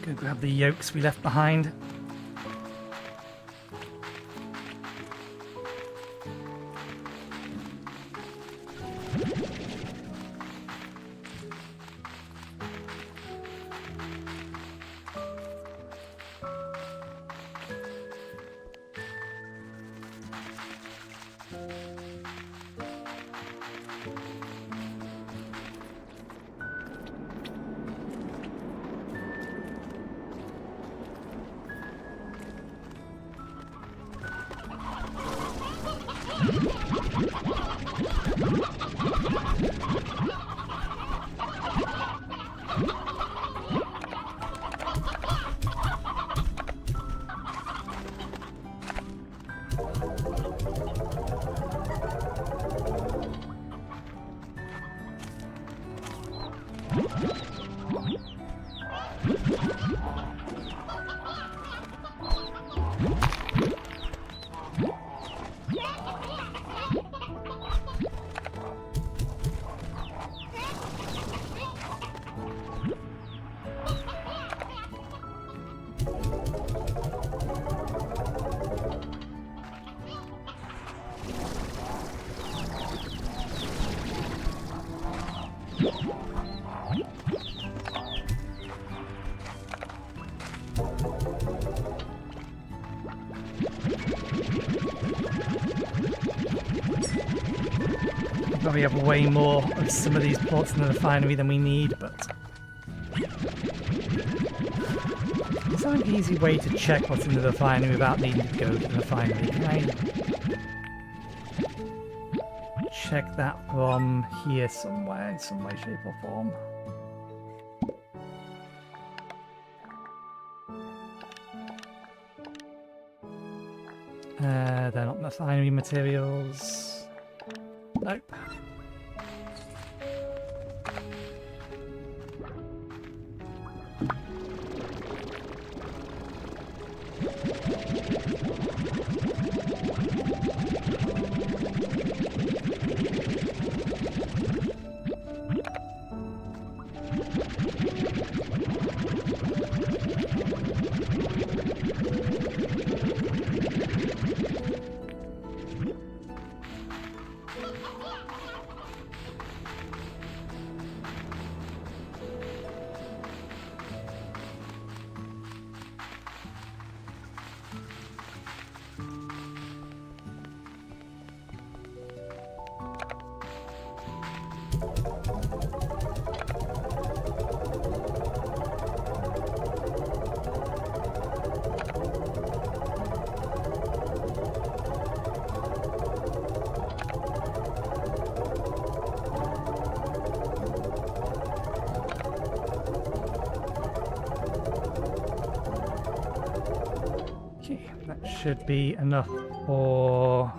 Go grab the yolks we left behind. We have way more of some of these ports in the refinery than we need, but there's not an easy way to check what's in the refinery without needing to go to the refinery. Can I check that from here somewhere in some way, shape or form? They're not refinery materials. Nope. Should be enough for...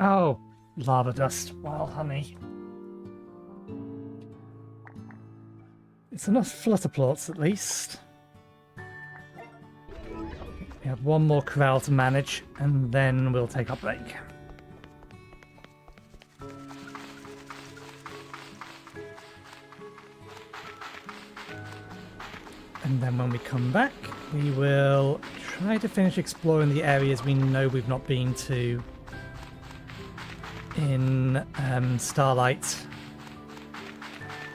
Oh, lava dust, wild honey. It's enough flutter plots at least. We have one more corral to manage and then we'll take our break. And then when we come back, we will try to finish exploring the areas we know we've not been to in Starlight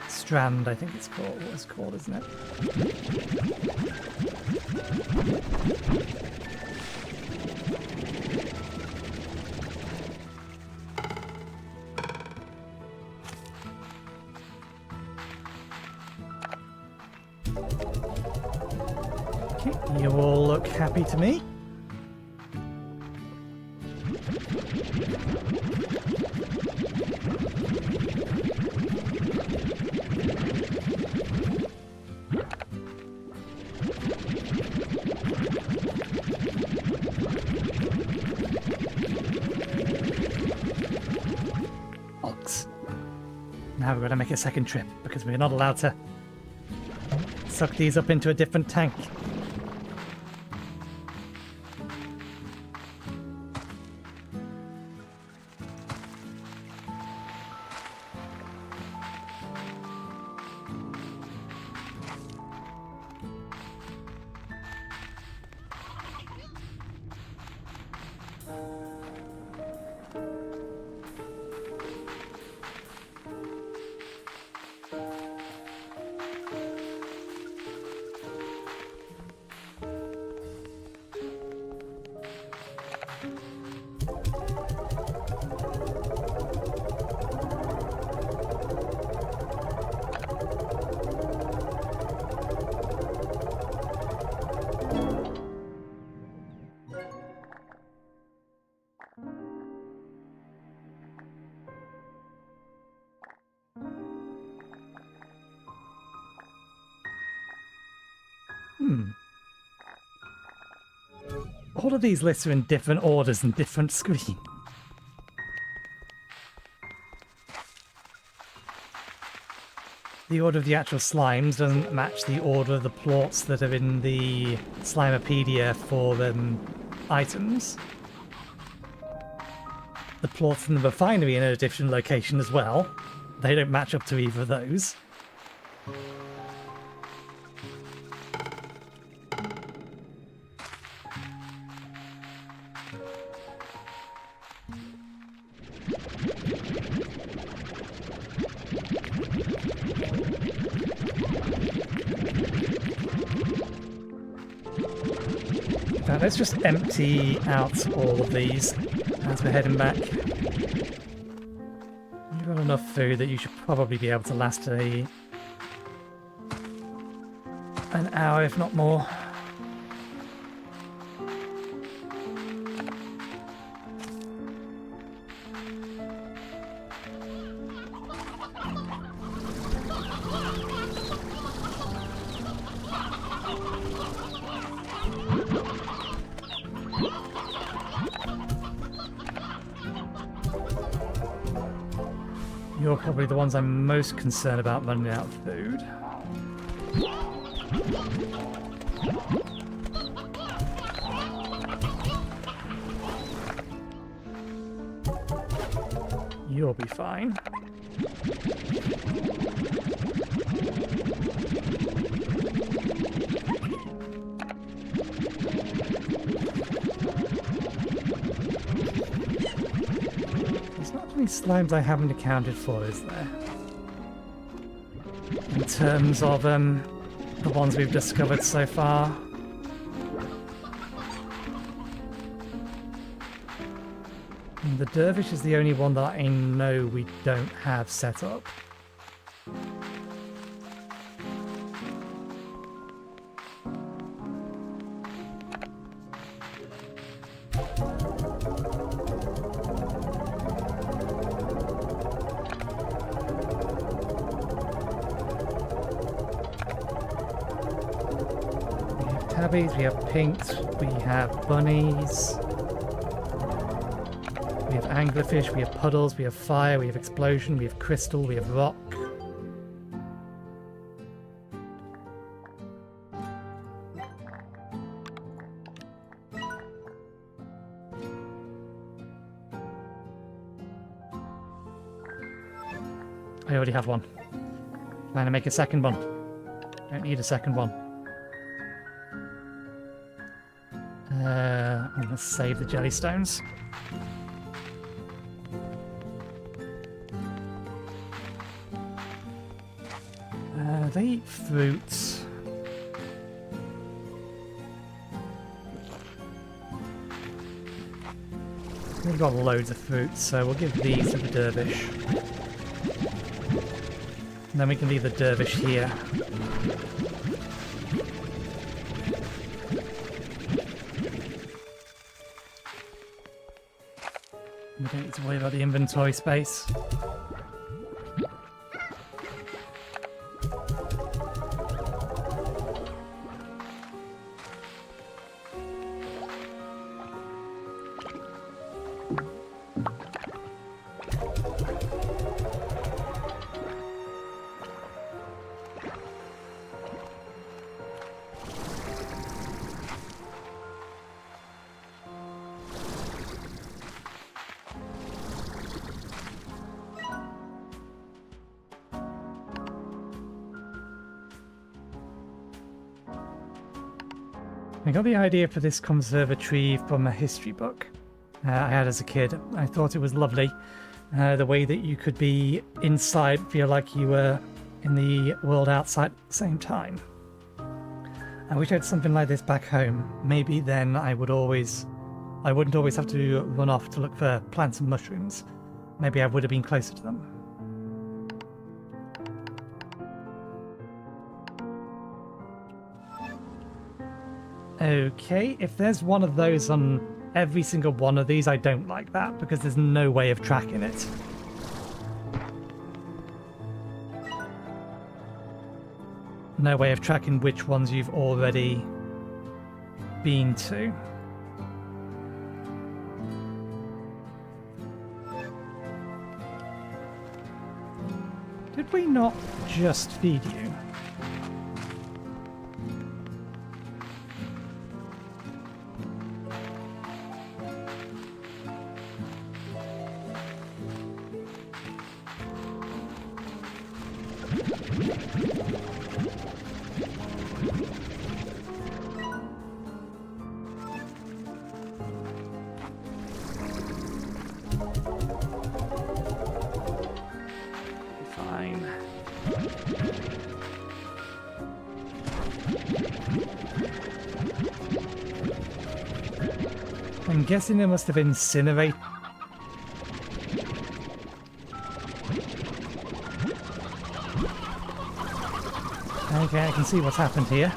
Strand, I think it's called. What it's called, isn't it? You all look happy to me. Ox. Now we've got to make a second trip because we're not allowed to suck these up into a different tank. All of these lists are in different orders and different screens. the order of the actual slimes doesn't match the order of the plots that are in the Slimepedia for items. The plots in the refinery are in a different location as well. They don't match up to either of those. Now let's just empty out all of these as we're heading back. You've got enough food that you should probably be able to last an hour, if not more. You're probably the ones I'm most concerned about running out of food. You'll be fine. Slimes I haven't accounted for, is there? In terms of the ones we've discovered so far. And the dervish is the only one that I know we don't have set up. We have pinks, we have bunnies, we have anglerfish, we have puddles, we have fire, we have explosion, we have crystal, we have rock. I already have one. Plan to make a second one. Don't need a second one. I'm going to save the jellystones. They eat fruits. We've got loads of fruits, so we'll give these to the dervish. And then we can leave the dervish here. We don't need to worry about the inventory space. I got the idea for this conservatory from a history book I had as a kid. I thought it was lovely. The way that you could be inside, feel like you were in the world outside at the same time. I wish I had something like this back home. Maybe then I wouldn't always have to run off to look for plants and mushrooms. Maybe I would have been closer to them. Okay, if there's one of those on every single one of these, I don't like that, because there's no way of tracking it. No way of tracking which ones you've already been to. Did we not just feed you? Fine. I'm guessing they must have incinerated. Okay, I can see what's happened here.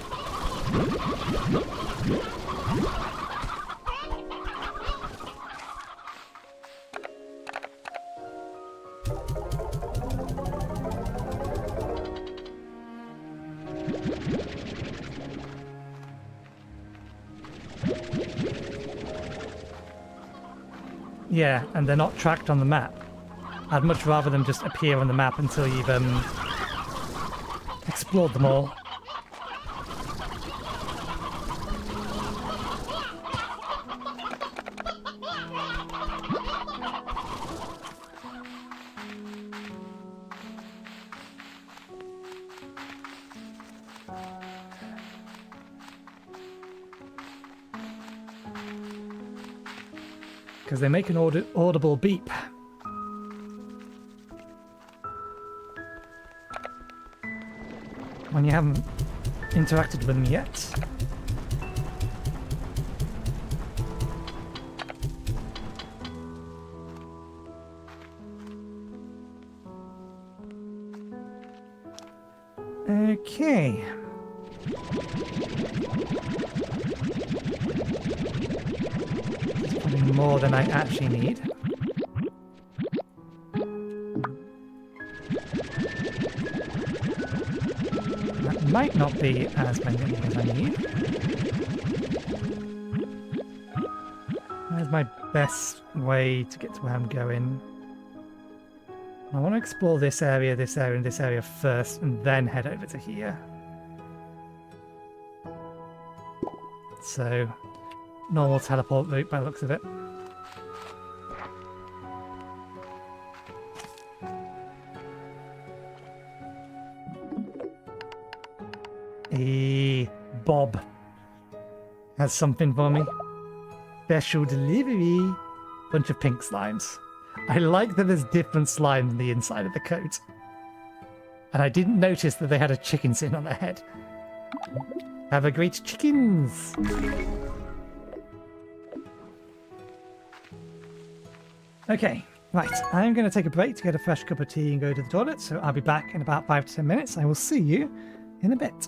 Yeah, and they're not tracked on the map. I'd much rather them just appear on the map until you've explored them all. Because they make an audible beep. When you haven't interacted with them yet. Okay. More than I actually need. That might not be as many as I need. Where's my best way to get to where I'm going? I want to explore this area, and this area first, and then head over to here. So, normal teleport route by the looks of it. Bob has something for me. Special delivery. Bunch of pink slimes. I like that there's different slime on the inside of the coat. And I didn't notice that they had a chicken sitting on their head. Have a great chickens! Okay, right. I'm going to take a break to get a fresh cup of tea and go to the toilet, so I'll be back in about 5 to 10 minutes. I will see you in a bit.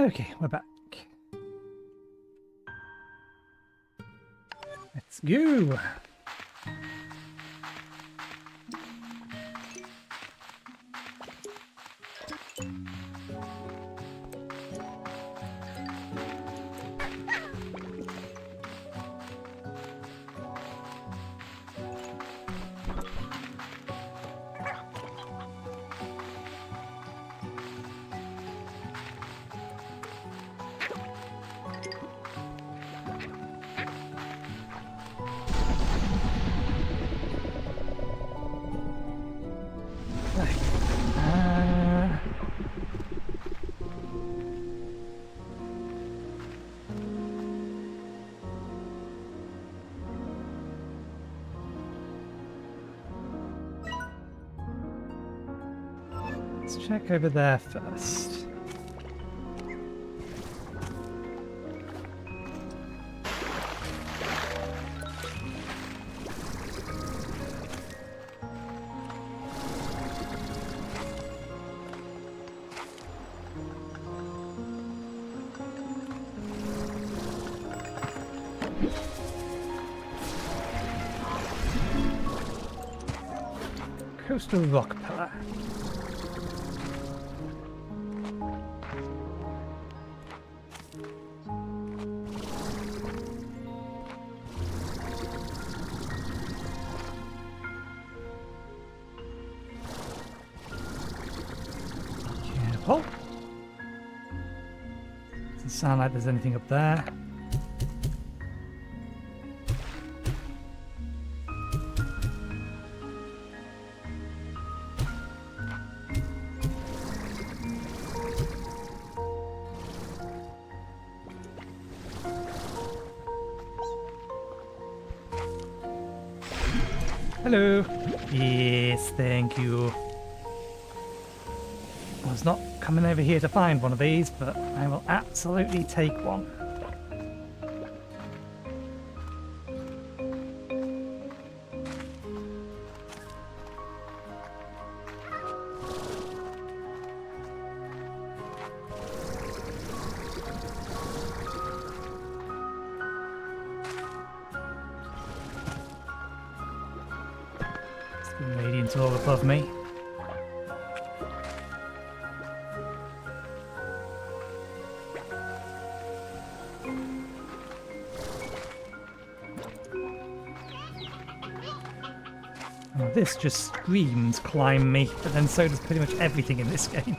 Okay, we're back. Let's go! Let's check over there first. Coastal rock pillar. Careful. Doesn't sound like there's anything up there. Hello. Yes, thank you. I was not coming over here to find one of these, but I will absolutely take one. The radiant orb above me. Oh, this just screams climb me, but then so does pretty much everything in this game.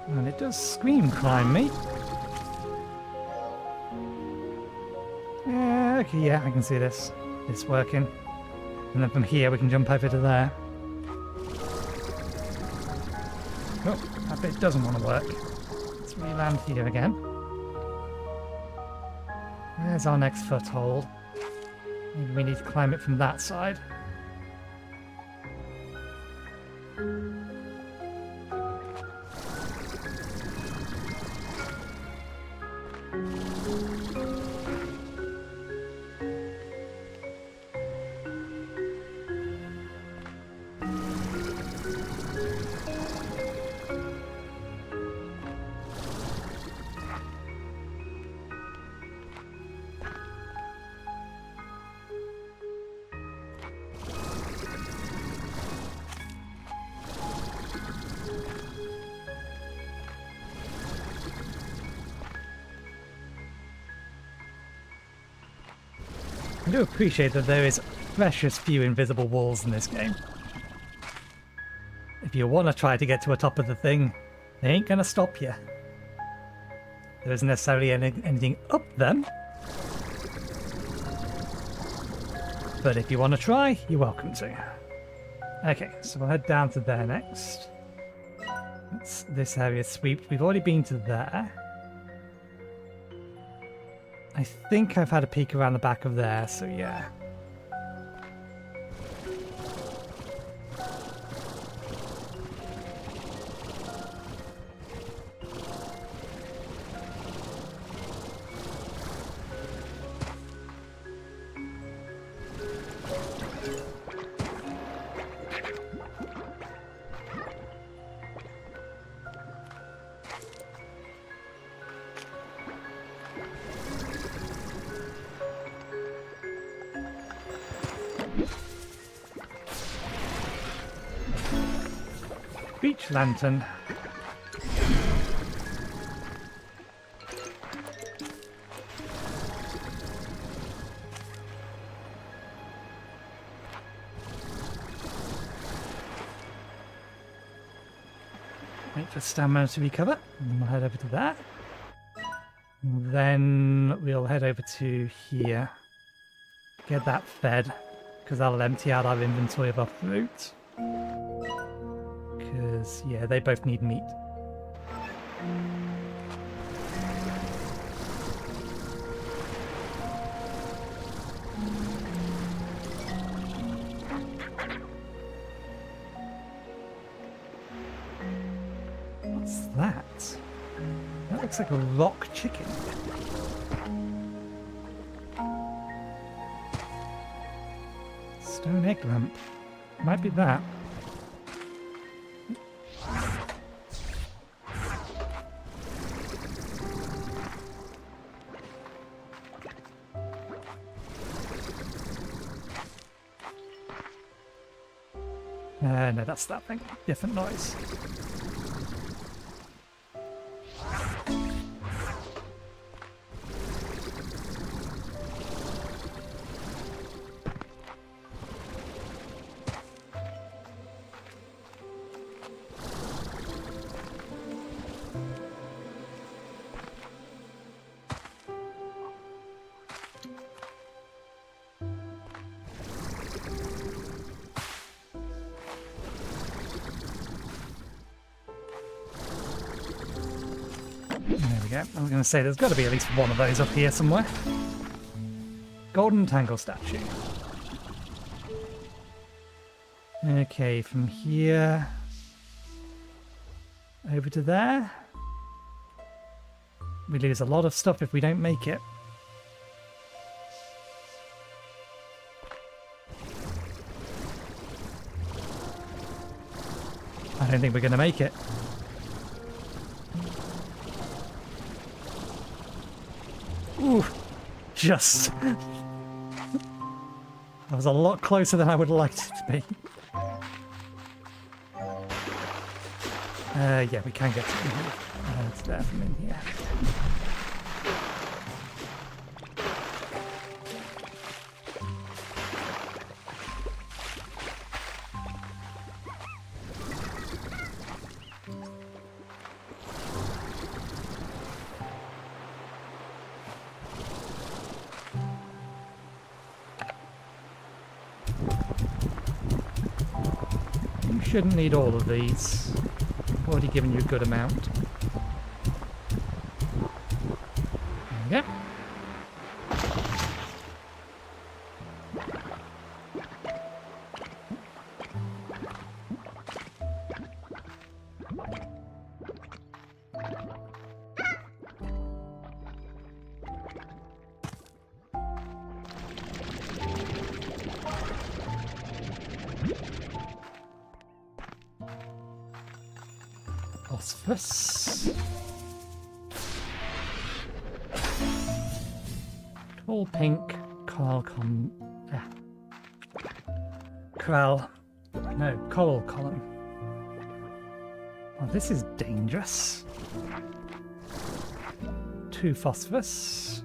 And it does scream climb me. Okay, yeah, I can see this. It's working. And then from here we can jump over to there. Oh, that bit doesn't want to work. Let's re-land here again. There's our next foothold. Maybe we need to climb it from that side. I do appreciate that there is precious few invisible walls in this game. If you want to try to get to the top of the thing, they ain't gonna stop you. There isn't necessarily anything up them. But if you want to try, you're welcome to. Okay, so we'll head down to there next. This area sweep. We've already been to there. I think I've had a peek around the back of there, so yeah. Beach lantern. Wait for stamina to recover, and then we'll head over to that. Then we'll head over to here. Get that fed, because that'll empty out our inventory of our fruit. Because, yeah, they both need meat. What's that? That looks like a rock chicken. Stone egg lamp. Might be that. No, that's that thing. Different noise. There we go. I was going to say, there's got to be at least one of those up here somewhere. Golden Tangle statue. Okay, from here over to there. We lose a lot of stuff if we don't make it. I don't think we're going to make it. Ooh, just. That was a lot closer than I would have liked it to be. Yeah, we can get to it in here. It's there from in here. You shouldn't need all of these. I've already given you a good amount. There we go. Phosphorus. Tall pink, coral coral column. Oh, this is dangerous. 2 phosphorus.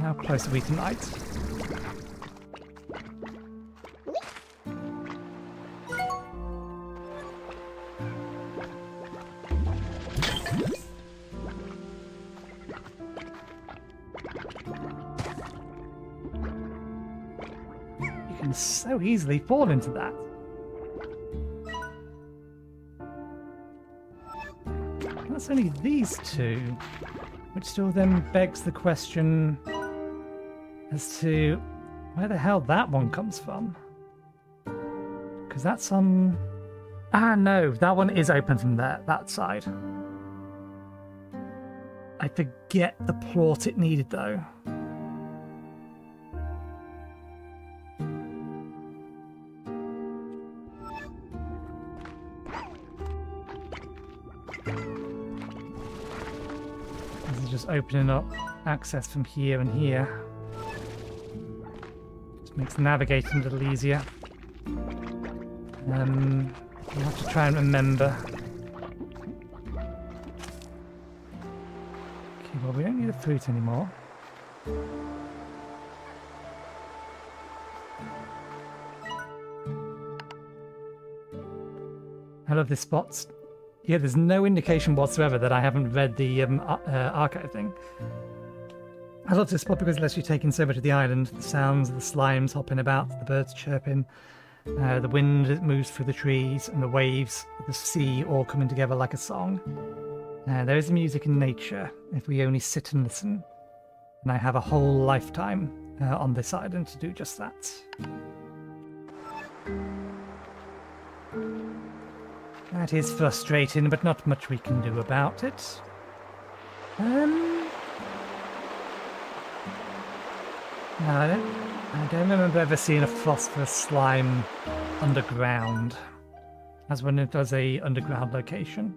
How close are we tonight? So easily fall into that. It's only these two, which still then begs the question as to where the hell that one comes from. Because that's on... Ah, no, that one is open from there, that side. I forget the plot it needed, though. This is just opening up access from here and here. Just makes navigating a little easier. You'll have to try and remember. Okay, well, we don't need the fruit anymore. I love this spot. Yeah, there's no indication whatsoever that I haven't read the archive thing. I love this spot because it lets you take in so much of the island. The sounds of the slimes hopping about, the birds chirping, the wind that moves through the trees, and the waves of the sea all coming together like a song. There is music in nature if we only sit and listen. And I have a whole lifetime on this island to do just that. That is frustrating, but not much we can do about it. No, I don't remember ever seeing a phosphorus slime underground, as when it does a underground location.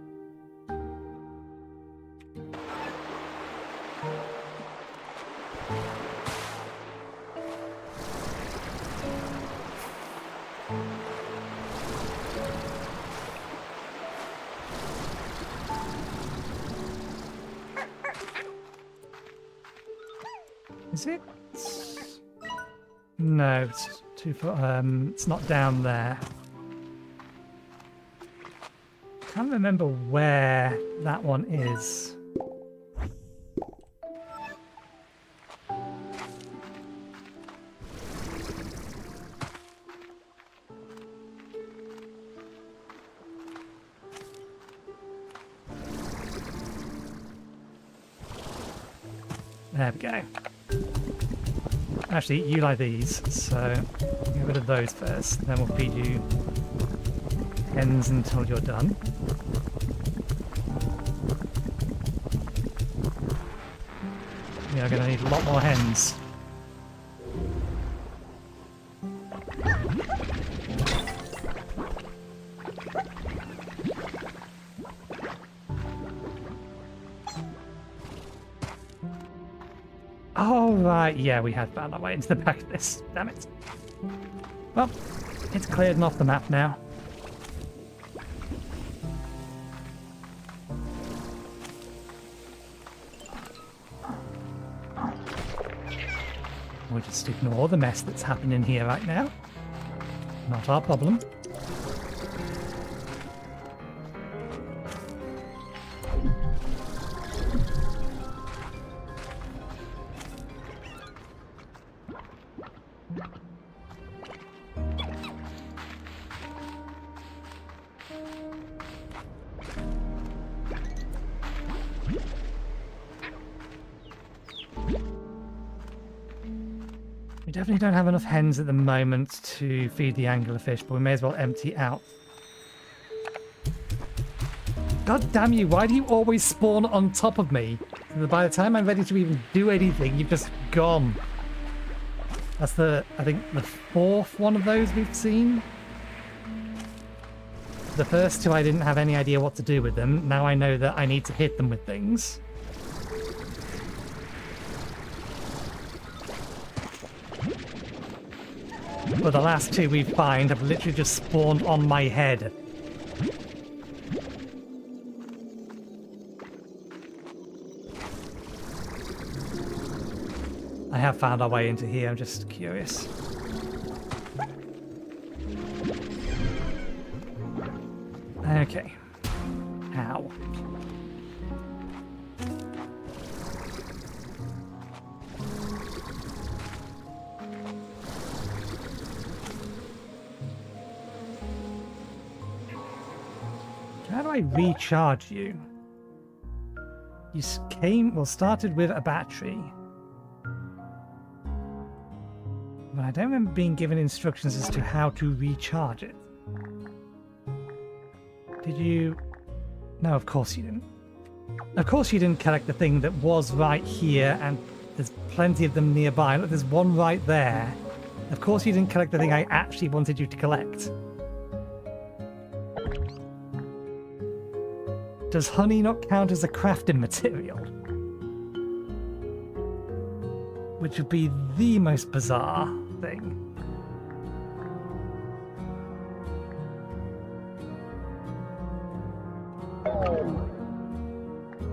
Is it? No, it's too far. It's not down there. Can't remember where that one is. There we go. Actually, you like these, so get rid of those first, then we'll feed you hens until you're done. We are going to need a lot more hens. Oh, right, yeah, we had found our way into the back of this. Damn it. Well, it's cleared and off the map now. We'll just ignore the mess that's happening here right now. Not our problem. We definitely don't have enough hens at the moment to feed the anglerfish, but we may as well empty out. God damn you, why do you always spawn on top of me? So that by the time I'm ready to even do anything, you've just gone. That's I think, the fourth one of those we've seen. The first two I didn't have any idea what to do with them. Now I know that I need to hit them with things. But the last two we find have literally just spawned on my head. I have found our way into here, I'm just curious. Okay. Ow. How do I recharge you? You started with a battery. But I don't remember being given instructions as to how to recharge it. Did you? No, of course you didn't. Of course you didn't collect the thing that was right here, and there's plenty of them nearby. Look, there's one right there. Of course you didn't collect the thing I actually wanted you to collect. Does honey not count as a crafting material? Which would be the most bizarre thing.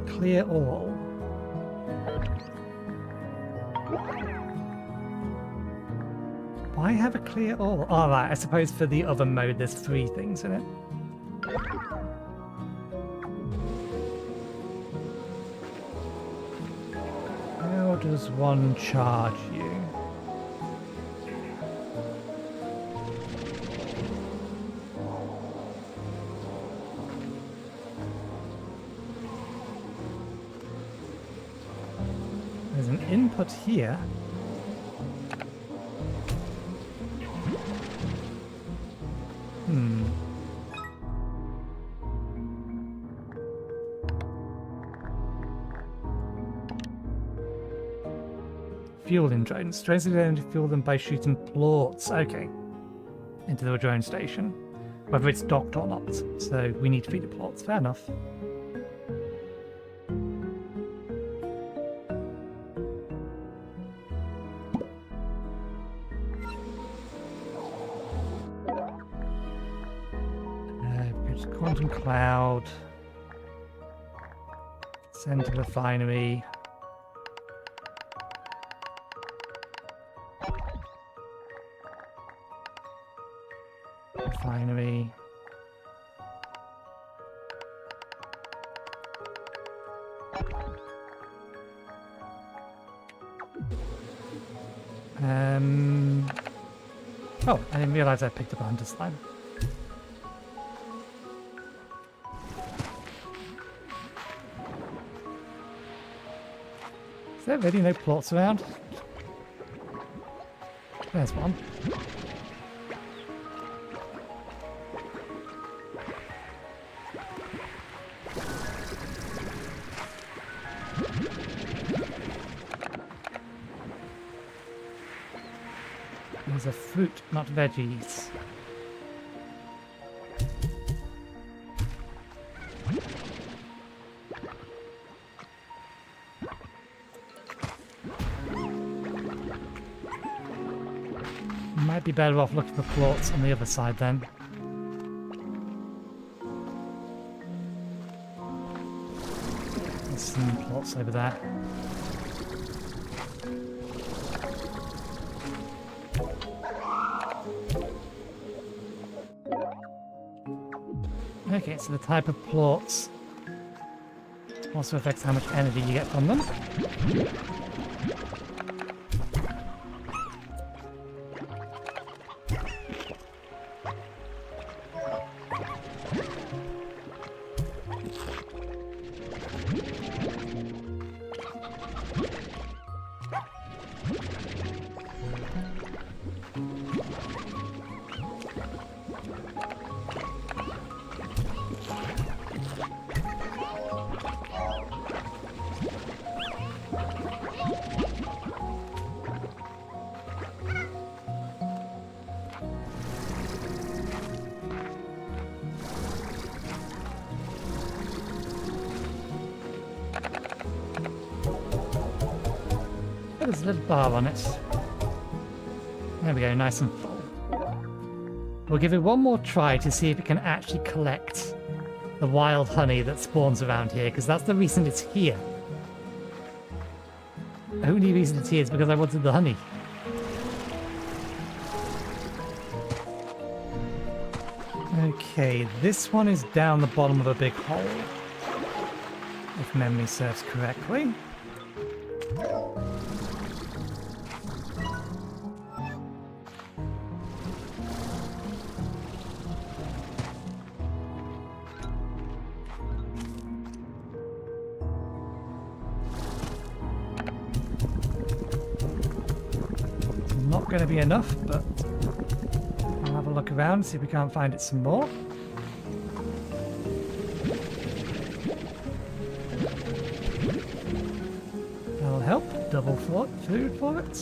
Clear all. Why have a clear all? Oh, right, I suppose for the other mode there's 3 things in it. How does one charge you? There's an input here. Fueling drones. Drones are going to fuel them by shooting plorts. Okay. Into the drone station. Whether it's docked or not. So we need to feed the plorts. Fair enough. Quantum cloud. Send to the refinery. Refinery. Oh, I didn't realize I picked up a hunter slime. Is there really no plots around? There's one. There's a fruit, not veggies. Might be better off looking for plots on the other side then. There's some plots over there. Okay, so the type of plots also affects how much energy you get from them. There's a little bar on it. There we go, nice and full. We'll give it one more try to see if it can actually collect the wild honey that spawns around here, because that's the reason it's here. The only reason it's here is because I wanted the honey. Okay, this one is down the bottom of a big hole, if memory serves correctly. not going to be enough, but I'll have a look around, see if we can't find it some more. That'll help. Double food for it.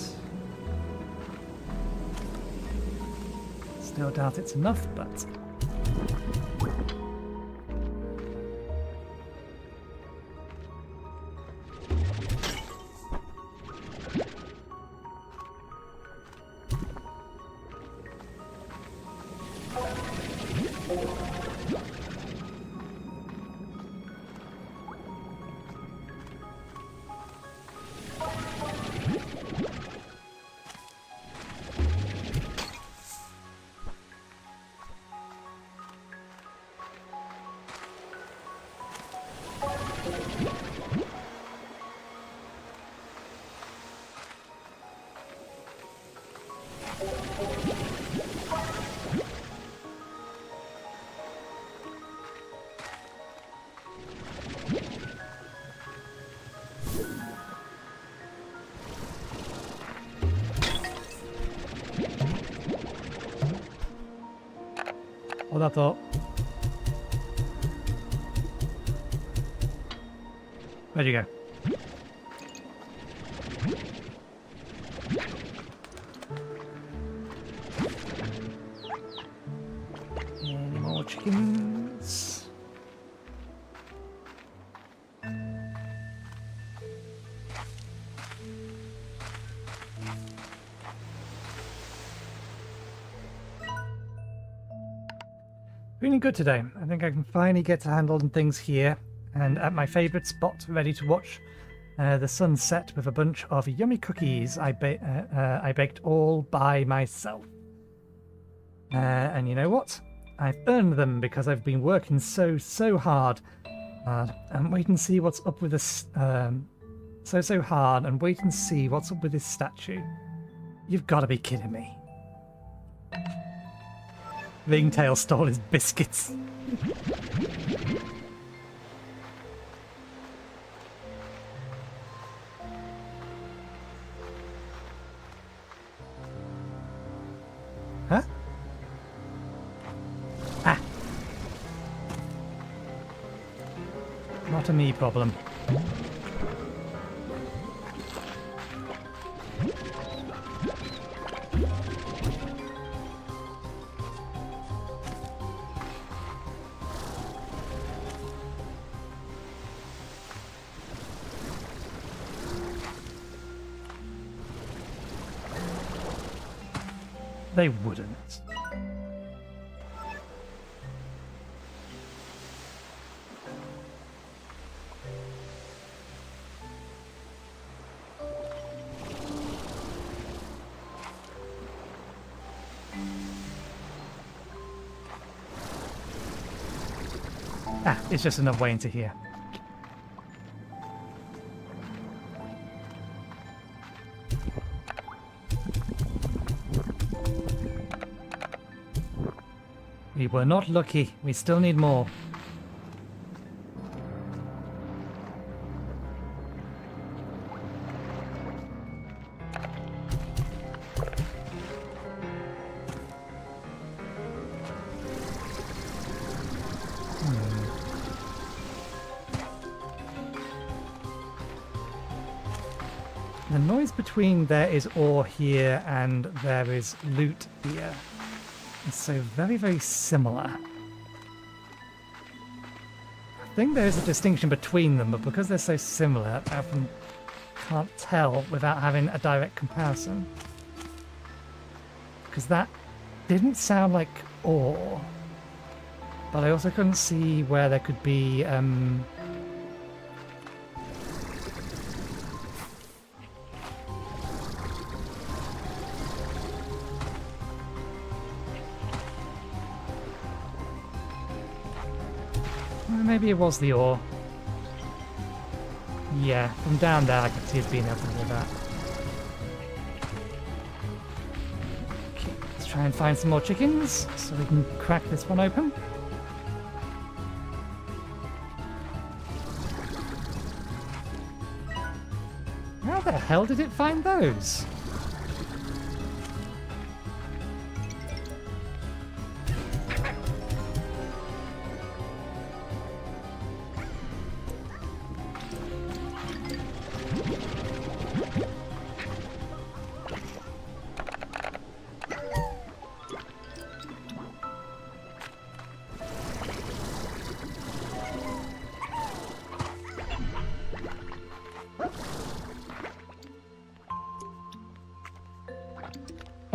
Still doubt it's enough, but... Hold that thought. Where'd you go? Any more chickens? Feeling good today. I think I can finally get to handling things here and at my favourite spot, ready to watch the sun set with a bunch of yummy cookies I baked all by myself. And you know what? I've earned them because I've been working so hard. And wait and see what's up with this. So hard, and wait and see what's up with this statue. You've got to be kidding me. Ringtail stole his biscuits. Huh? Ah. Not a me problem. They wouldn't. Ah, it's just another way into here. We were not lucky. We still need more. The noise between there is ore here and there is loot here. It's so very similar. I think there is a distinction between them, but because they're so similar, I often can't tell without having a direct comparison. Because that didn't sound like ore, but I also couldn't see where there could be maybe it was the ore. Yeah, from down there I could see it being able to do that. Okay, let's try and find some more chickens so we can crack this one open. How the hell did it find those?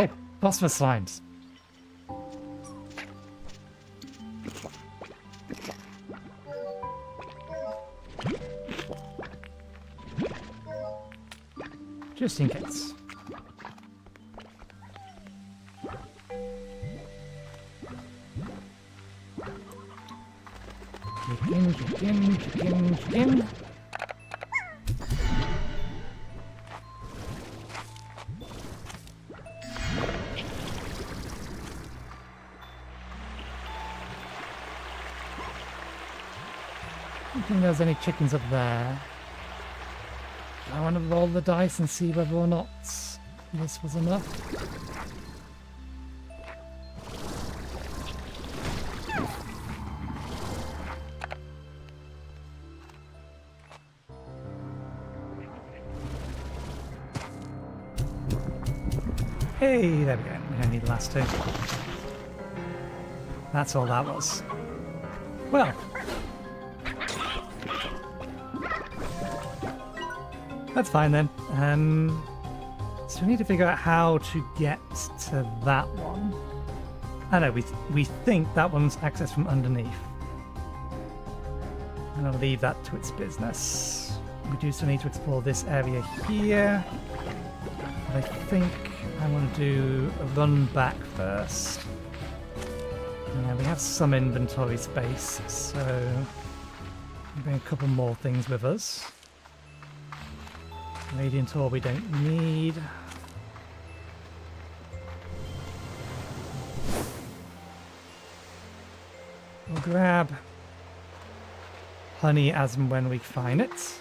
Oh, phosphorus slimes. Just in case. Chicken. I don't think there's any chickens up there. I want to roll the dice and see whether or not this was enough. Hey, there we go. We don't need the last two. That's all that was. Well. That's fine then. So we need to figure out how to get to that one. I know, we think that one's accessed from underneath. And I'll leave that to its business. We do still need to explore this area here. But I think I want to do a run back first. Yeah, we have some inventory space, so we'll bring a couple more things with us. Radiant ore we don't need. We'll grab honey as and when we find it.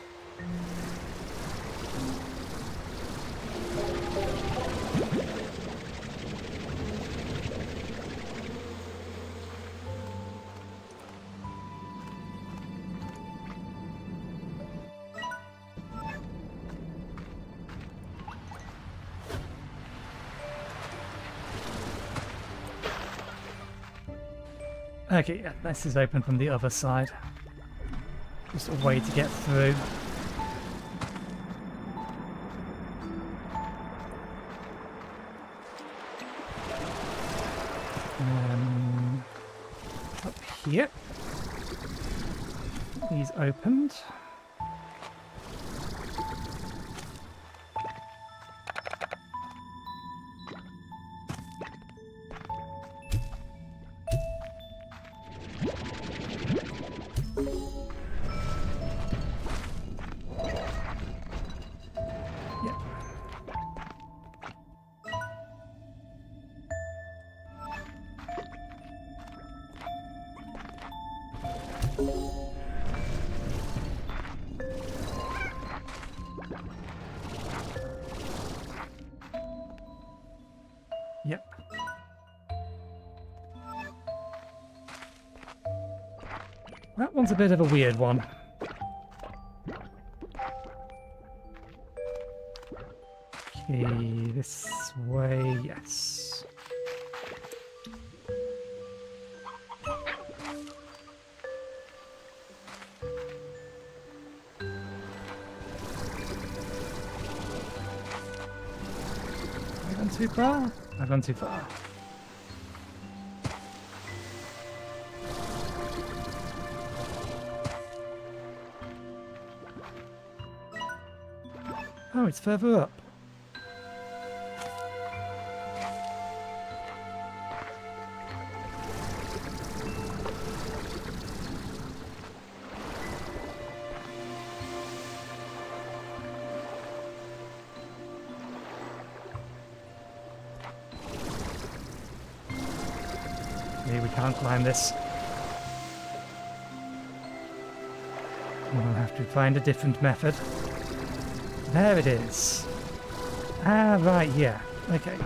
Okay, yeah, this is open from the other side. Just a way to get through. Up here. These opened. Yep. That one's a bit of a weird one. Okay, this way, yes. I've gone too far? I've gone too far. Oh, it's further up. Maybe we can't climb this. We'll have to find a different method. There it is. Ah, right, yeah. Okay.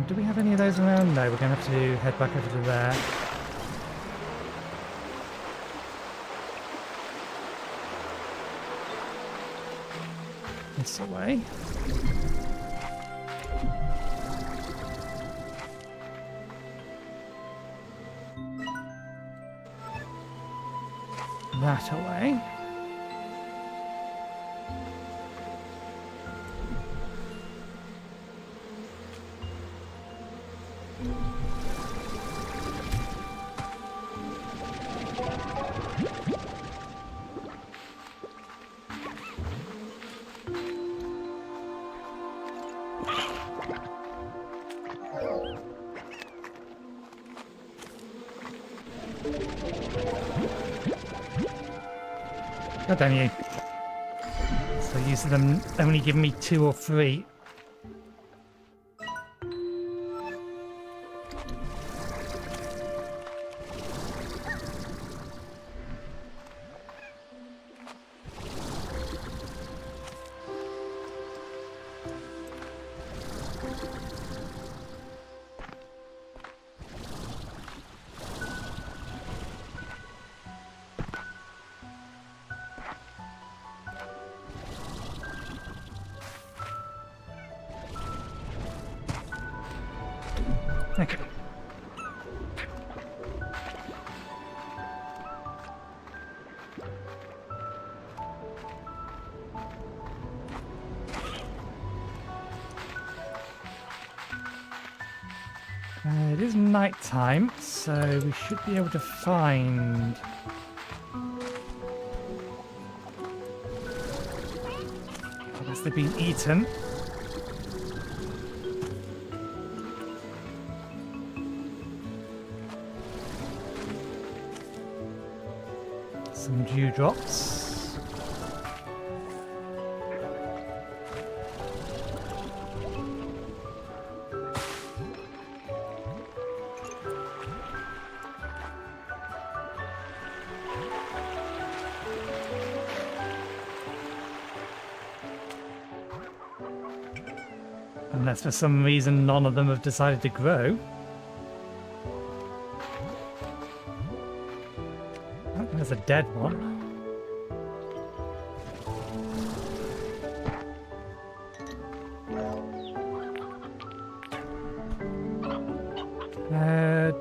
Do we have any of those around? No, we're going to have to head back over to there. This way. that away. God damn you. So used to them only giving me 2 or 3. Okay. It is night time, so we should be able to find... Unless they've been eaten. Some dewdrops. Unless for some reason none of them have decided to grow. Oh, there's a dead one.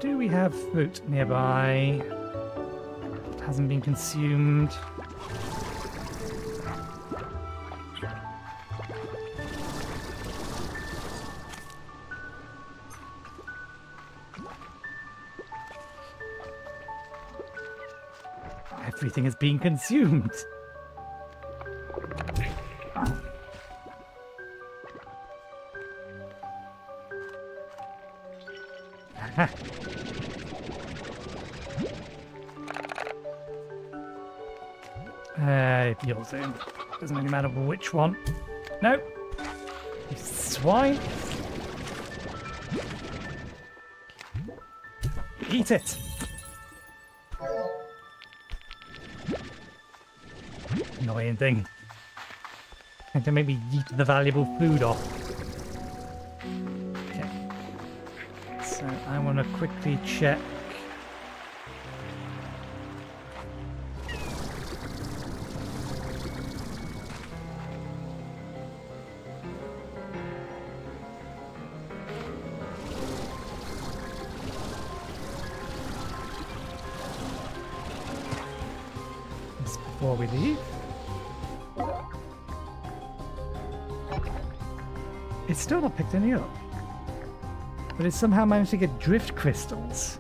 Do we have fruit nearby? It hasn't been consumed. Everything is being consumed. You'll soon. Doesn't really matter which one. No. You swine. Eat it. Annoying thing. And to maybe eat the valuable food off. Okay. So I want to quickly check. Just before we leave. It's still not picked any up, but it somehow managed to get drift crystals.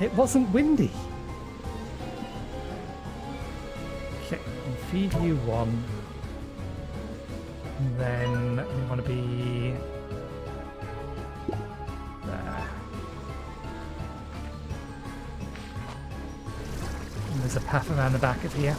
It wasn't windy. Okay, I'll feed you one. And then we want to be there. And there's a path around the back of here.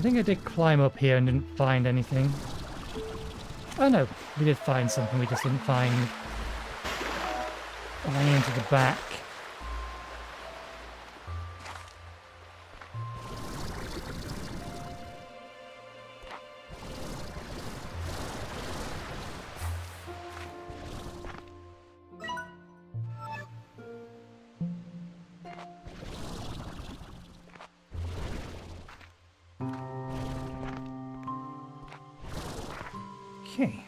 think I did climb up here and didn't find anything. Oh no, we did find something, we just didn't find a way into the back. Okay.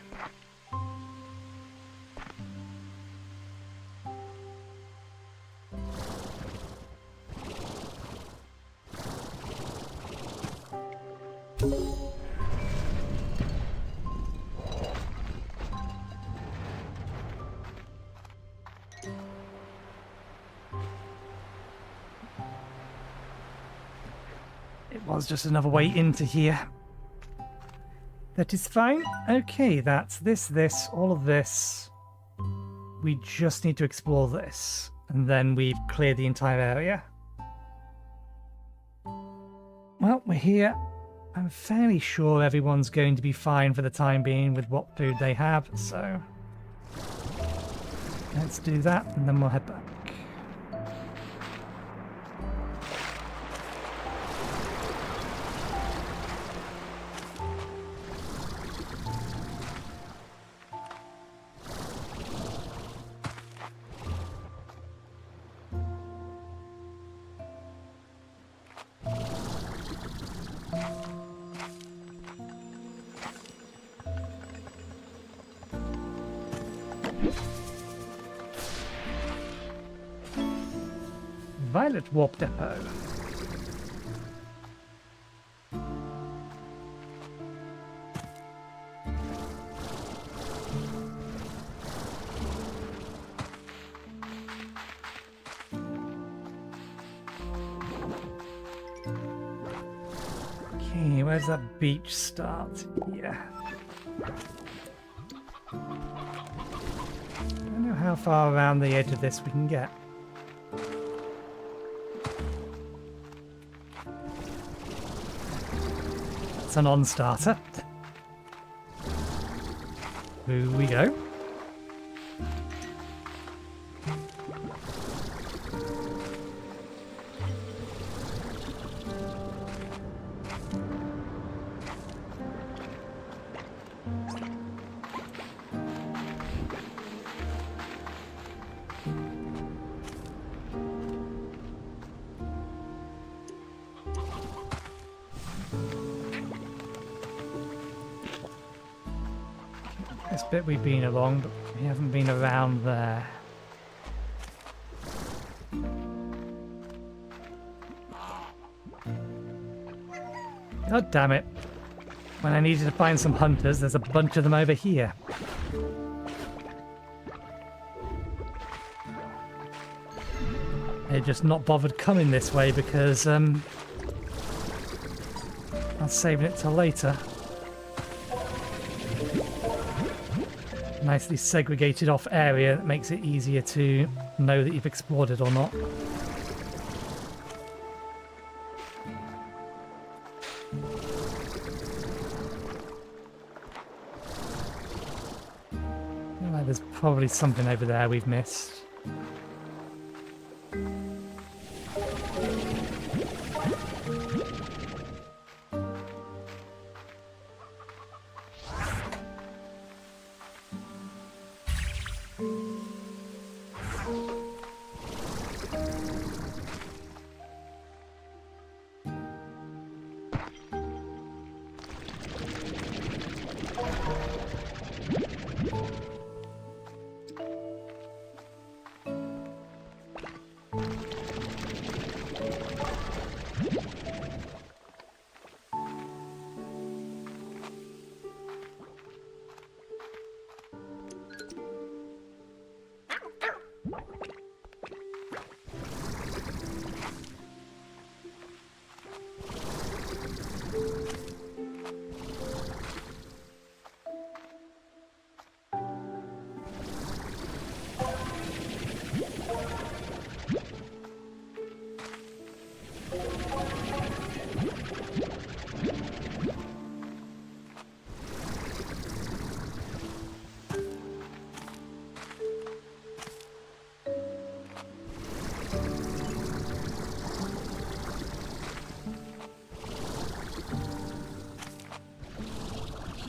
It was just another way into here. That is fine. Okay, that's this, all of this. We just need to explore this, and then we've cleared the entire area. Well, we're here. I'm fairly sure everyone's going to be fine for the time being with what food they have, so let's do that, and then we'll head back. Violet Warp Depot. Okay, where's that beach start? Yeah. I don't know how far around the edge of this we can get. It's a non-starter. Here we go. This bit we've been along, but we haven't been around there. God damn it. When I needed to find some hunters, there's a bunch of them over here. They're just not bothered coming this way because I'm saving it till later. Nicely segregated off area that makes it easier to know that you've explored it or not. Well, there's probably something over there we've missed.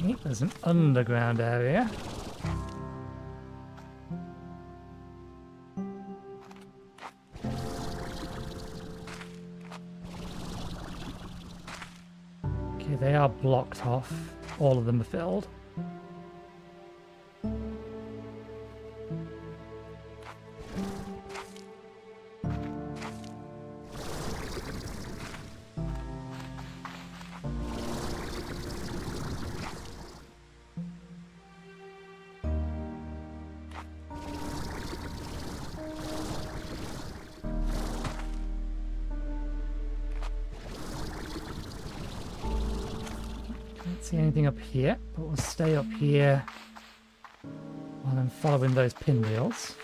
Okay, there's an underground area. Okay, they are blocked off. All of them are filled. See anything up here, but we'll stay up here while I'm following those pinwheels.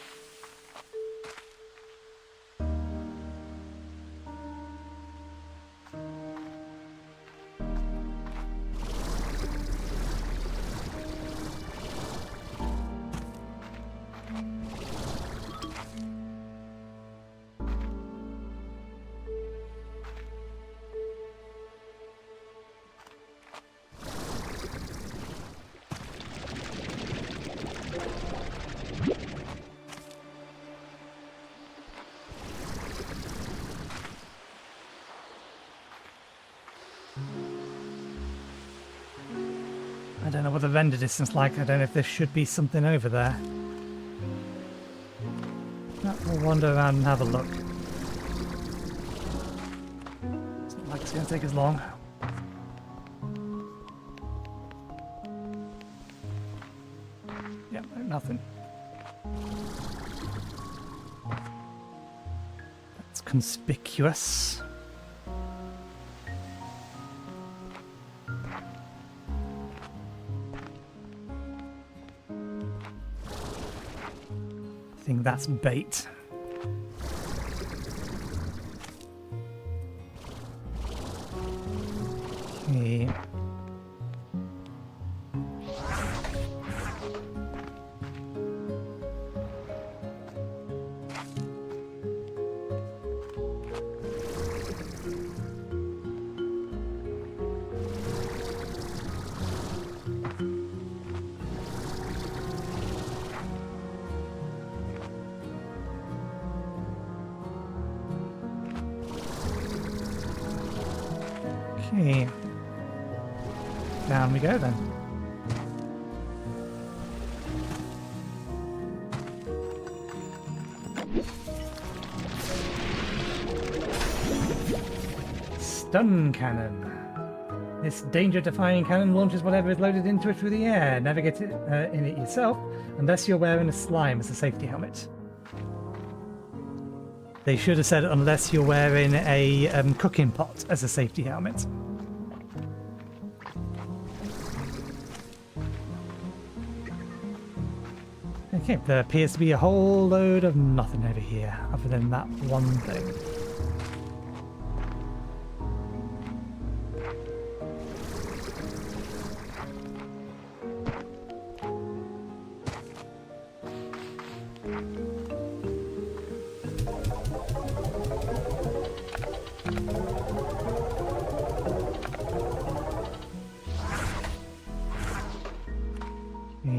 I don't know what the render distance is like. I don't know if there should be something over there. We'll wander around and have a look. It's not like it's going to take as long. Yeah, no, nothing. That's conspicuous. I think that's bait. Okay. Okay. Down we go then. Stun cannon. This danger-defying cannon launches whatever is loaded into it through the air. Navigate it, in it yourself, unless you're wearing a slime as a safety helmet. They should have said unless you're wearing a cooking pot as a safety helmet. Okay, there appears to be a whole load of nothing over here, other than that one thing.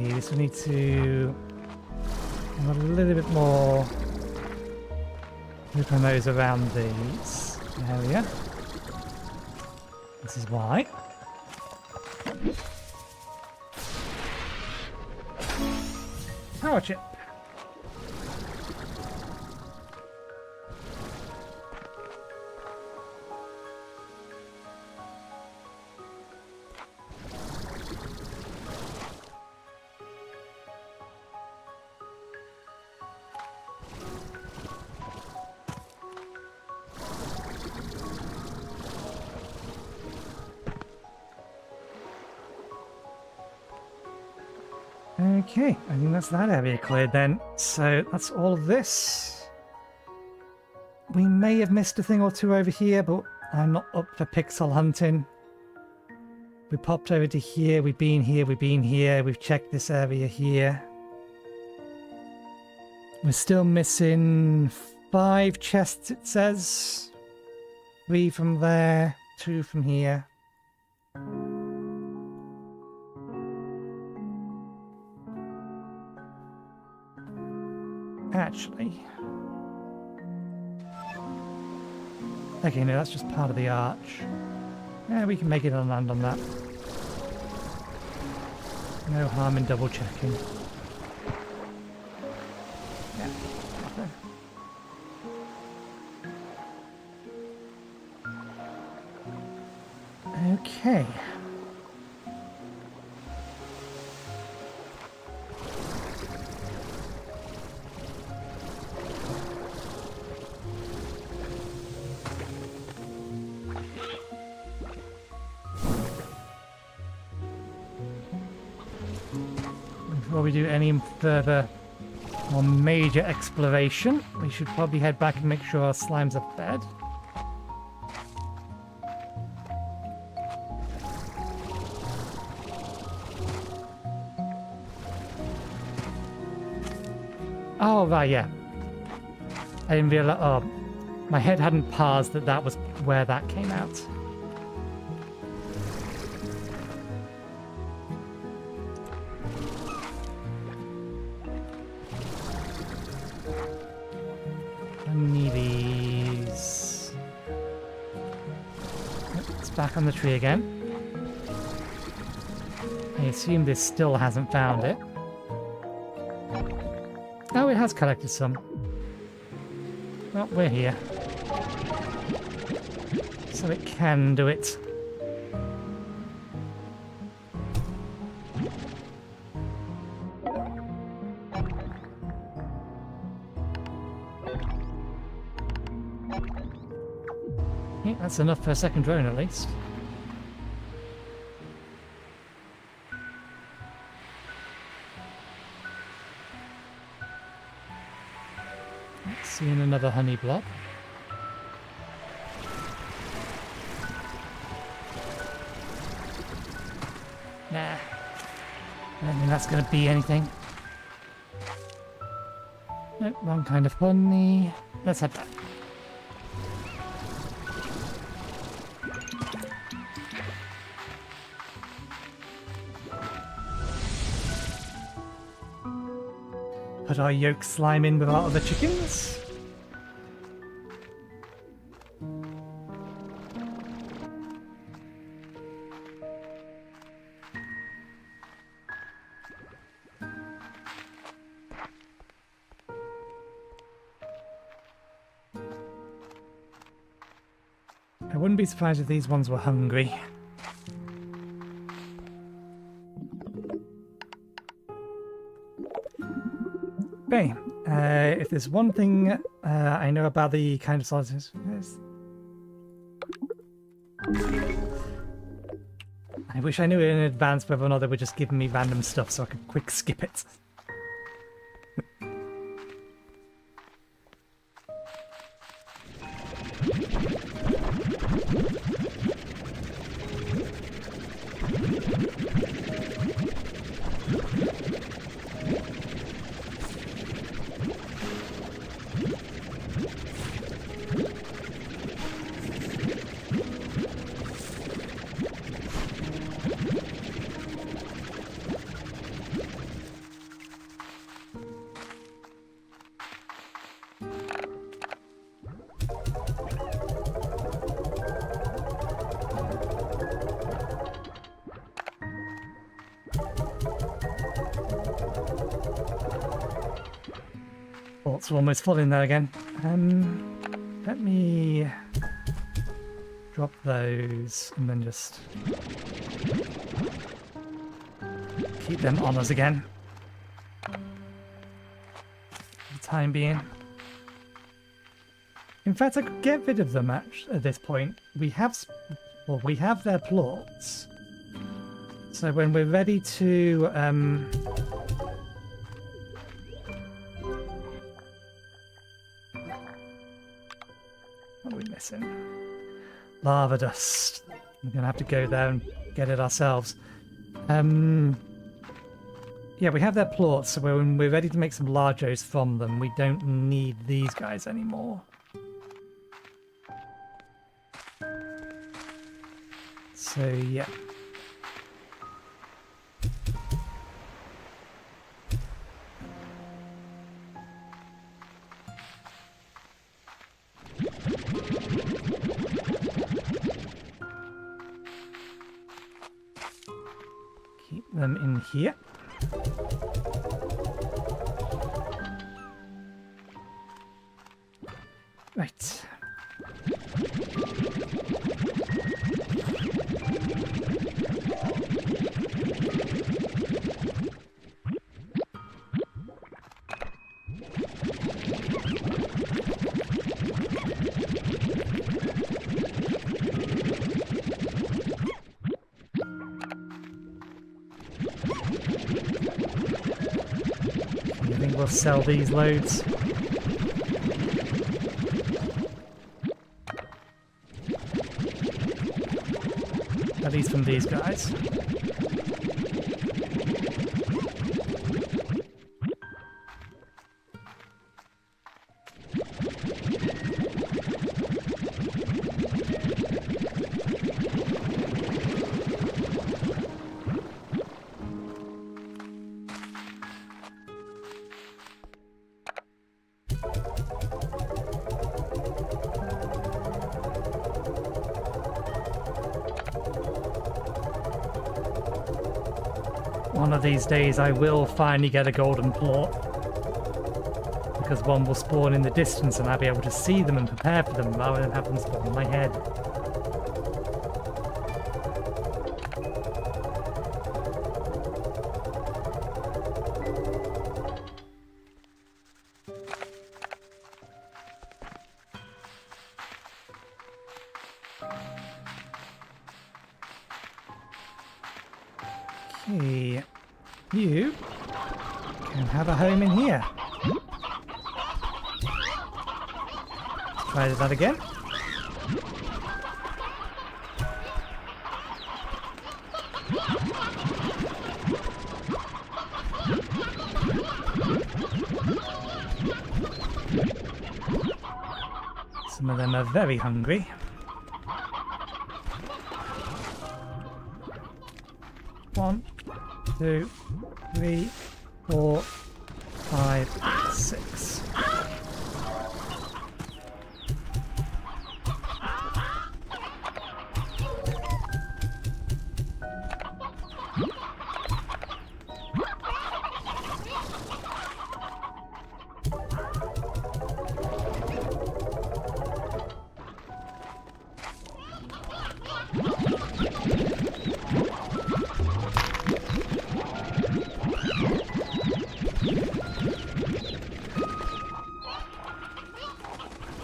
This will need to have a little bit more open those around these area. This is why. Power chip. Okay, I think that's that area cleared then. So that's all of this. We may have missed a thing or two over here, but I'm not up for pixel hunting. We popped over to here, we've been here, we've checked this area here. We're still missing 5 chests, it says. 3 from there, 2 from here. Actually... Okay, no, that's just part of the arch. Yeah, we can make it and land on that. No harm in double checking. Yeah. Okay. Before we do any further or major exploration, we should probably head back and make sure our slimes are fed. Oh, right, yeah. I didn't realize... Oh, my head hadn't parsed that that was where that came out. These. It's back on the tree again. I assume this still hasn't found it. Oh, it has collected some. Well, we're here. So it can do it. Yeah, that's enough for a second drone at least. Seeing another honey blob. Nah. I don't think that's going to be anything. Nope, wrong kind of honey. Let's head back. Put our yolk slime in with our other chickens. I wouldn't be surprised if these ones were hungry. Okay, if there's one thing I know about the kind of solitudes, I wish I knew in advance whether or not they were just giving me random stuff so I could quick skip it. We're almost full in there again. Let me drop those and then just keep them on us again for the time being. In fact, I could get rid of them at this point. We have their plots. So when we're ready to what are we missing? Lava dust. We're gonna have to go there and get it ourselves. Yeah, we have their plots, so when we're ready to make some largos from them, we don't need these guys anymore. So yeah. them in here. Right. I think we'll sell these loads. At least from these guys. One of these days I will finally get a golden plort, because one will spawn in the distance and I'll be able to see them and prepare for them rather than have them spawn in my head. Okay, you can have a home in here. Let's try that again. Some of them are very hungry. One, 2, 3, 4, 5, 6.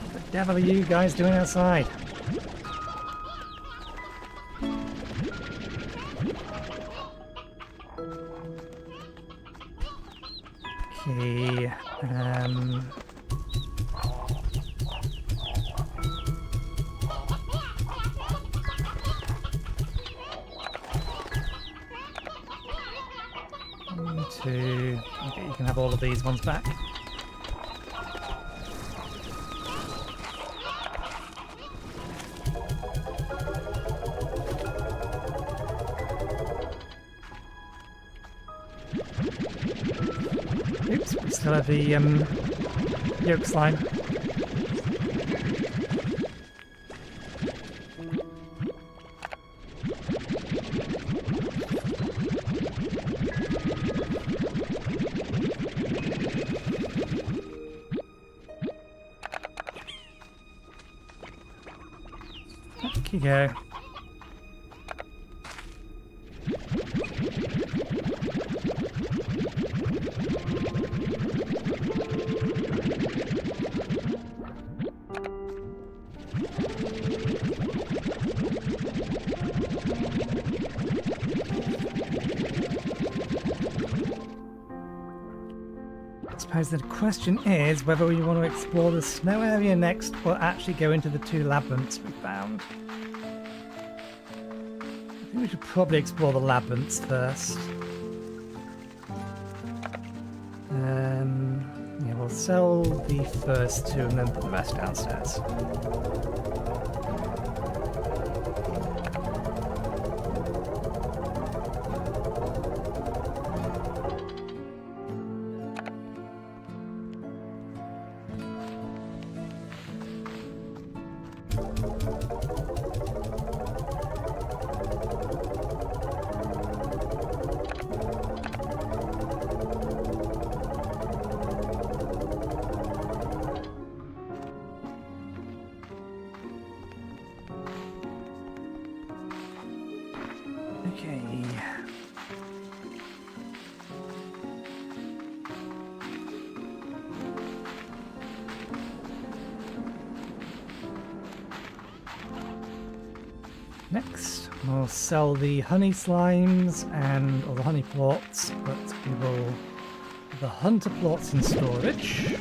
What the devil are you guys doing outside? Okay, one, two. Okay, you can have all of these ones back. Oops, we still have the yolk slime. Back you go. I suppose the question is whether we want to explore the snow area next or actually go into the 2 labyrinths we found. I think we should probably explore the labyrinths first. Yeah, we'll sell the first 2 and then put the rest downstairs. Okay. Next, we'll sell the honey slimes and all the honey plots, but we will put the hunter plots in storage.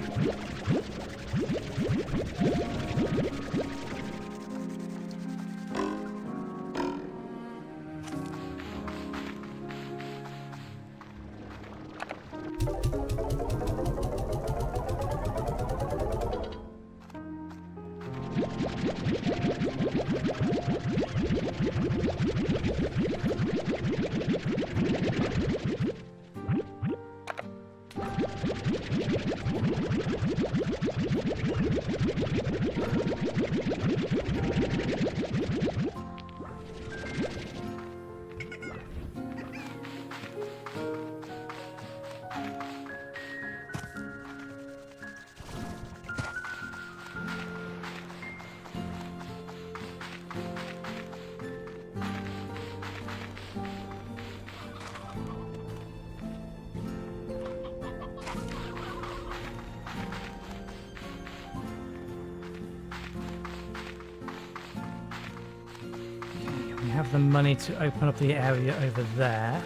Have the money to open up the area over there.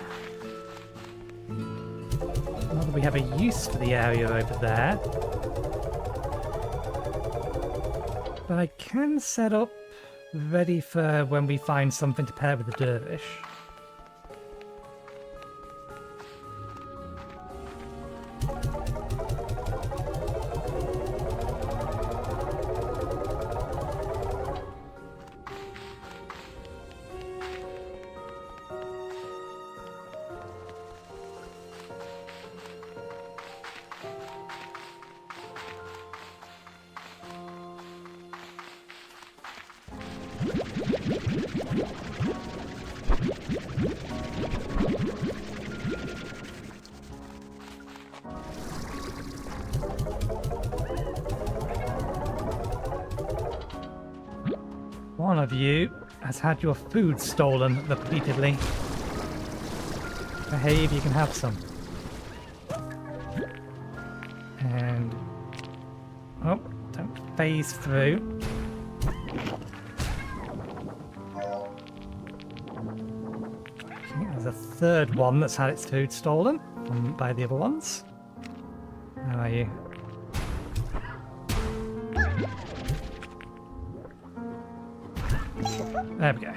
Not that we have a use for the area over there. But I can set up ready for when we find something to pair with the dervish. One of you has had your food stolen repeatedly. Behave, you can have some. And... oh, don't phase through. Okay, there's a third one that's had its food stolen by the other ones. How are you? There we go.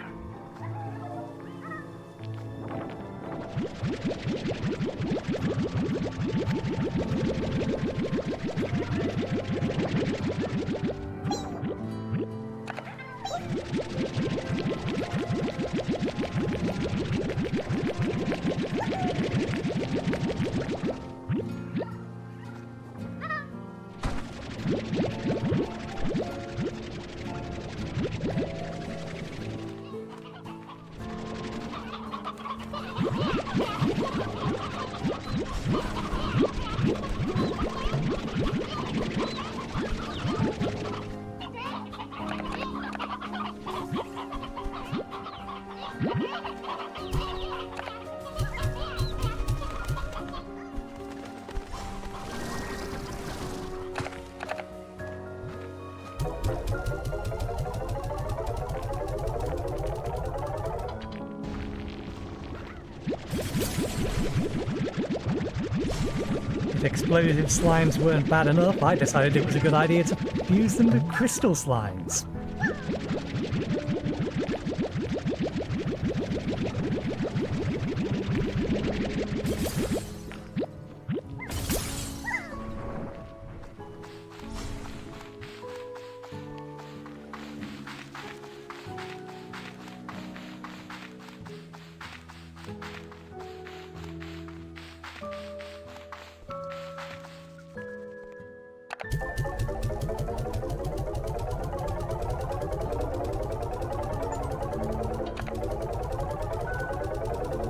If explosive slimes weren't bad enough, I decided it was a good idea to fuse them with crystal slimes.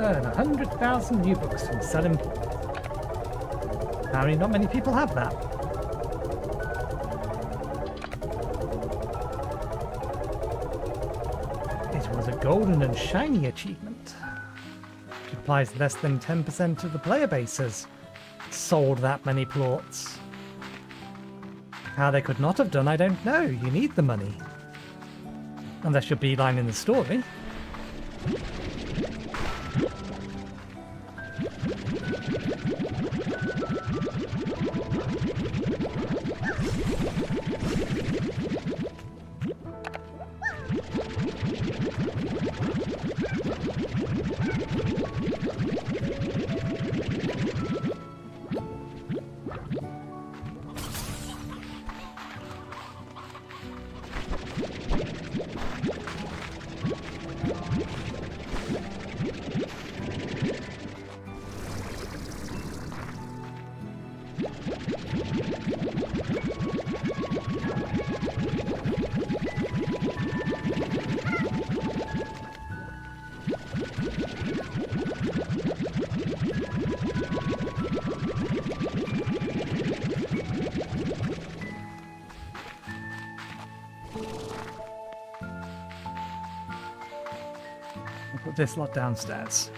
Earn 100,000 new books from selling. Apparently not many people have that. It was a golden and shiny achievement. implies less than 10% of the player base has sold that many plots. How they could not have done, I don't know. You need the money. Unless you're beelining the story. I'll put this lot downstairs.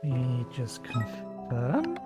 Let me just confirm.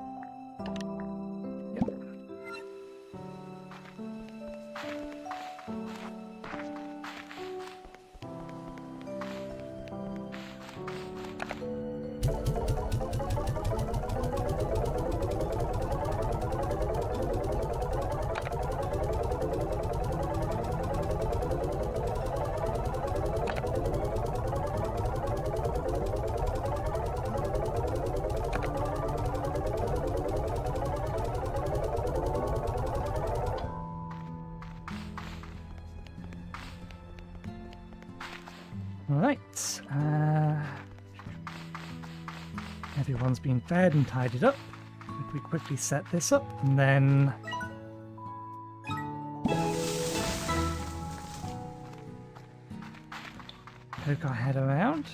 Right, everyone's been fed and tidied up. If we quickly set this up and then poke our head around.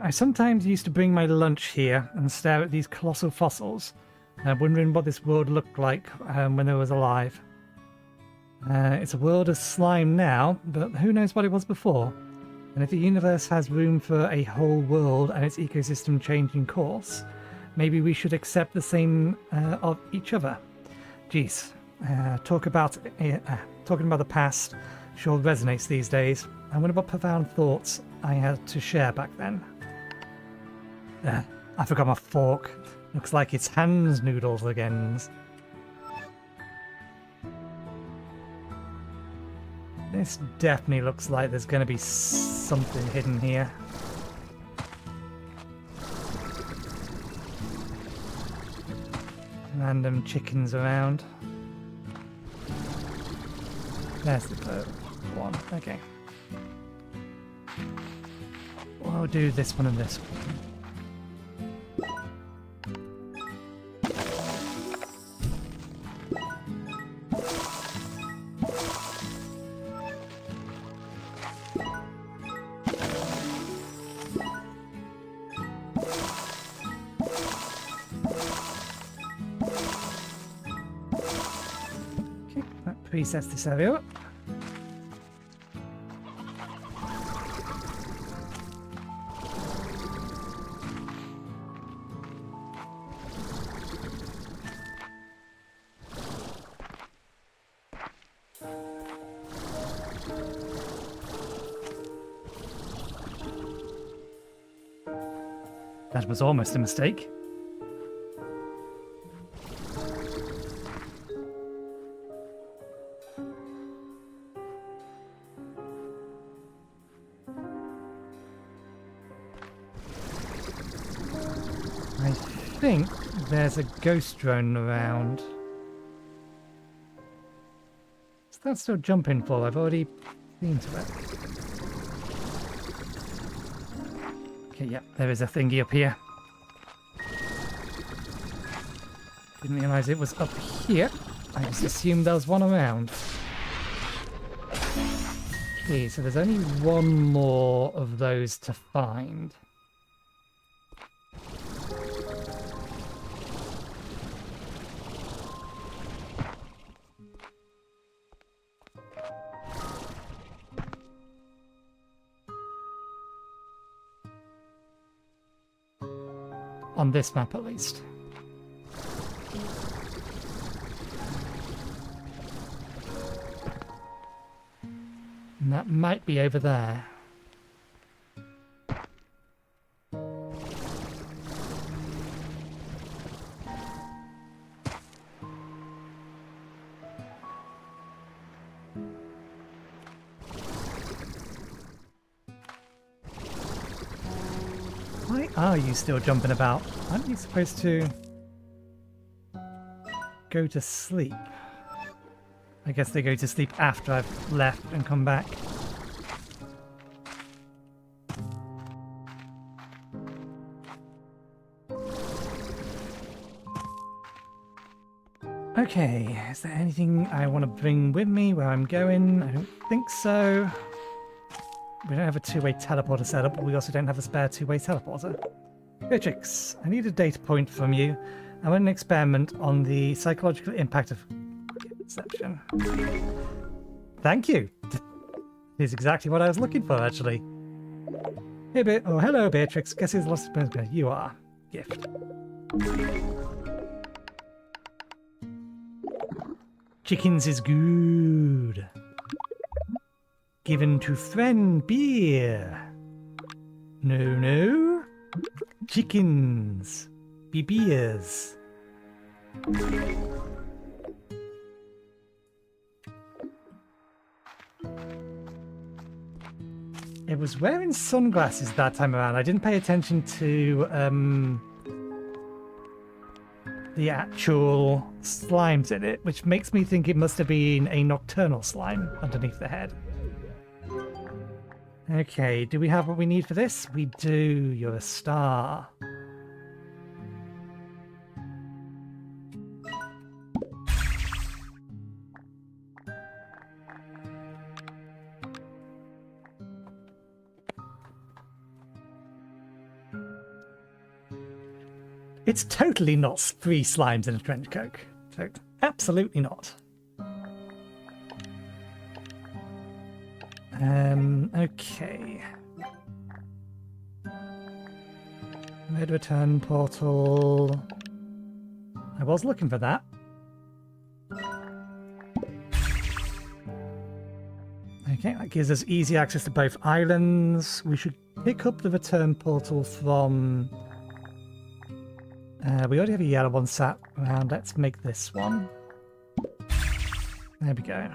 I sometimes used to bring my lunch here and stare at these colossal fossils, wondering what this world looked like when it was alive. It's a world of slime now, but who knows what it was before? And if the universe has room for a whole world and its ecosystem changing course, maybe we should accept the same of each other. Geez, talking about the past sure resonates these days. I wonder what profound thoughts I had to share back then. I forgot my fork. Looks like it's Hans noodles again. This definitely looks like there's going to be something hidden here. Random chickens around. There's the third one. Okay. We'll do this one and this one. Okay, that resets this area up. That was almost a mistake. I think there's a ghost drone around. What's that still jumping for? I've already been to it. Okay, yeah, there is a thingy up here. Didn't realise it was up here. I just assumed there was one around. Okay, so there's only one more of those to find. On this map, at least. And that might be over there. Why are you still jumping about? Aren't you supposed to go to sleep? I guess they go to sleep after I've left and come back. Okay, is there anything I want to bring with me where I'm going? I don't think so. We don't have a two-way teleporter set up, but we also don't have a spare two-way teleporter. Beatrix, I need a data point from you. I want an experiment on the psychological impact of perception. Thank you. This is exactly what I was looking for, actually. Hey, hello, Beatrix. Guess who's lost his birthday? You are. Gift. Chickens is good. Given to friend beer. No. Chickens. Be beers. It was wearing sunglasses that time around. I didn't pay attention to the actual slimes in it, which makes me think it must have been a nocturnal slime underneath the head. Okay, do we have what we need for this? We do. You're a star. It's totally not 3 slimes in a trench coat. So, absolutely not. Okay. Red return portal. I was looking for that. Okay, that gives us easy access to both islands. We should pick up the return portal from... we already have a yellow one sat around. Let's make this one. There we go.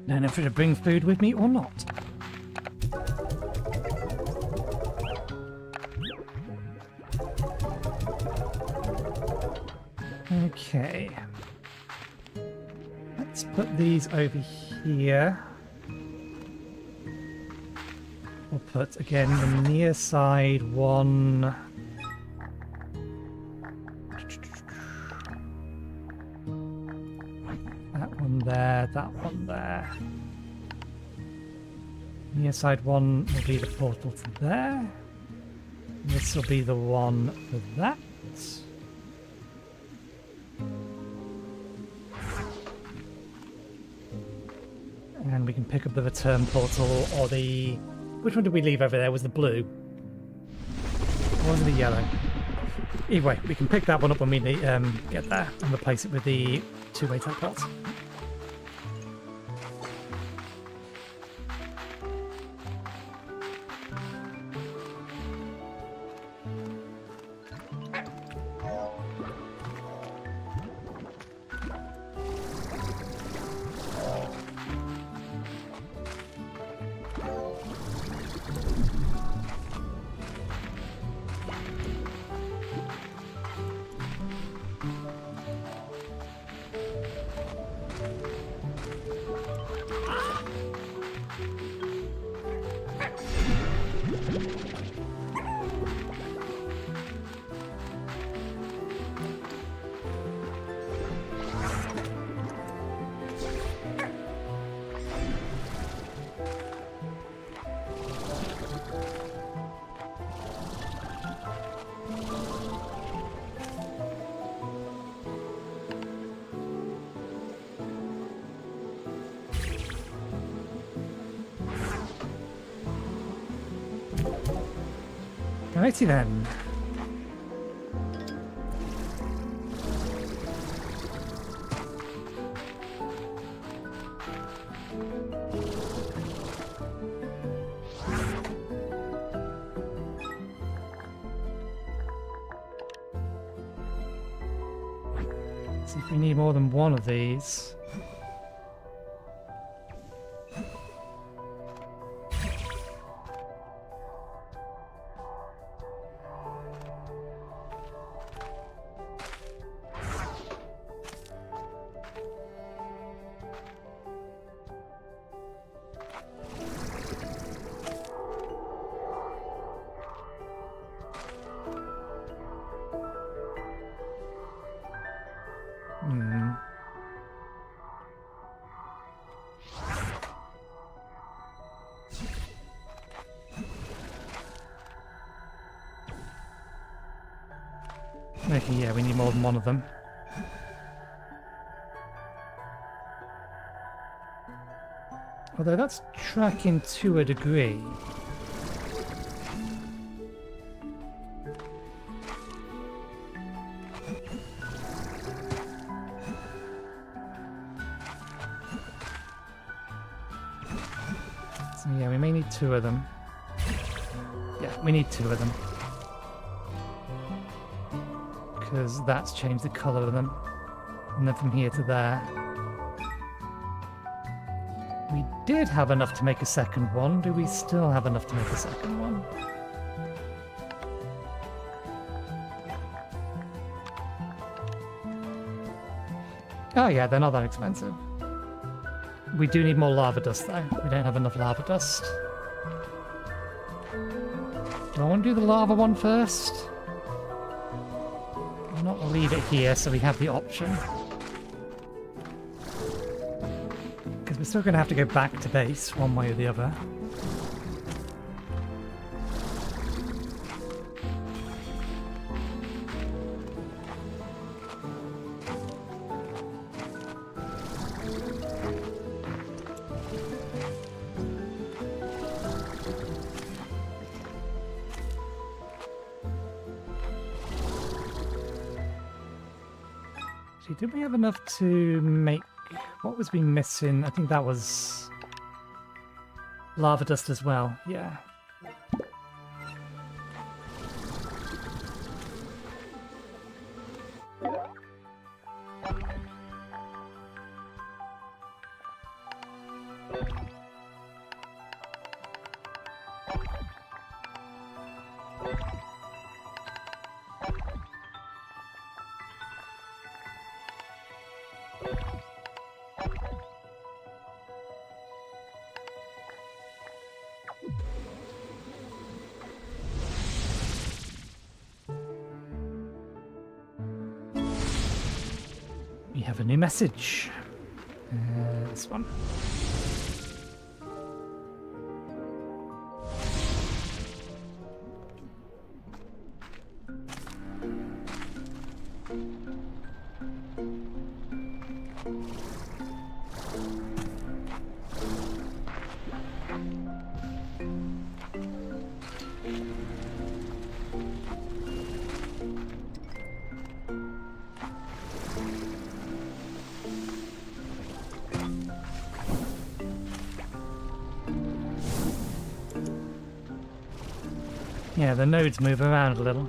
Don't know if I should bring food with me or not. Okay. Let's put these over here. We'll put, again, the near side one... that one there. Near side one will be the portal to there. This will be the one for that. And we can pick up the return portal or the... Which one did we leave over there? Was the blue? Or was it the yellow? Either way, we can pick that one up when we get there and replace it with the two-way teleport. Alrighty then. See if we need more than one of these. Okay, yeah, we need more than one of them. Although that's tracking to a degree. So yeah, we may need two of them. Yeah, we need two of them. Because that's changed the colour of them. And then from here to there. We did have enough to make a second one. Do we still have enough to make a second one? Oh yeah, they're not that expensive. We do need more lava dust though. We don't have enough lava dust. Do I want to do the lava one first? I'll not leave it here so we have the option. Because we're still going to have to go back to base one way or the other. Did we have enough to make... What was we missing? I think that was... lava dust as well, yeah. We have a new message. This one. Yeah, the nodes move around a little.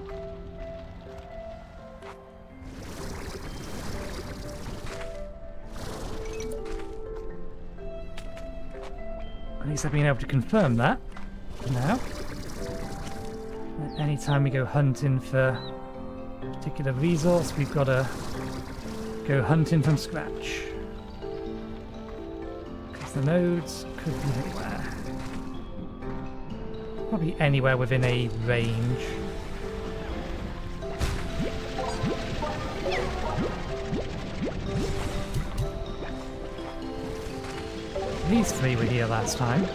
At least I've been able to confirm that now. Anytime we go hunting for a particular resource, we've got to go hunting from scratch. Because the nodes could be anywhere. Probably anywhere within a range. These three were here last time.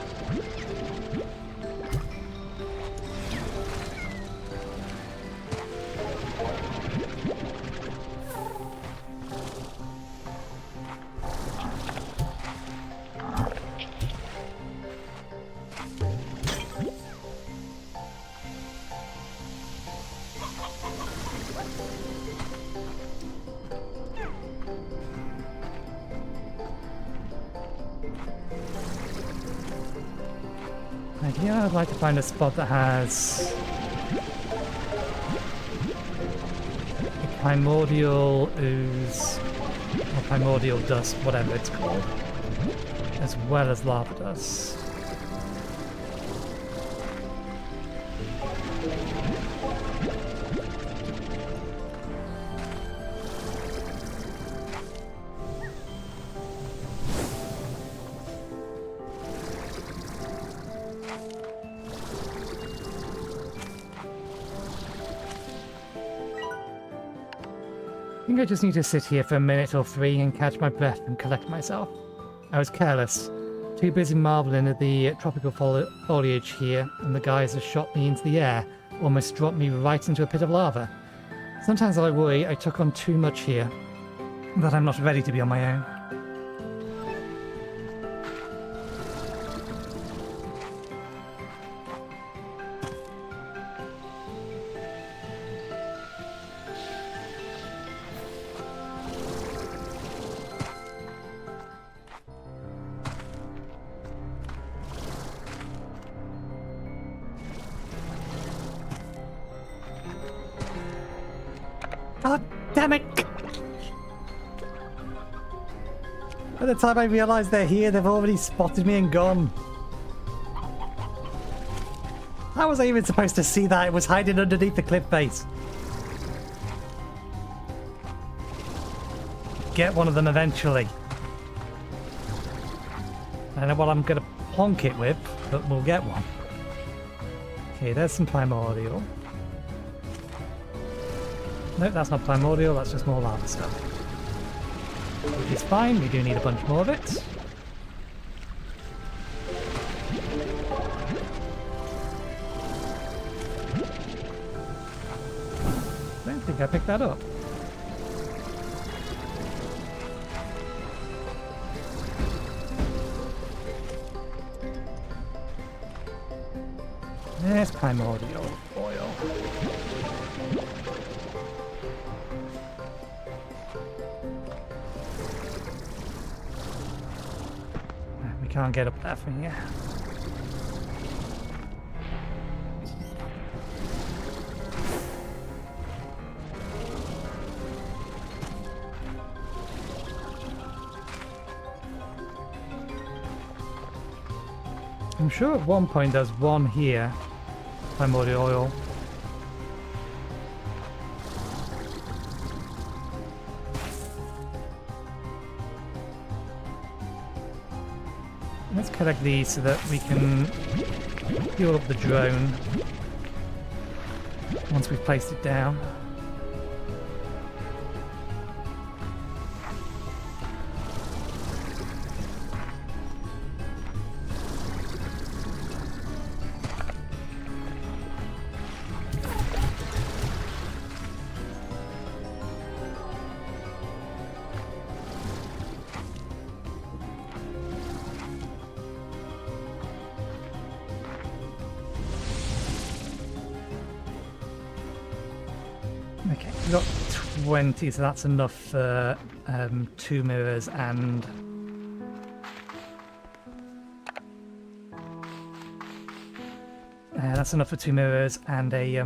Ideally, I'd like to find a spot that has a primordial ooze, or primordial dust, whatever it's called, as well as lava dust. I think I just need to sit here for a minute or three and catch my breath and collect myself. I was careless, too busy marveling at the tropical foliage here, and the guys that shot me into the air almost dropped me right into a pit of lava. Sometimes I worry I took on too much here, that I'm not ready to be on my own. God damn it! By the time I realise they're here, they've already spotted me and gone. How was I even supposed to see that? It was hiding underneath the cliff face. Get one of them eventually. I don't know what I'm going to plonk it with, but we'll get one. Okay, there's some primordial. Nope, that's not primordial, that's just more lava stuff. Which is fine, we do need a bunch more of it. I don't think I picked that up. There's primordial oil. We can't get up there from here. I'm sure at one point there's one here. Primordial oil. Let's collect these so that we can fuel up the drone once we've placed it down. Okay, we've got 20, so that's enough for 2 mirrors and... that's enough for 2 mirrors and a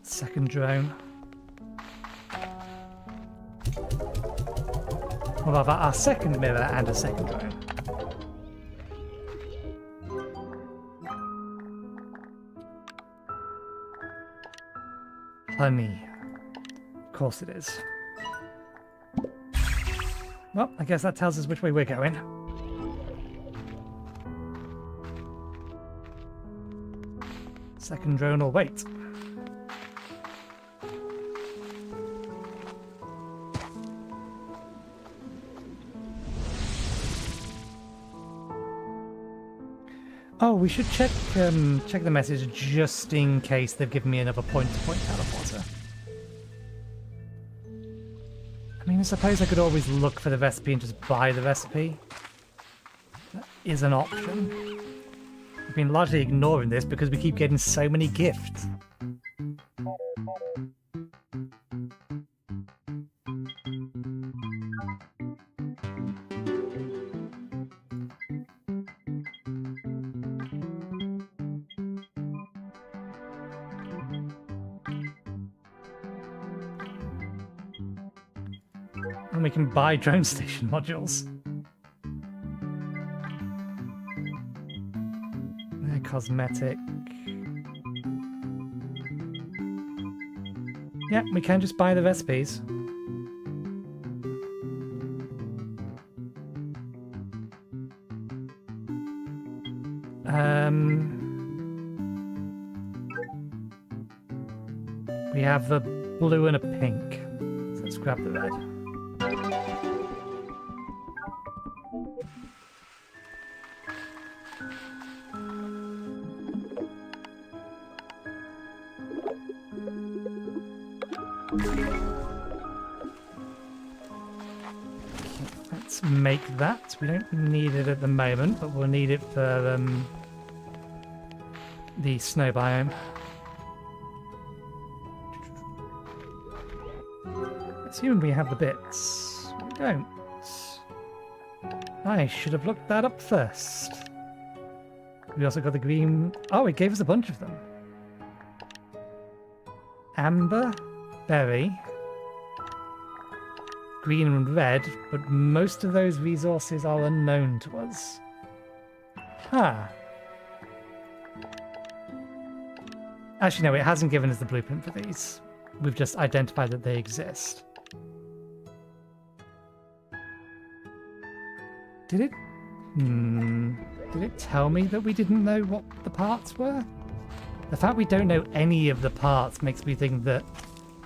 second drone. We'll have our second mirror and a second drone. Honey. Of course it is. Well, I guess that tells us which way we're going. Second drone will wait. Oh, we should check the message just in case they've given me another point-to-point teleporter. I mean, I suppose I could always look for the recipe and just buy the recipe. That is an option. I've been largely ignoring this because we keep getting so many gifts. And we can buy drone station modules. They're cosmetic. Yeah, we can just buy the recipes. We have a blue and a pink. So let's grab the red. Let's make that. We don't need it at the moment, but we'll need it for the snow biome. Assuming we have the bits. We don't. I should have looked that up first. We also got the green... Oh, it gave us a bunch of them. Amber, berry, green and red, but most of those resources are unknown to us. Huh. Actually, no, it hasn't given us the blueprint for these. We've just identified that they exist. Did it? Did it tell me that we didn't know what the parts were? The fact we don't know any of the parts makes me think that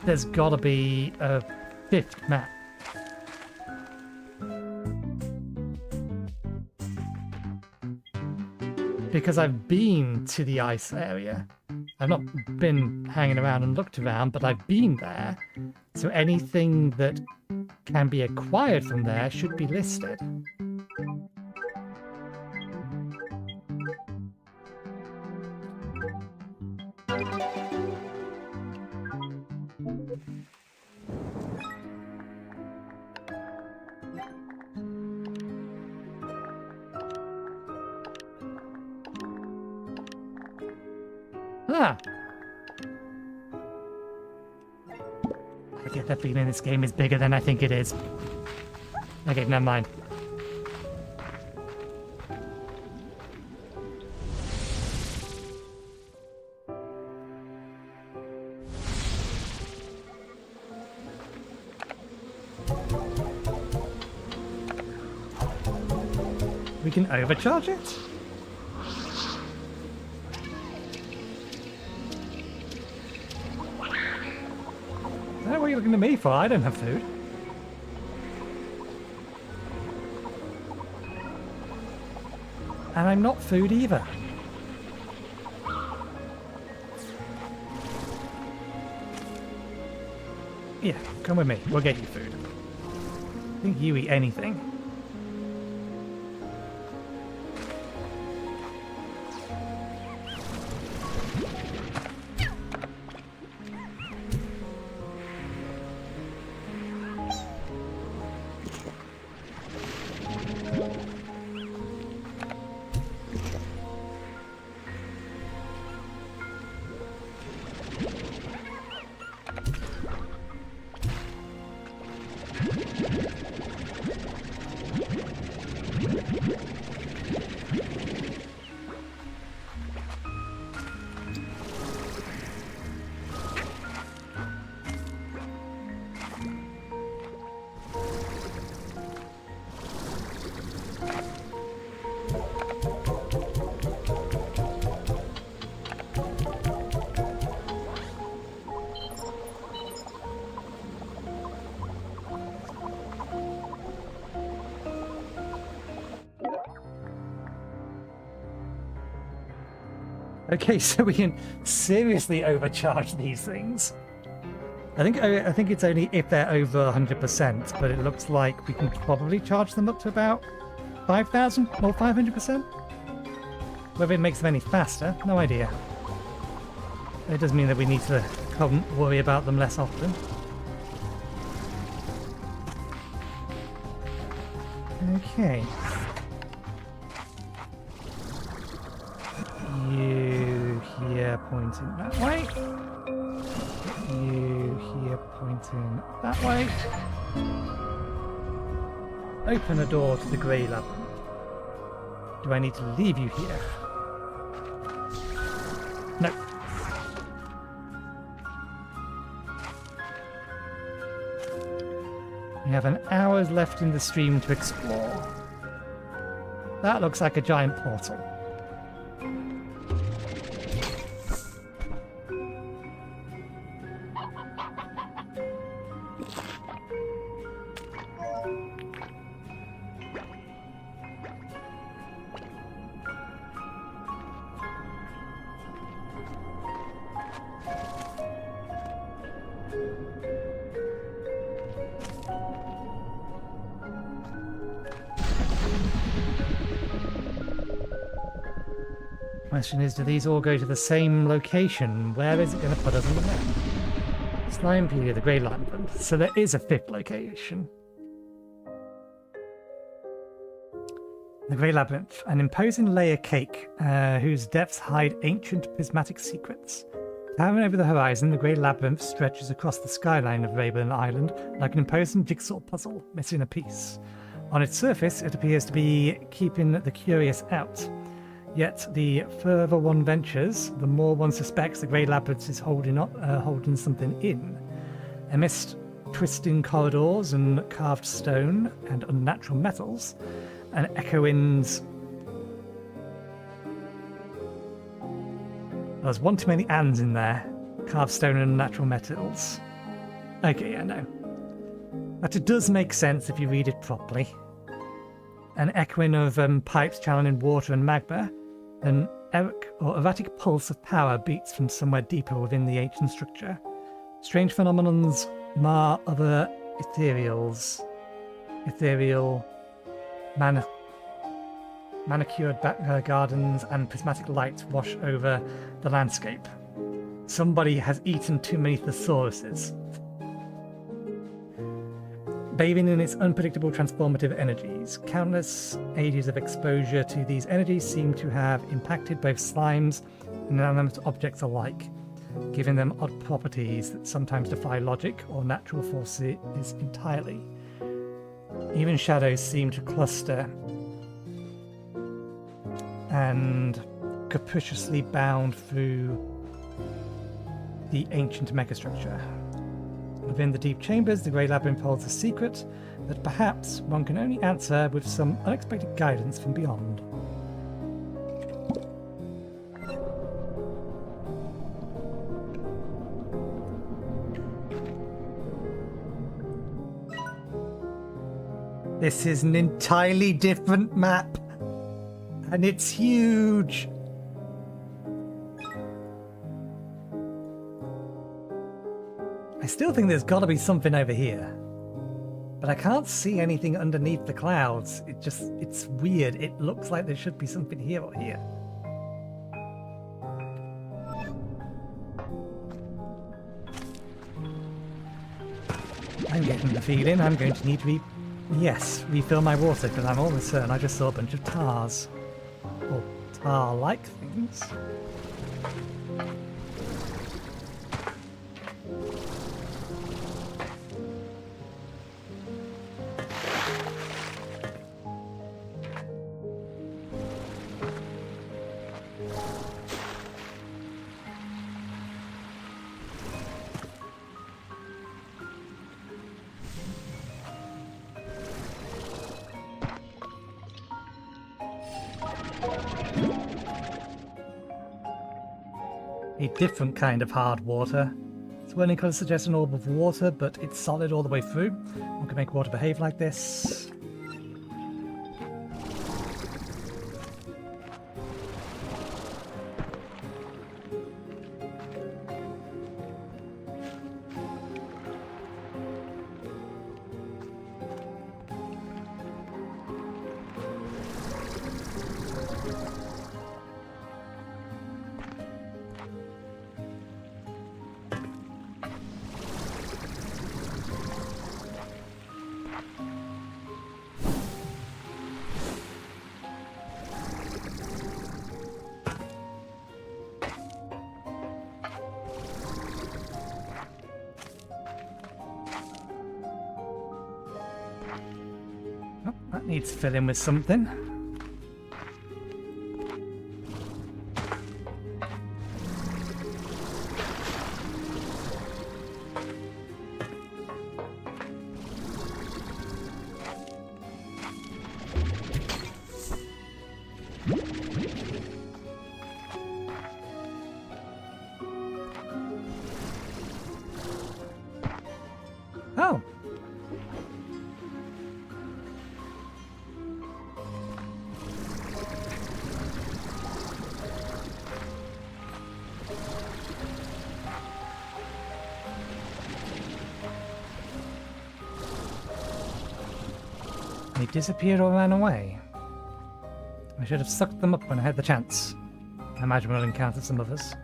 there's gotta be a fifth map. Because I've been to the ice area. I've not been hanging around and looked around, but I've been there. So anything that can be acquired from there should be listed. Ah! I get that feeling this game is bigger than I think it is. Okay, never mind. We can overcharge it? I don't know what you're looking at me for. I don't have food. And I'm not food either. Yeah, come with me. We'll get you food. I think you eat anything. Okay, so we can seriously overcharge these things. I think it's only if they're over 100%, but it looks like we can probably charge them up to about 5,000 or 500%. Whether it makes them any faster, no idea. It does mean that we need to worry about them less often. Okay. You here pointing that way. You here pointing that way. open a door to the Grey Labyrinth. Do I need to leave you here? No. We have an hour left in the stream to explore. That looks like a giant portal. Question is, do these all go to the same location? Where is it going to put us on the map? Slimepedia, the Grey Labyrinth. So there is a fifth location. The Grey Labyrinth, an imposing layer cake whose depths hide ancient prismatic secrets. Towering over the horizon, the Grey Labyrinth stretches across the skyline of Raeburn Island like an imposing jigsaw puzzle, missing a piece. On its surface, it appears to be keeping the curious out. Yet, the further one ventures, the more one suspects the Grey Labyrinth is holding something in. Amidst twisting corridors and carved stone and unnatural metals, and echoings. There's one too many ands in there. Carved stone and unnatural metals. Okay, yeah, no. But it does make sense if you read it properly. An echoing of pipes channeling water and magma. An erratic pulse of power beats from somewhere deeper within the ancient structure. Strange phenomenons mar other ethereal, manicured gardens and prismatic lights wash over the landscape. Somebody has eaten too many thesauruses. Bathing in its unpredictable transformative energies, countless ages of exposure to these energies seem to have impacted both slimes and inanimate objects alike, giving them odd properties that sometimes defy logic or natural forces entirely. Even shadows seem to cluster and capriciously bound through the ancient megastructure. Within the deep chambers, the Grey Labyrinth holds a secret that perhaps one can only answer with some unexpected guidance from beyond. This is an entirely different map, and it's huge. I still think there's got to be something over here, but I can't see anything underneath the clouds. It's weird. It looks like there should be something here or here. I'm getting the feeling I'm going to need to refill my water, because I'm almost certain I just saw a bunch of tars. Or tar-like things. A different kind of hard water. Its wording colour suggests an orb of water, but it's solid all the way through. One can make water behave like this. That needs filling with something. Oh. They disappeared or ran away. I should have sucked them up when I had the chance. I imagine we'll encounter some others.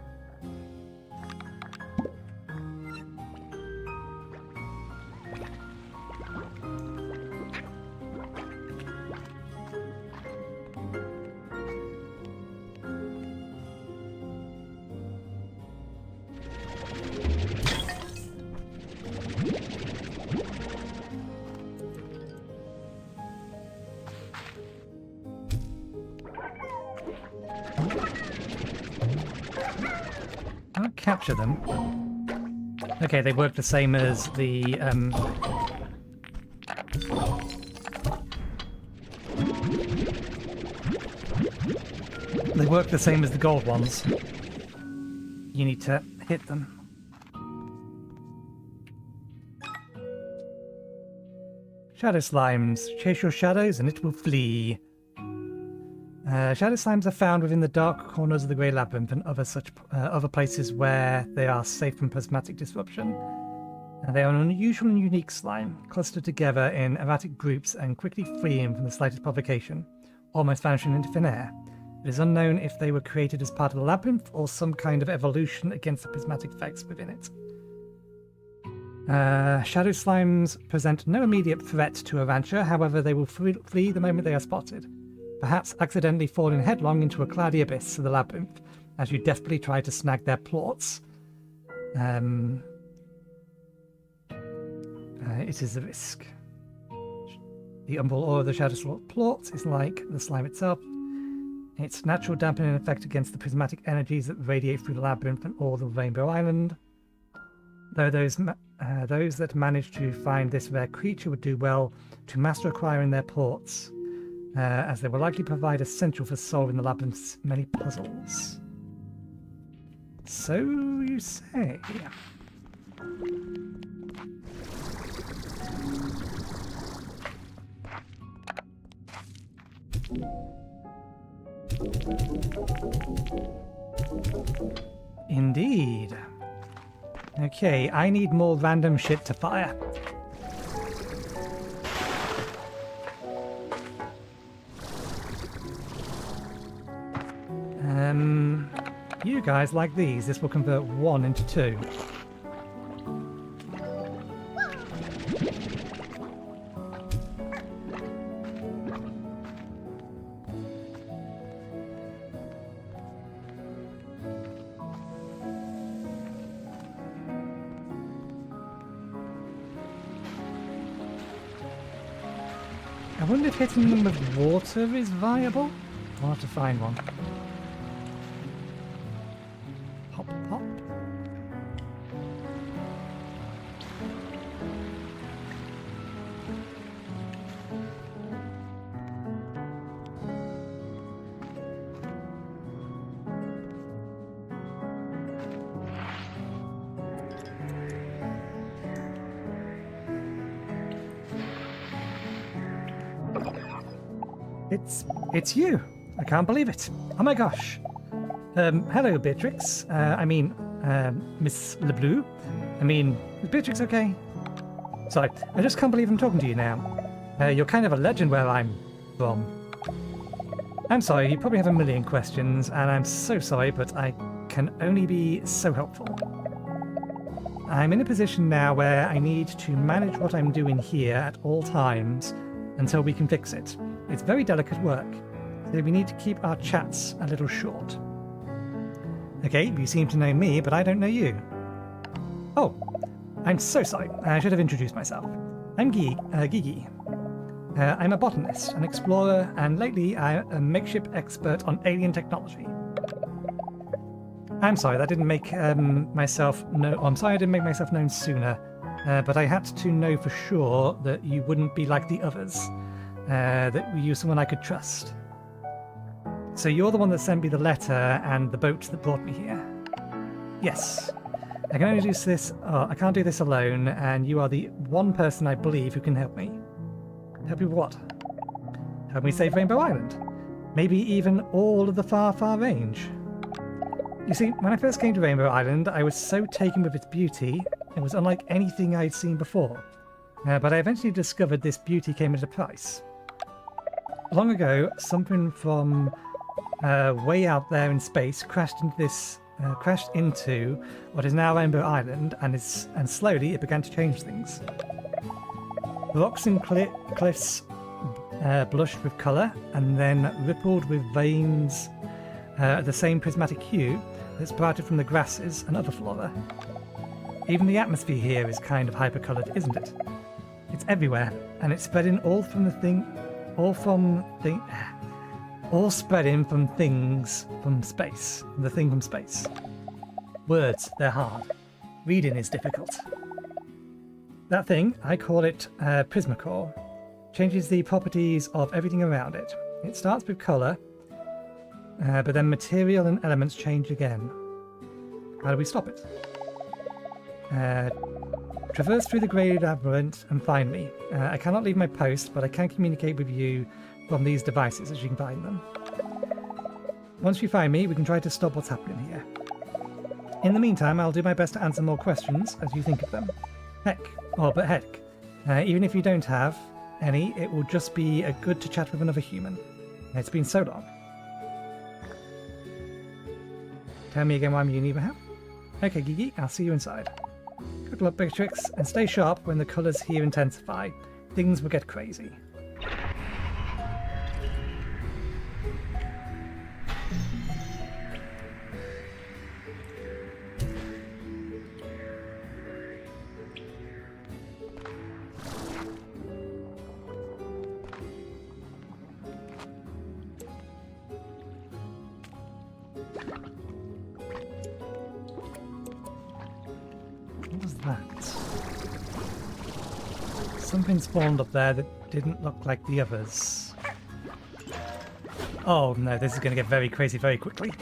I'll capture them. Okay, they work the same as the they work the same as the gold ones. You need to hit them. Shadow slimes. Chase your shadows and it will flee. Shadow slimes are found within the dark corners of the Grey Labyrinth and other places where they are safe from prismatic disruption. They are an unusual and unique slime, clustered together in erratic groups and quickly fleeing from the slightest provocation, almost vanishing into thin air. It is unknown if they were created as part of the labyrinth or some kind of evolution against the prismatic effects within it. Shadow slimes present no immediate threat to a rancher, however they will flee the moment they are spotted, perhaps accidentally falling headlong into a cloudy abyss of the labyrinth as you desperately try to snag their plorts. It is a risk. The umbral aura of the shadow plorts is like the slime itself. Its natural dampening effect against the prismatic energies that radiate through the labyrinth and all of Rainbow Island. Though those that manage to find this rare creature would do well to master acquiring their plorts, as they will likely provide essential for solving the labyrinth's many puzzles. So you say. Indeed. Okay, I need more random shit to fire. You guys like these. This will convert 1 into 2. I wonder if hitting them with water is viable? I'll have to find one. Pop, pop. It's you. I can't believe it. Oh my gosh. Hello, Beatrix. Miss LeBlue. Is Beatrix okay? Sorry, I just can't believe I'm talking to you now. You're kind of a legend where I'm from. I'm sorry, you probably have a million questions, and I'm so sorry, but I can only be so helpful. I'm in a position now where I need to manage what I'm doing here at all times until we can fix it. It's very delicate work, so we need to keep our chats a little short. Okay, you seem to know me, but I don't know you. Oh, I'm so sorry. I should have introduced myself. I'm Gigi. I'm a botanist, an explorer, and lately I'm a makeshift expert on alien technology. I'm sorry, that didn't make myself known. Oh, I'm sorry I didn't make myself known sooner, but I had to know for sure that you wouldn't be like the others, that you were someone I could trust. So you're the one that sent me the letter and the boat that brought me here. Yes. I can only do this. I can't do this alone, and you are the one person I believe who can help me. Help you with what? Help me save Rainbow Island. Maybe even all of the far, far range. You see, when I first came to Rainbow Island, I was so taken with its beauty, it was unlike anything I'd seen before. But I eventually discovered this beauty came at a price. Long ago, something from way out there in space crashed into what is now Rainbow Island, and slowly it began to change things. Rocks and cliffs blushed with colour, and then rippled with veins the same prismatic hue that sprouted from the grasses and other flora. Even the atmosphere here is kind of hyper-coloured, isn't it? It's everywhere, and it's spreading all spreading from things from space. The thing from space. Words, they're hard. Reading is difficult. That thing, I call it Prismacore, changes the properties of everything around it. It starts with colour, but then material and elements change again. How do we stop it? Traverse through the grey labyrinth and find me. I cannot leave my post, but I can communicate with you from these devices as you can find them. Once you find me, we can try to stop what's happening here. In the meantime, I'll do my best to answer more questions as you think of them. Heck, even if you don't have any, it will just be good to chat with another human. It's been so long. Tell me again why you need my help. Okay, Gigi, I'll see you inside. Good luck, Beatrix, and stay sharp when the colours here intensify. Things will get crazy. What was that? Something spawned up there that didn't look like the others. Oh no, this is going to get very crazy very quickly.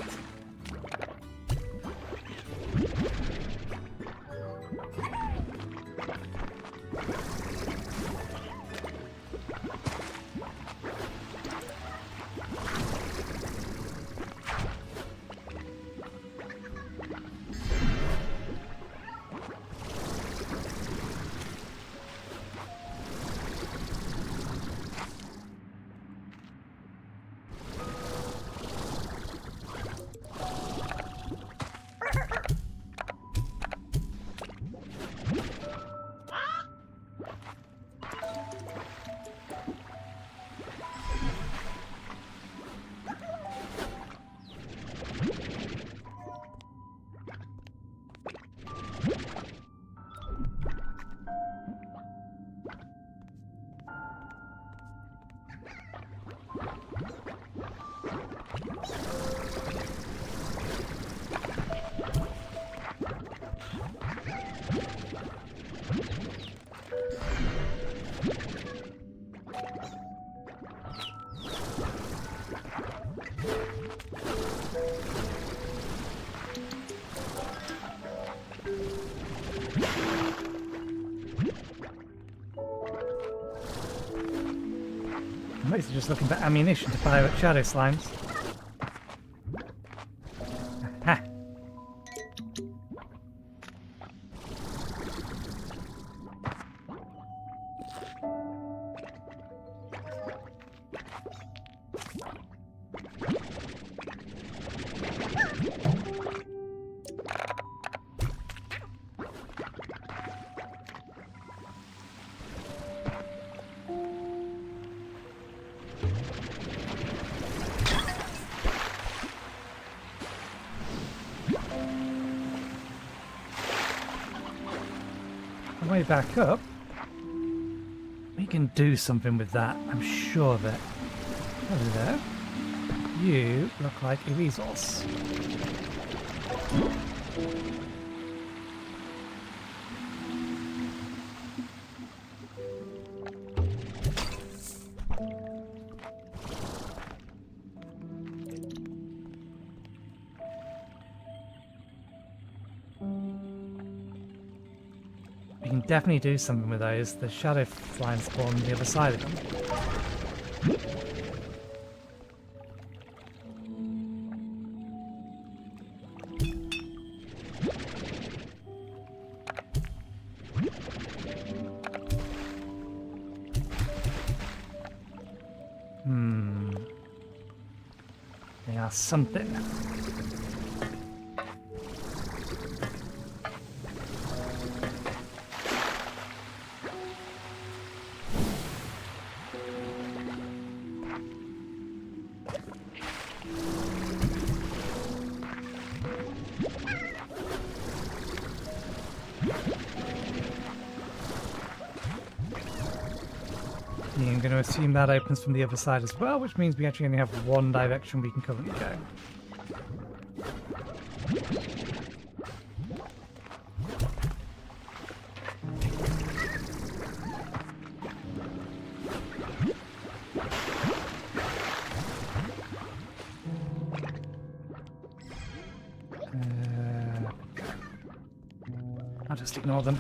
I'm mostly just looking for ammunition to fire at shadow slimes. Ha! Way back up. We can do something with that. I'm sure of it. Hello. You look like a resource. We can definitely do something with those. The shadow slime spawn on the other side of them. They are something. I'm going to assume that opens from the other side as well, which means we actually only have one direction we can currently go. I'll just ignore them.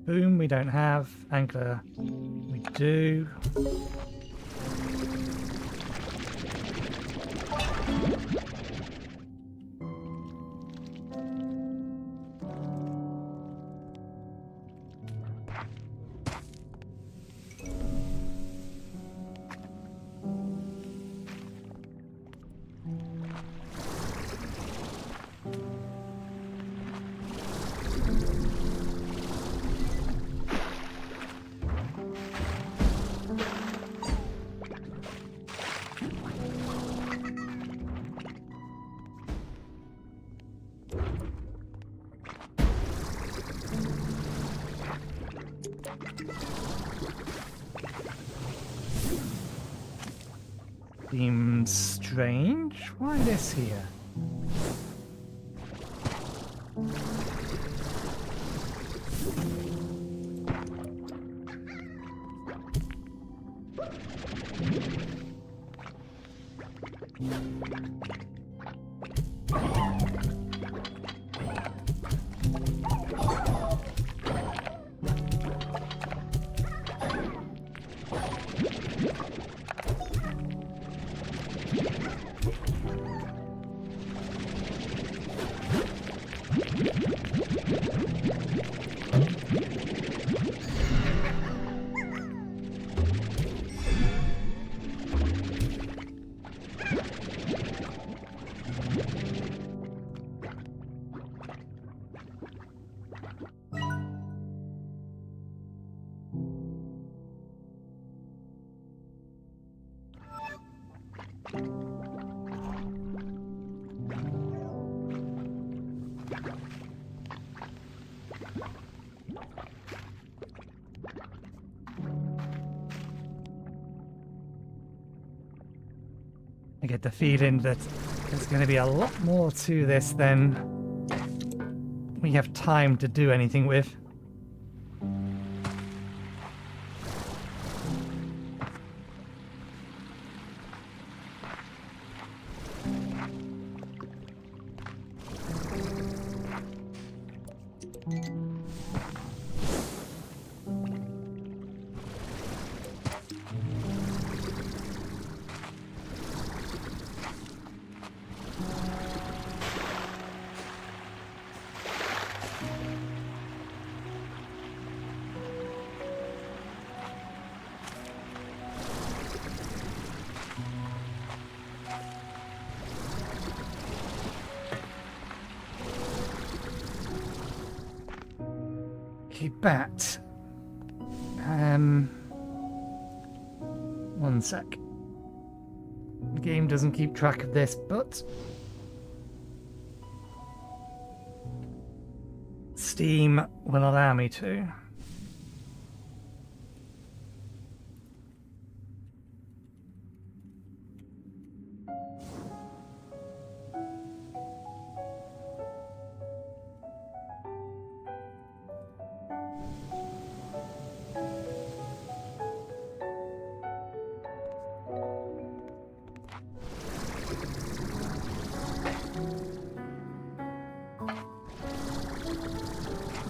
Boom, we don't have. Anchor, we do. Seems strange. Why this here? I get the feeling that there's going to be a lot more to this than we have time to do anything with. Bat. One sec. The game doesn't keep track of this, but Steam will allow me to.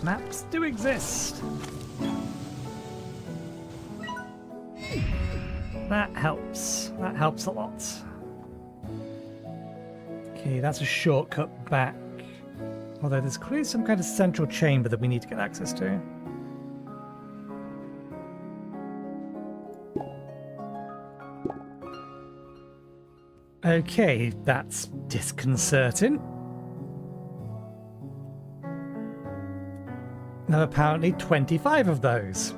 Maps do exist. That helps. That helps a lot. Okay, that's a shortcut back. Although there's clearly some kind of central chamber that we need to get access to. Okay, that's disconcerting. There are apparently 25 of those.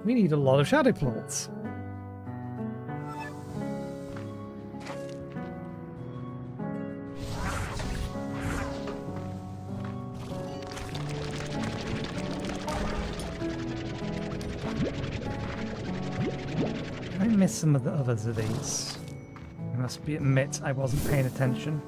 We need a lot of shadow plorts. I missed some of the others of these. I must admit I wasn't paying attention.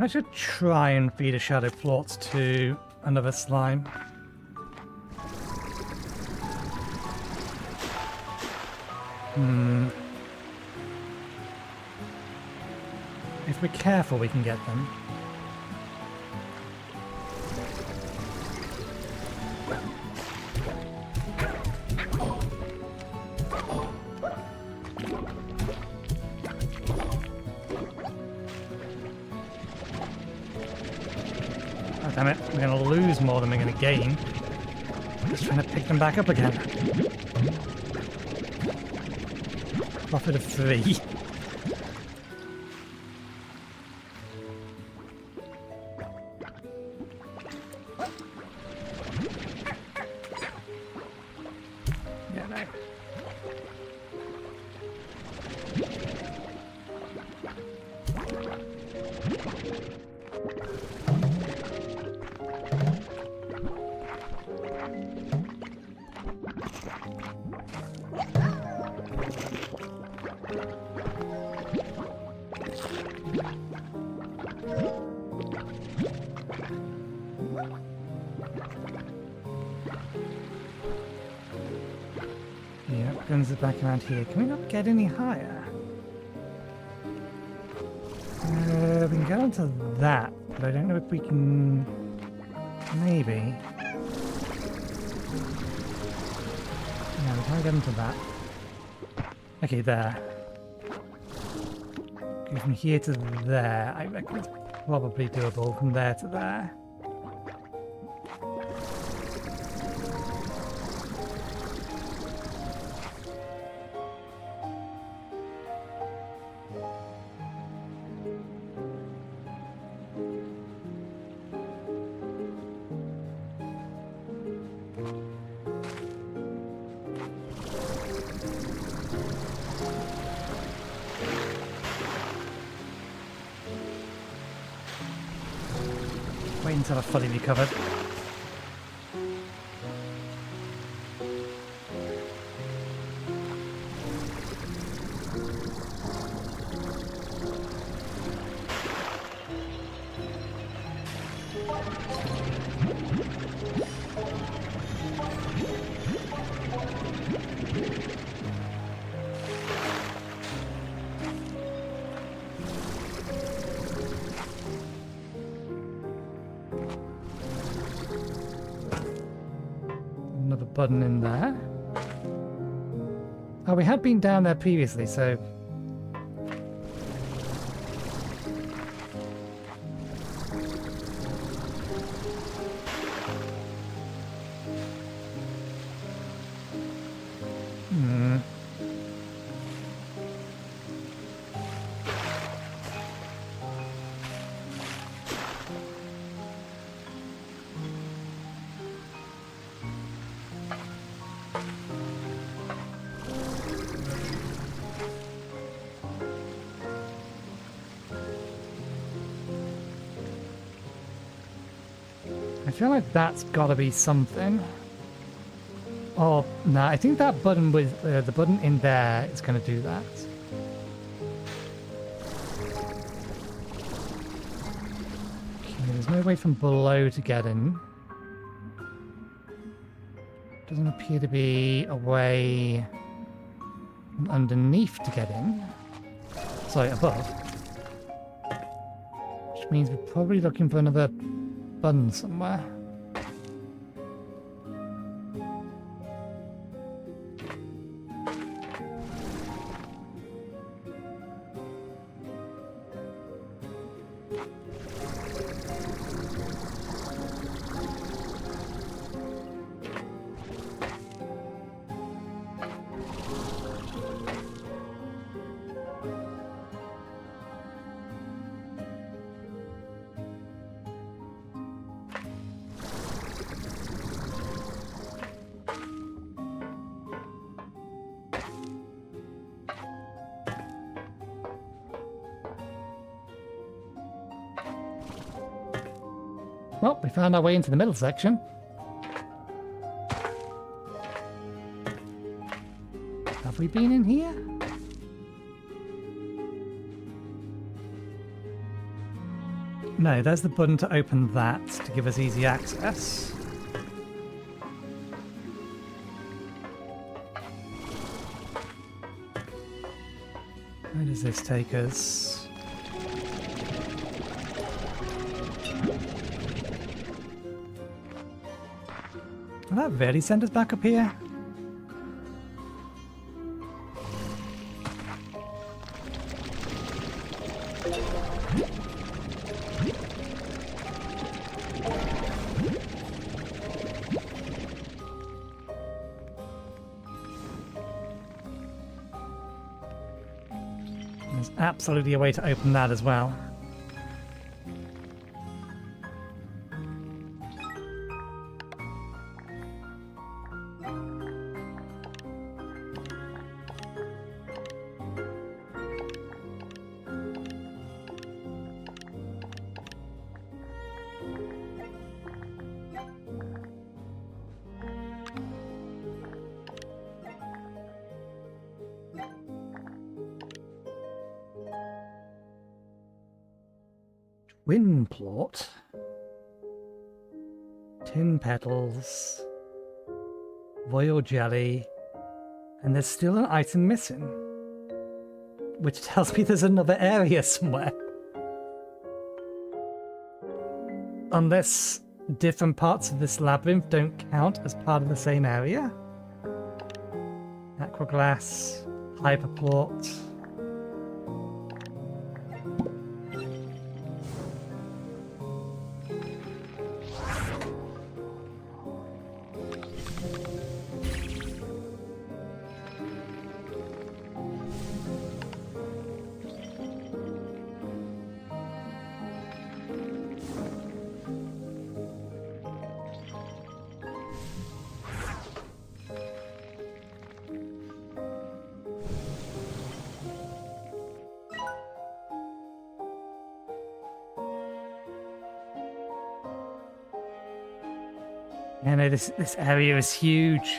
I should try and feed a shadow plort to another slime. If we're careful, we can get them. Oh, damn it, we're going to lose more than we're going to gain. Just trying to pick them back up again. Profit of 3. Yeah, no. Yeah, guns are back around here. Can we not get any higher? We can get onto that, but I don't know if we can... Maybe. Yeah, we can't get into that. Okay, there. Go from here to there. I reckon it's probably doable from there to there. Wait until I've fully recovered. Another button in there. Oh, we had been down there previously, so... I feel like that's gotta be something. Oh, no, I think that button with the button in there is gonna do that. Okay, there's no way from below to get in. Doesn't appear to be a way from underneath to get in. Sorry, above. Which means we're probably looking for another button somewhere. Well, we found our way into the middle section. Have we been in here? No, there's the button to open that to give us easy access. Where does this take us? Will that really send us back up here? There's absolutely a way to open that as well. Twin plot, tin petals, royal jelly, and there's still an item missing, which tells me there's another area somewhere. Unless different parts of this labyrinth don't count as part of the same area. Aqua glass, hyperport. Yeah, no, this area is huge.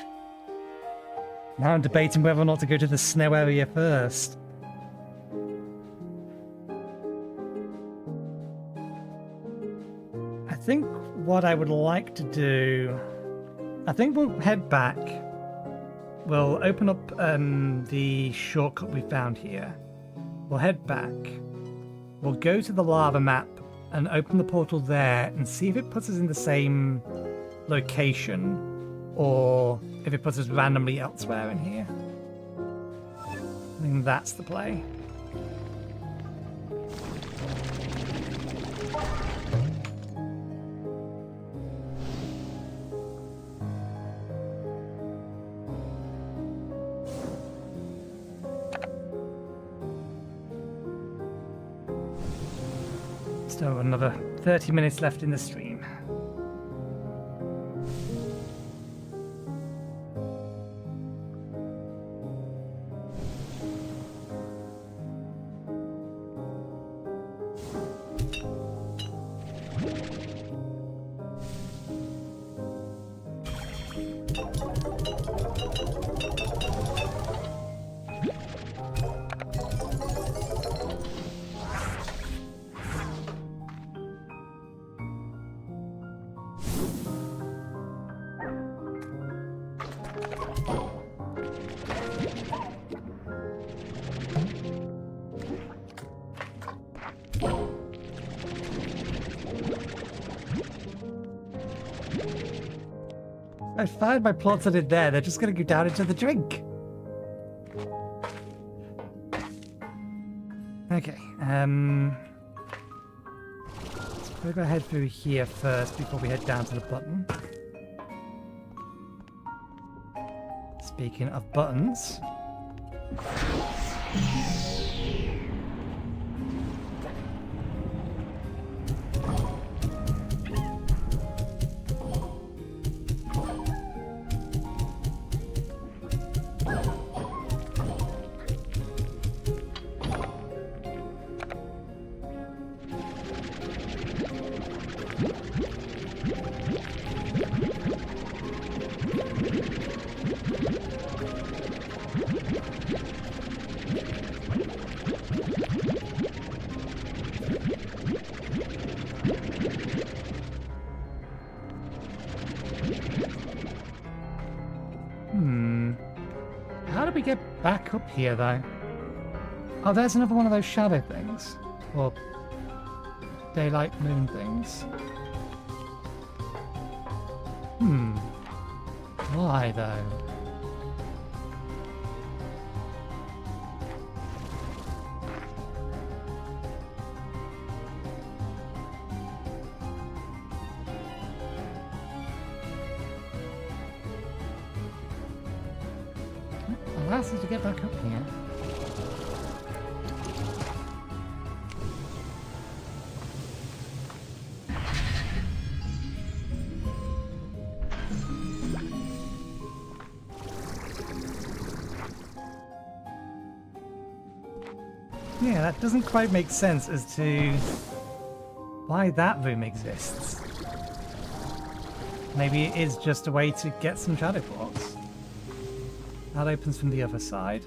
Now I'm debating whether or not to go to the snow area first. I think what I would like to do... I think we'll head back. We'll open up the shortcut we found here. We'll head back. We'll go to the lava map and open the portal there and see if it puts us in the same location or if it puts us randomly elsewhere in here. I think that's the play. Still another 30 minutes left in the stream. I fired my plots at it there. They're just going to go down into the drink. Okay. Let's go head through here first before we head down to the button. Speaking of buttons. How do we get back up here, though? Oh, there's another one of those shadow things. Or daylight moon things. Why, though? Allows us to get back up here. Yeah, that doesn't quite make sense as to why that room exists. Maybe it is just a way to get some shadow blocks. That opens from the other side.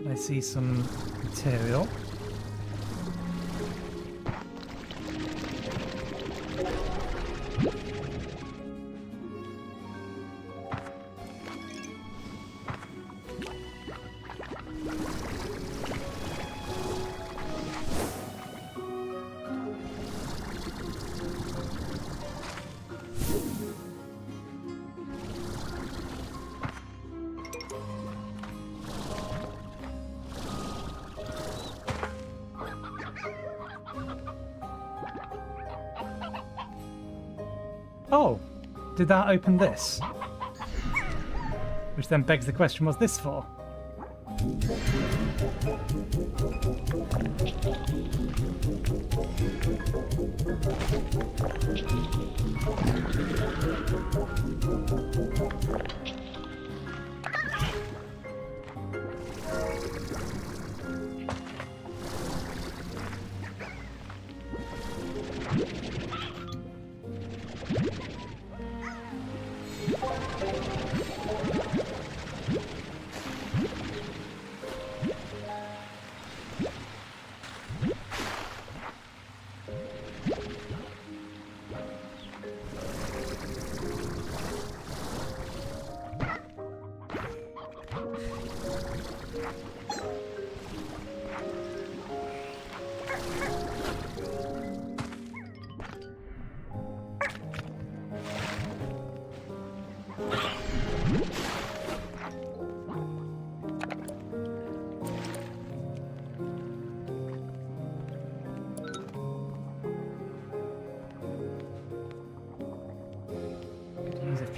I see some material. Oh, did that open this? Which then begs the question, what's this for?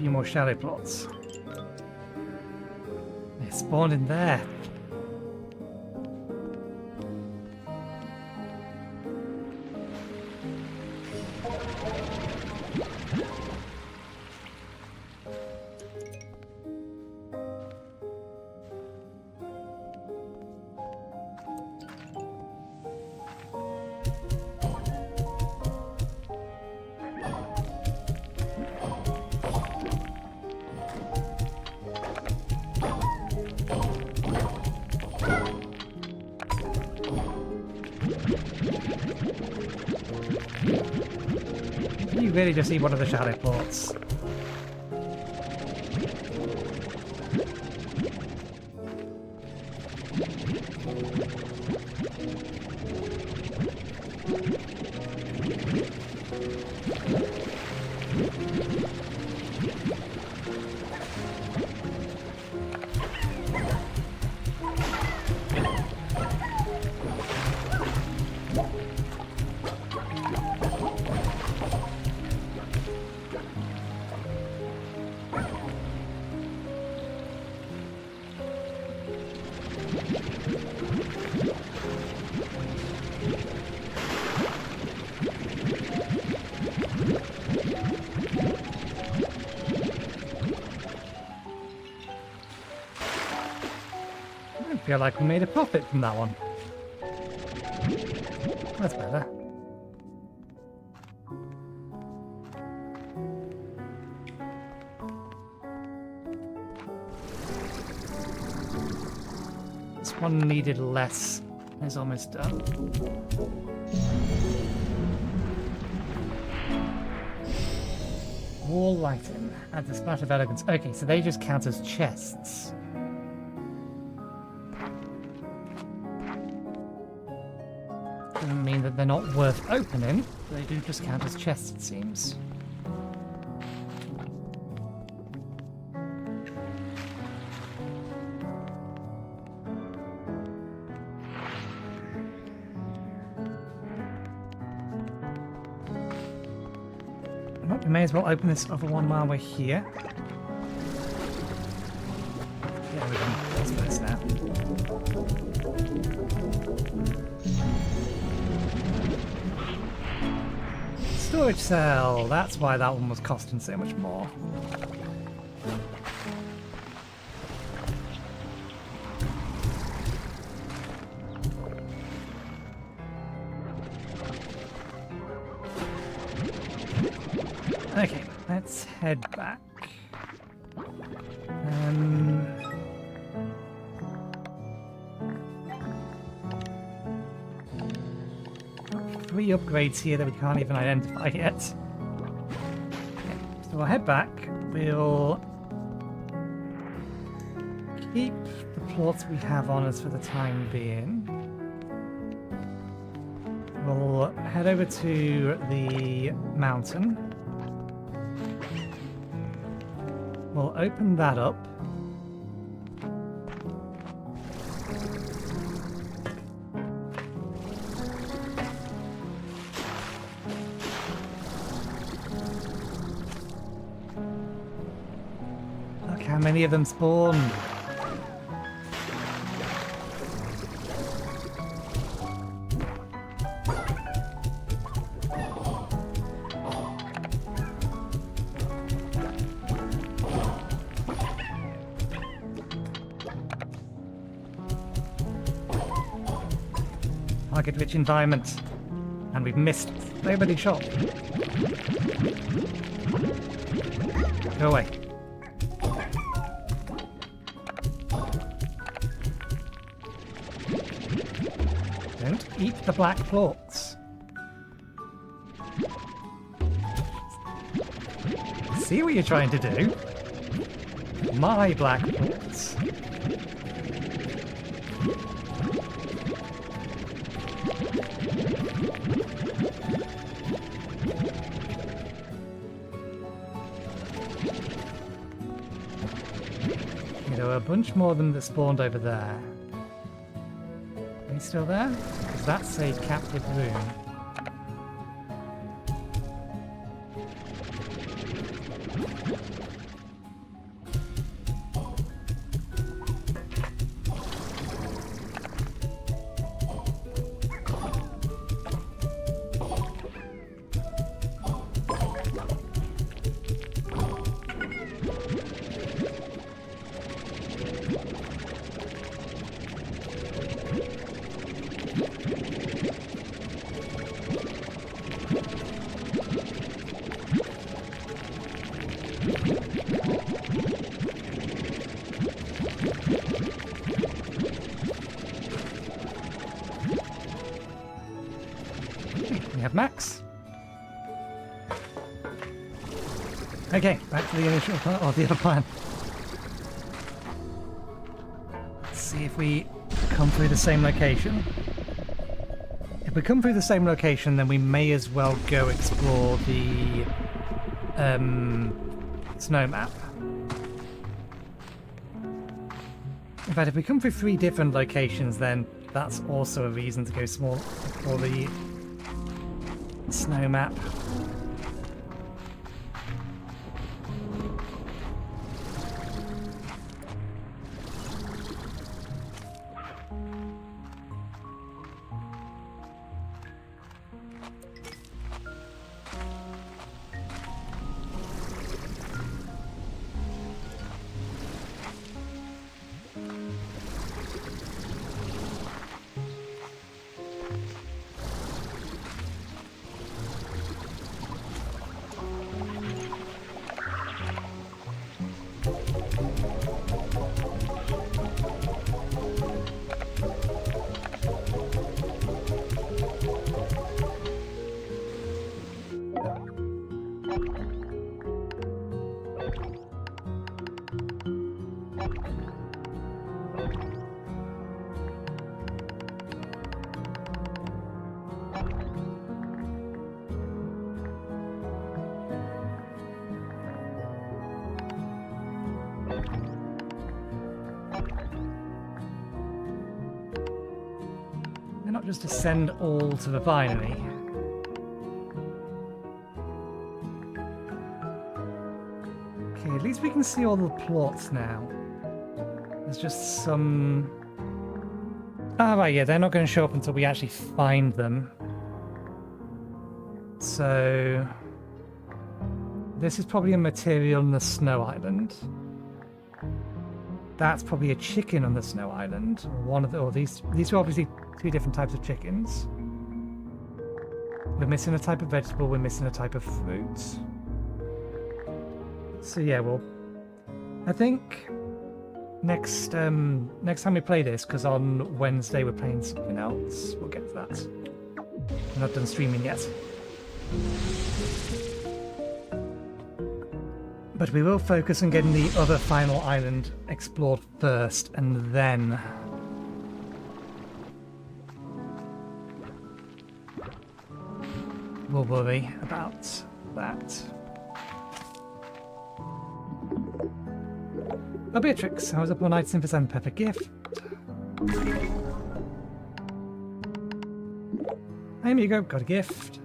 few more shadow plots. They spawned in there. You really just need one of the shadow ports. I feel like we made a profit from that one. That's better. This one needed less. It's almost done. Wall lighting. Adds a splash of elegance. Okay, so they just count as chests. Doesn't mean that they're not worth opening. They do just count as chests, it seems. Well, we may as well open this other one while we're here. Yeah, we can close this now. Storage cell! That's why that one was costing so much more. Okay, let's head back. 3 upgrades here that we can't even identify yet. Okay, so we'll head back. We'll keep the plots we have on us for the time being. We'll head over to the mountain. We'll open that up. Look how many of them spawned. Target-rich environment, and we've missed so many shots. Go away. Don't eat the black plorts. See what you're trying to do? My black plorts. There were a bunch more of them that spawned over there. Are you still there? Because that's a captive room. energy. We have max. Okay, back to the initial plan, or the other plan. Let's see if we come through the same location. If we come through the same location, then we may as well go explore the snow map. In fact, if we come through 3 different locations, then that's also a reason to go small for the snow map. Not just ascend all to the binary. Okay, at least we can see all the plots now. There's just some... Ah, right, yeah, they're not going to show up until we actually find them. So... this is probably a material on the snow island. That's probably a chicken on the snow island. Or one of the... or these are obviously 2 different types of chickens. We're missing a type of vegetable, we're missing a type of fruit. So yeah, well, I think next time we play this, because on Wednesday we're playing something else, we'll get to that. We're not done streaming yet. But we will focus on getting the other final island explored first, and then... we'll worry about that. Oh, Beatrix, I was up all night since and Pepper gift. Hey, amigo, got a gift.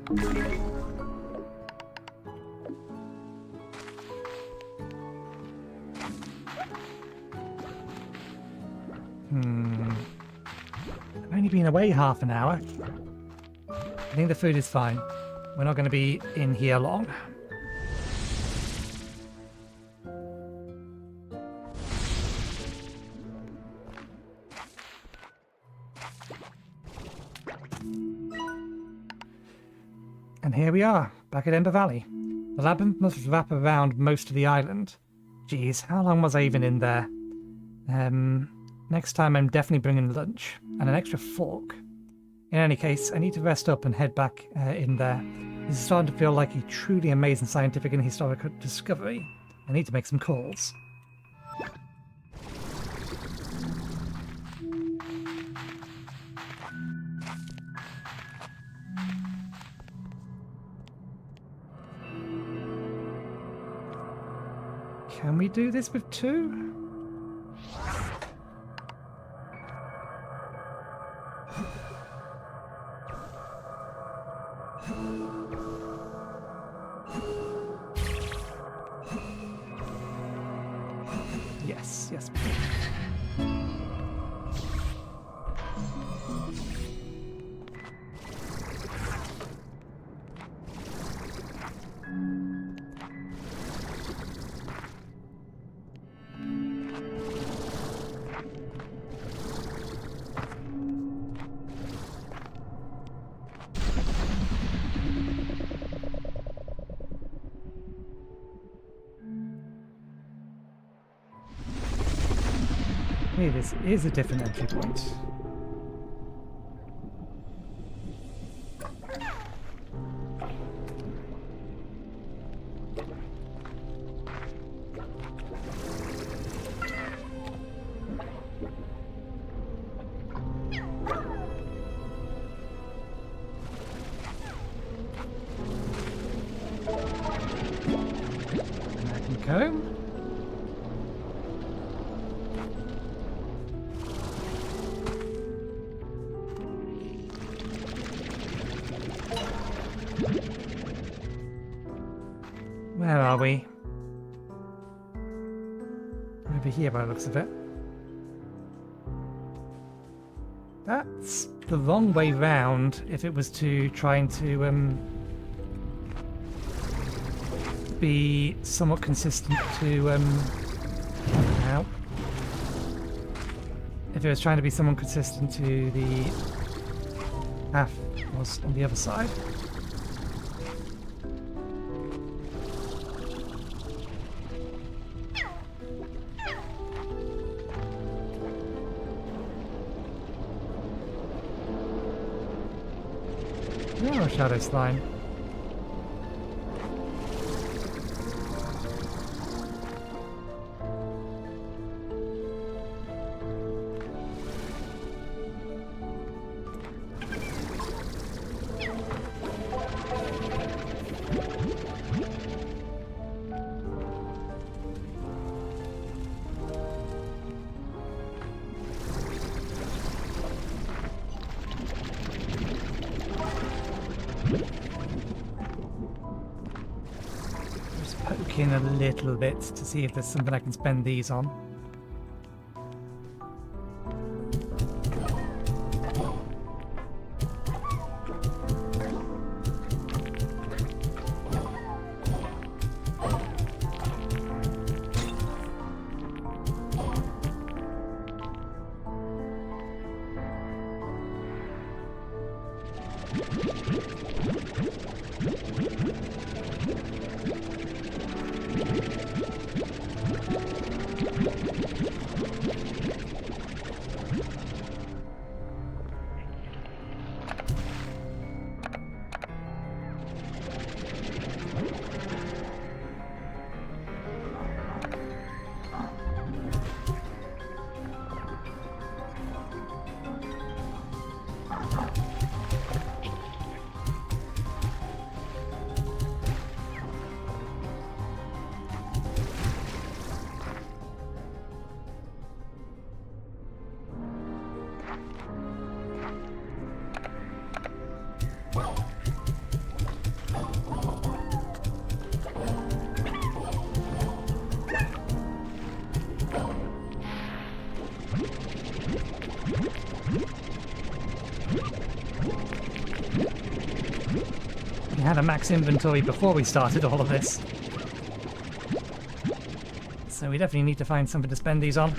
I've only been away half an hour. I think the food is fine. We're not going to be in here long. And here we are, back at Ember Valley. The labyrinth must wrap around most of the island. Geez, how long was I even in there? Next time I'm definitely bringing lunch and an extra fork. In any case, I need to rest up and head back in there. This is starting to feel like a truly amazing scientific and historical discovery. I need to make some calls. Can we do this with 2? Yes, yes. Hey, this is a different entry point. home. Where are we? Over here by the looks of it. That's the wrong way round if it was to trying to be somewhat consistent to ow. If it was trying to be somewhat consistent to the path was on the other side. Oh, shadow slime. In a little bit to see if there's something I can spend these on. We had a max inventory before we started all of this. So we definitely need to find something to spend these on.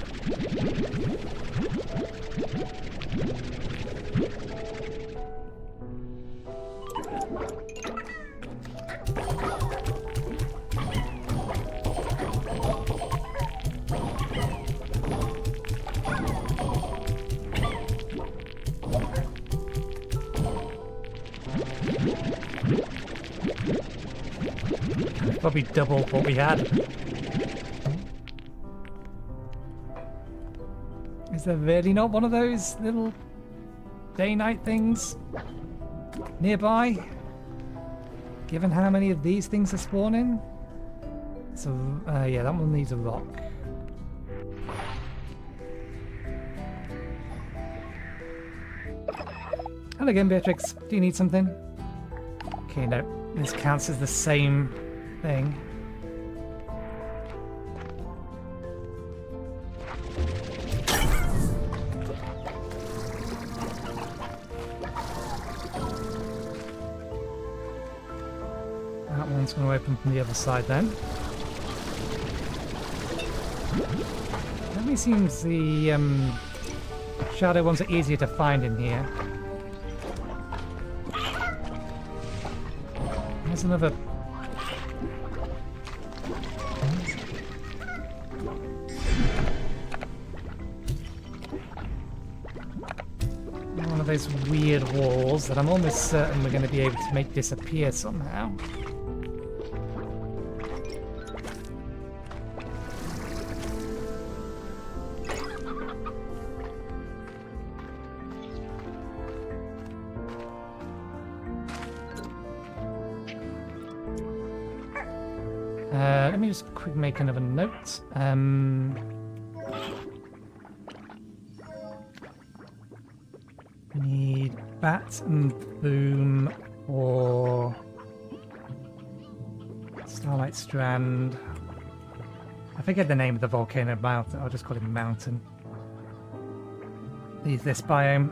Probably double what we had. Is there really not one of those little day-night things nearby? Given how many of these things are spawning? So, yeah, that one needs a rock. Hello again, Beatrix. Do you need something? Okay, no. This counts as the same thing. That one's going to open from the other side then. Definitely seems the shadow ones are easier to find in here. There's another. One of those weird walls that I'm almost certain we're going to be able to make disappear somehow. Let me just quick make another note. We need bat and boom or Starlight Strand. I forget the name of the volcano mountain. I'll just call it mountain. Leave this biome,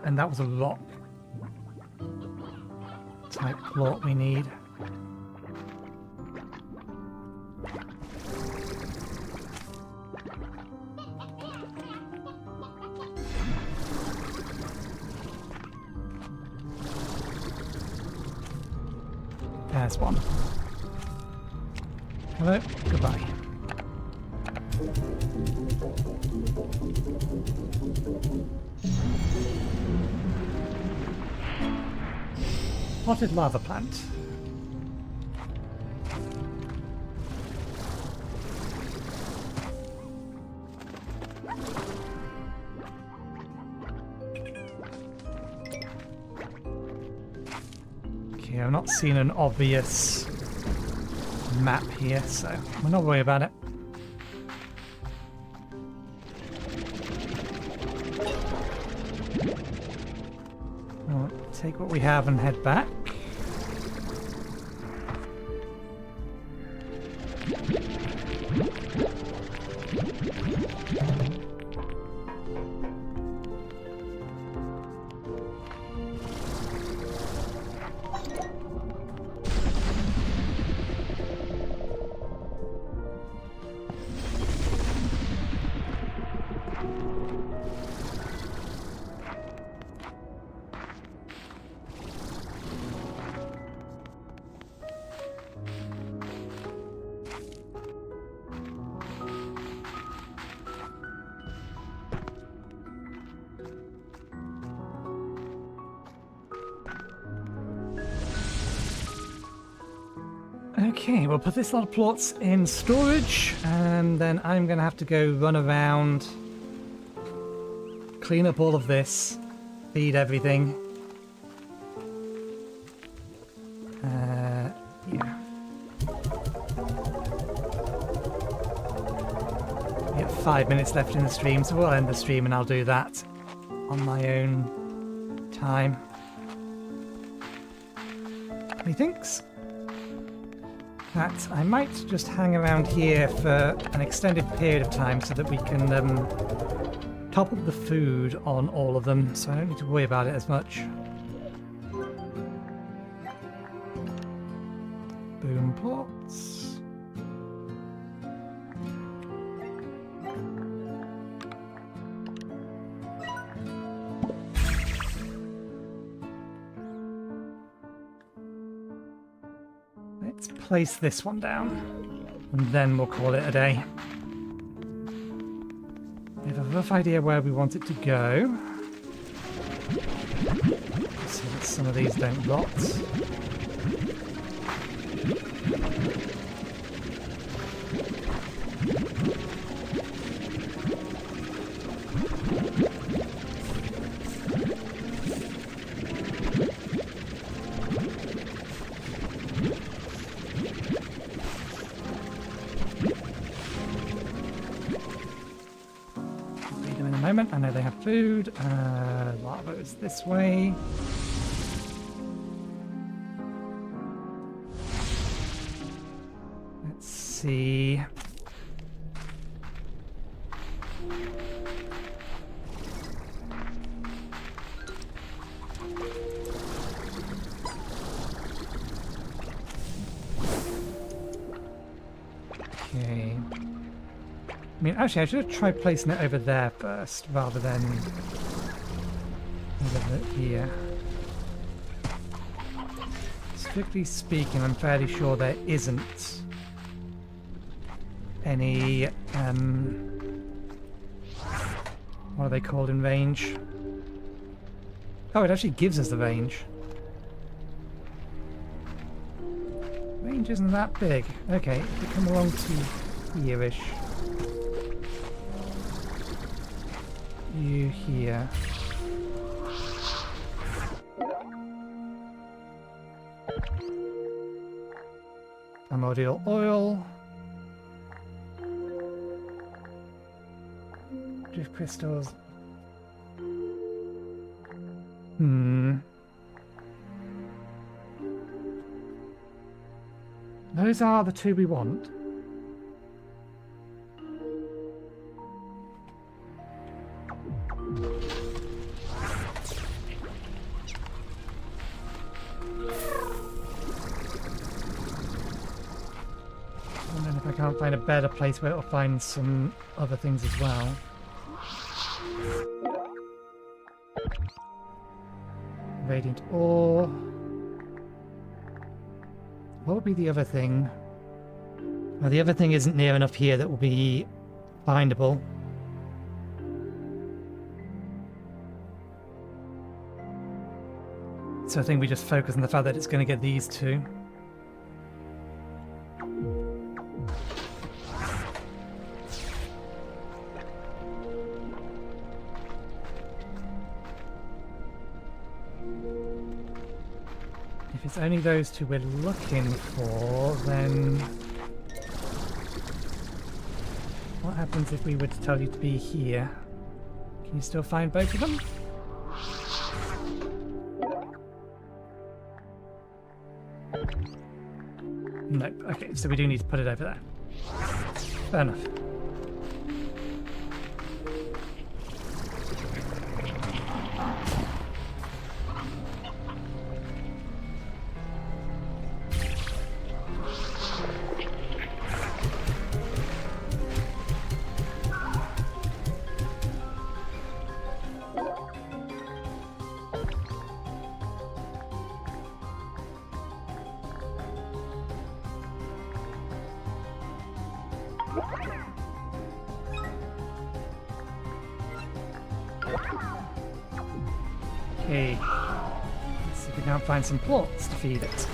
and that was a rock type plot we need. There's one. Hello, goodbye. Potted lava plant. Okay, I've not seen an obvious map here, so we're not worried about it. I'll take what we have and head back. Okay, we'll put this lot of plots in storage, and then I'm going to have to go run around, clean up all of this, feed everything. Yeah. We have 5 minutes left in the stream, so we'll end the stream and I'll do that on my own time. Methinks that I might just hang around here for an extended period of time so that we can top up the food on all of them, so I don't need to worry about it as much. Boom pots. Let's place this one down, and then we'll call it a day. We have a rough idea where we want it to go, so that some of these don't rot. I know they have food. Lava is this way. Let's see. Okay. I mean, actually, I should have tried placing it over there first, rather than over here. Strictly speaking, I'm fairly sure there isn't any, what are they called in range? Oh, it actually gives us the range. Range isn't that big. Okay, if we come along to here-ish. You here. Primordial oil. Drift crystals. Those are the two we want. And then if I can't find a better place where it'll find some other things as well. Radiant ore. What would be the other thing? Well, the other thing isn't near enough here that will be findable. So I think we just focus on the fact that it's going to get these two. If it's only those two we're looking for, then what happens if we were to tell you to be here? Can you still find both of them? Nope. Okay, so we do need to put it over there. Fair enough. Okay, let's see if we can't find some plants to feed it.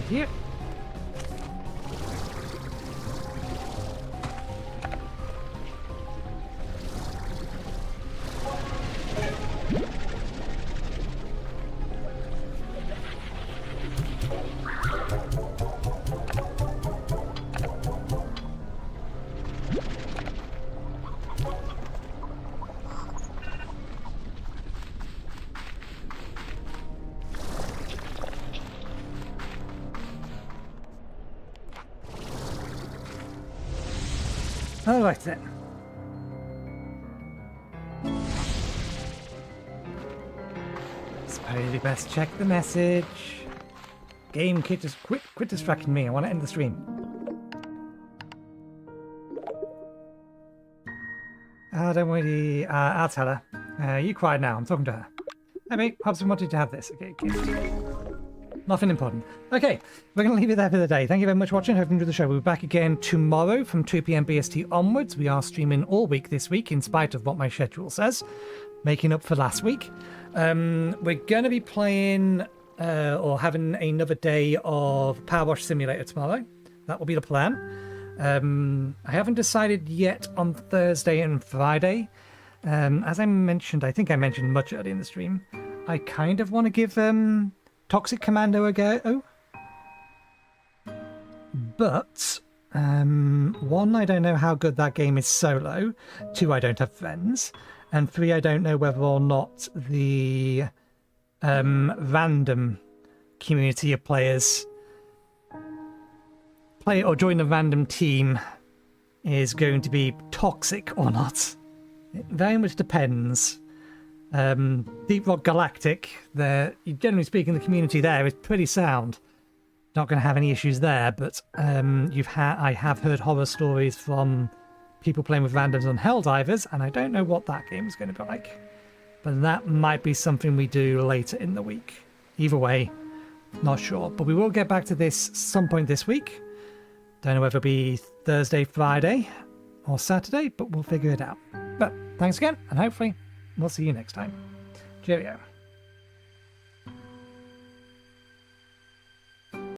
Here. All right then. Suppose we best check the message. Game kit just quit distracting me. I want to end the stream. Don't worry. I'll tell her. You quiet now. I'm talking to her. Hey mate, Hobson wanted to have this. Okay. Nothing important. Okay, we're going to leave it there for the day. Thank you very much for watching. Hope you enjoyed the show. We'll be back again tomorrow from 2 PM BST onwards. We are streaming all week this week, in spite of what my schedule says, making up for last week. We're going to be playing or having another day of Power Wash Simulator tomorrow. That will be the plan. I haven't decided yet on Thursday and Friday. As I mentioned, I think I mentioned much earlier in the stream, I kind of want to give Toxic Commando a go. But, one, I don't know how good that game is solo. Two, I don't have friends. And 3, I don't know whether or not the random community of players play or join the random team is going to be toxic or not. It very much depends. Deep Rock Galactic, generally speaking, the community there is pretty sound. Not going to have any issues there, but I have heard horror stories from people playing with randoms on Helldivers, and I don't know what that game is going to be like. But that might be something we do later in the week. Either way, not sure. But we will get back to this some point this week. Don't know whether it'll be Thursday, Friday, or Saturday, but we'll figure it out. But thanks again, and hopefully we'll see you next time. Cheerio.